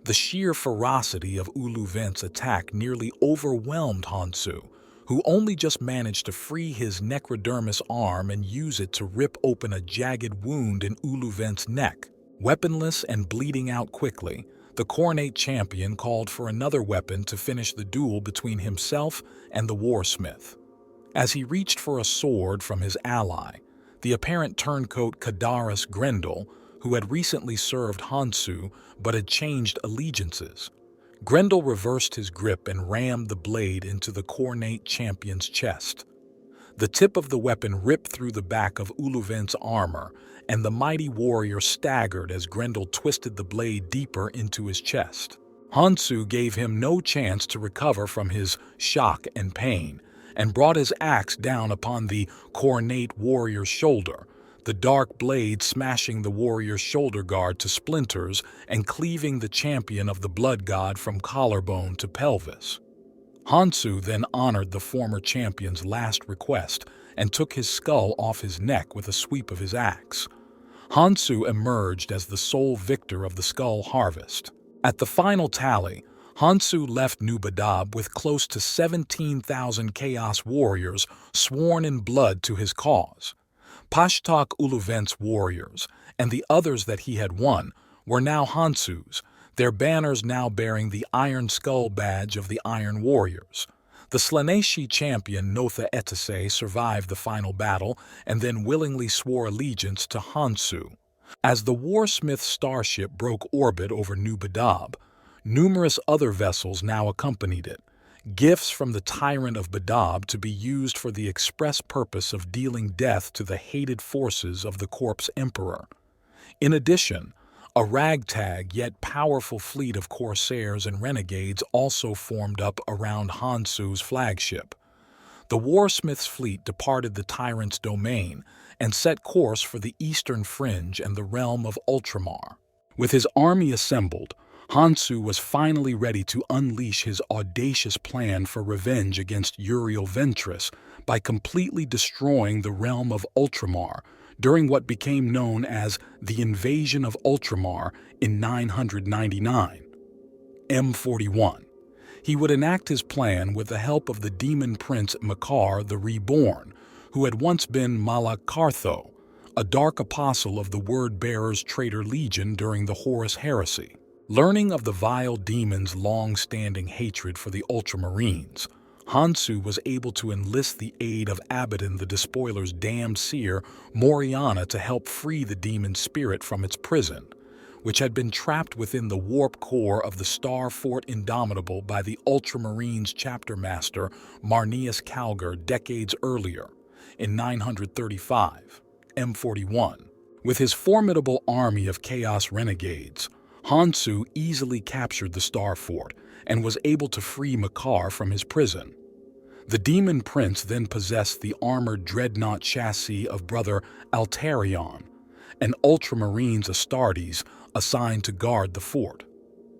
The sheer ferocity of Uluvent's attack nearly overwhelmed Hansu, who only just managed to free his necrodermis arm and use it to rip open a jagged wound in Uluvent's neck. Weaponless and bleeding out quickly, the Khornate champion called for another weapon to finish the duel between himself and the Warsmith. As he reached for a sword from his ally, the apparent turncoat Kadaris Grendel, who had recently served Hansu but had changed allegiances, Grendel reversed his grip and rammed the blade into the Khornate champion's chest. The tip of the weapon ripped through the back of Uluvent's armor, and the mighty warrior staggered as Grendel twisted the blade deeper into his chest. Hansu gave him no chance to recover from his shock and pain, and brought his axe down upon the Khornate warrior's shoulder, the dark blade smashing the warrior's shoulder guard to splinters and cleaving the champion of the blood god from collarbone to pelvis. Hansu then honored the former champion's last request and took his skull off his neck with a sweep of his axe. Hansu emerged as the sole victor of the Skull Harvest. At the final tally, Hansu left Nubadab with close to 17,000 Chaos warriors sworn in blood to his cause. Pashtak Uluvent's warriors, and the others that he had won, were now Hansu's, their banners now bearing the Iron Skull badge of the Iron Warriors. The Slaneshi champion Notha Etese survived the final battle and then willingly swore allegiance to Hansu. As the Warsmith starship broke orbit over Nubadab, numerous other vessels now accompanied it, gifts from the tyrant of Badab to be used for the express purpose of dealing death to the hated forces of the Corpse Emperor. In addition, a ragtag yet powerful fleet of corsairs and renegades also formed up around Hansu's flagship. The Warsmith's fleet departed the tyrant's domain and set course for the eastern fringe and the realm of Ultramar. With his army assembled, Hansu was finally ready to unleash his audacious plan for revenge against Uriel Ventris by completely destroying the realm of Ultramar during what became known as the Invasion of Ultramar in 999. M41. He would enact his plan with the help of the demon prince Makar the Reborn, who had once been Malak Kartho, a dark apostle of the Word-Bearer's traitor legion during the Horus Heresy. Learning of the vile demon's long-standing hatred for the Ultramarines, Hansu was able to enlist the aid of Abaddon the Despoiler's damned seer, Moriana, to help free the demon spirit from its prison, which had been trapped within the warp core of the Star Fort Indomitable by the Ultramarines chapter master Marneus Calgar decades earlier, in 935, M41. With his formidable army of Chaos renegades, Hansu easily captured the Star Fort and was able to free Makar from his prison. The Demon Prince then possessed the armored dreadnought chassis of Brother Altarion, and Ultramarines Astartes assigned to guard the fort.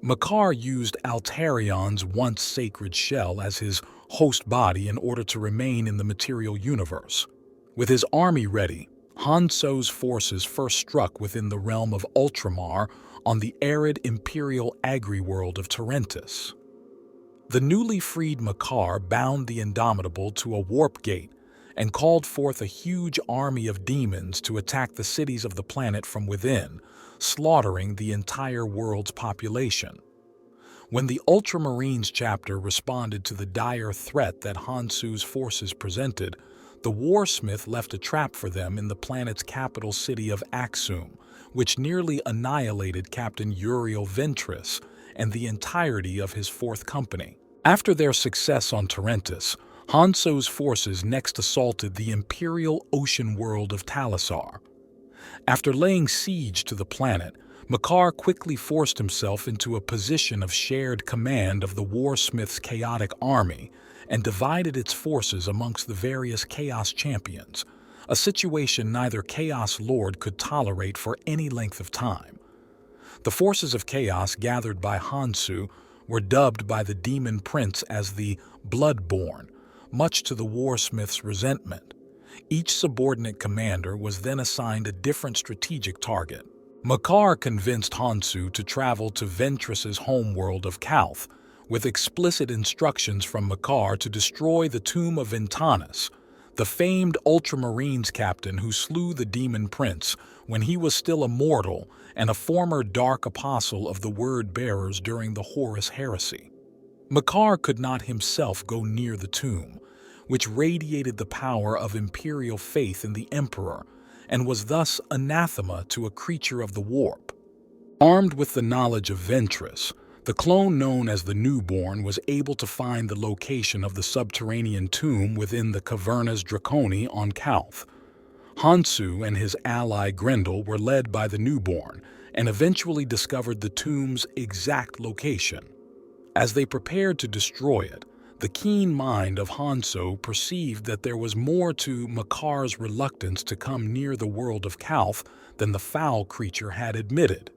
Makkar used Altarion's once sacred shell as his host body in order to remain in the material universe. With his army ready, Hanso's forces first struck within the realm of Ultramar on the arid imperial agri-world of Tarentus. The newly freed Makkar bound the Indomitable to a warp gate and called forth a huge army of demons to attack the cities of the planet from within, slaughtering the entire world's population. When the Ultramarines chapter responded to the dire threat that Hansu's forces presented, the Warsmith left a trap for them in the planet's capital city of Axum, which nearly annihilated Captain Uriel Ventress and the entirety of his fourth company. After their success on Tarentus, Hanso's forces next assaulted the imperial ocean world of Talisar. After laying siege to the planet, Makkar quickly forced himself into a position of shared command of the Warsmith's chaotic army and divided its forces amongst the various Chaos champions, a situation neither Chaos Lord could tolerate for any length of time. The forces of Chaos gathered by Hansu were dubbed by the Demon Prince as the Bloodborne, much to the Warsmith's resentment. Each subordinate commander was then assigned a different strategic target. Makkar convinced Hansu to travel to Ventress's homeworld of Calth, with explicit instructions from Makkar to destroy the tomb of Ventanus, the famed Ultramarines captain who slew the Demon Prince when he was still a mortal and a former dark apostle of the Word-bearers during the Horus Heresy. Makkar could not himself go near the tomb, which radiated the power of imperial faith in the Emperor, and was thus anathema to a creature of the warp. Armed with the knowledge of Ventress, the clone known as the Newborn was able to find the location of the subterranean tomb within the Cavernas Draconi on Calth. Hansu and his ally Grendel were led by the Newborn and eventually discovered the tomb's exact location. As they prepared to destroy it, the keen mind of Hanso perceived that there was more to Makkar's reluctance to come near the world of Calth than the foul creature had admitted.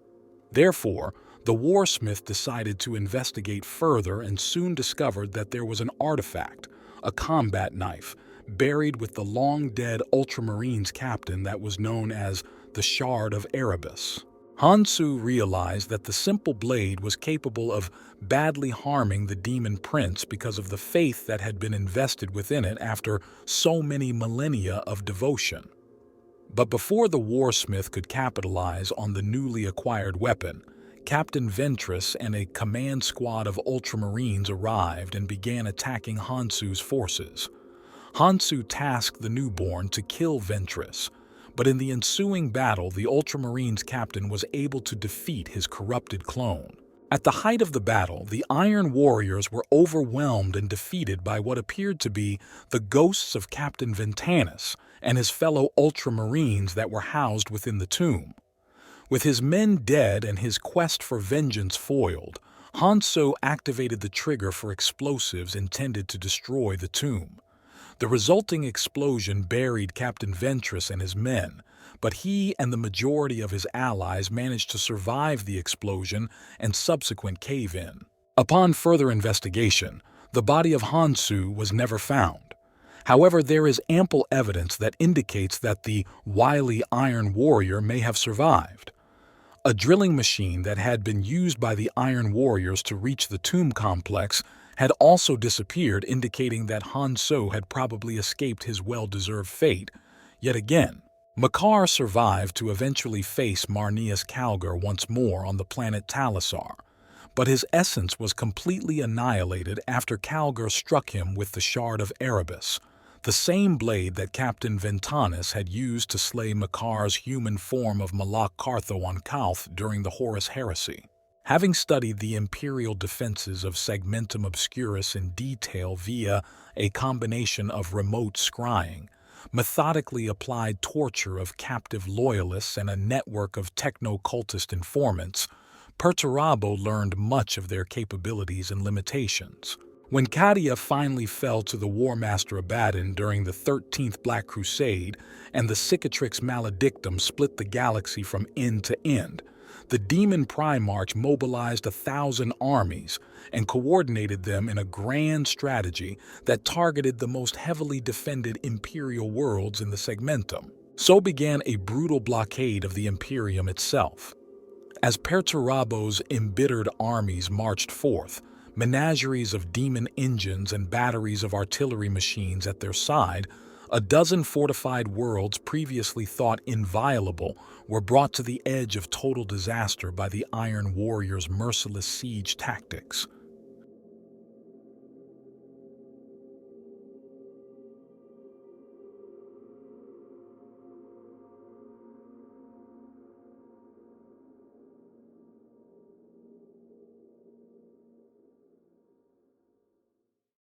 Therefore, the Warsmith decided to investigate further and soon discovered that there was an artifact, a combat knife, buried with the long-dead Ultramarines captain that was known as the Shard of Erebus. Hansu realized that the simple blade was capable of badly harming the Demon Prince because of the faith that had been invested within it after so many millennia of devotion. But before the Warsmith could capitalize on the newly acquired weapon, Captain Ventress and a command squad of Ultramarines arrived and began attacking Hansu's forces. Hansu tasked the Newborn to kill Ventress, but in the ensuing battle the Ultramarines captain was able to defeat his corrupted clone. At the height of the battle, the Iron Warriors were overwhelmed and defeated by what appeared to be the ghosts of Captain Ventanus and his fellow Ultramarines that were housed within the tomb. With his men dead and his quest for vengeance foiled, Hanso activated the trigger for explosives intended to destroy the tomb. The resulting explosion buried Captain Ventress and his men, but he and the majority of his allies managed to survive the explosion and subsequent cave-in. Upon further investigation, the body of Hansu was never found. However, there is ample evidence that indicates that the wily Iron Warrior may have survived. A drilling machine that had been used by the Iron Warriors to reach the tomb complex had also disappeared, indicating that Hanso had probably escaped his well-deserved fate. Yet again, Makkar survived to eventually face Marneus Calgar once more on the planet Talisar, but his essence was completely annihilated after Calgar struck him with the Shard of Erebus, the same blade that Captain Ventanus had used to slay Makkar's human form of Malak Cartho on Calth during the Horus Heresy. Having studied the imperial defenses of Segmentum Obscurus in detail via a combination of remote scrying, methodically applied torture of captive loyalists and a network of techno-cultist informants, Perturabo learned much of their capabilities and limitations. When Cadia finally fell to the War Master Abaddon during the 13th Black Crusade and the Cicatrix Maledictum split the galaxy from end to end, the Demon Primarch mobilized 1,000 armies and coordinated them in a grand strategy that targeted the most heavily defended Imperial worlds in the Segmentum. So began a brutal blockade of the Imperium itself. As Perturabo's embittered armies marched forth, menageries of demon engines and batteries of artillery machines at their side, a dozen fortified worlds previously thought inviolable were brought to the edge of total disaster by the Iron Warriors' merciless siege tactics.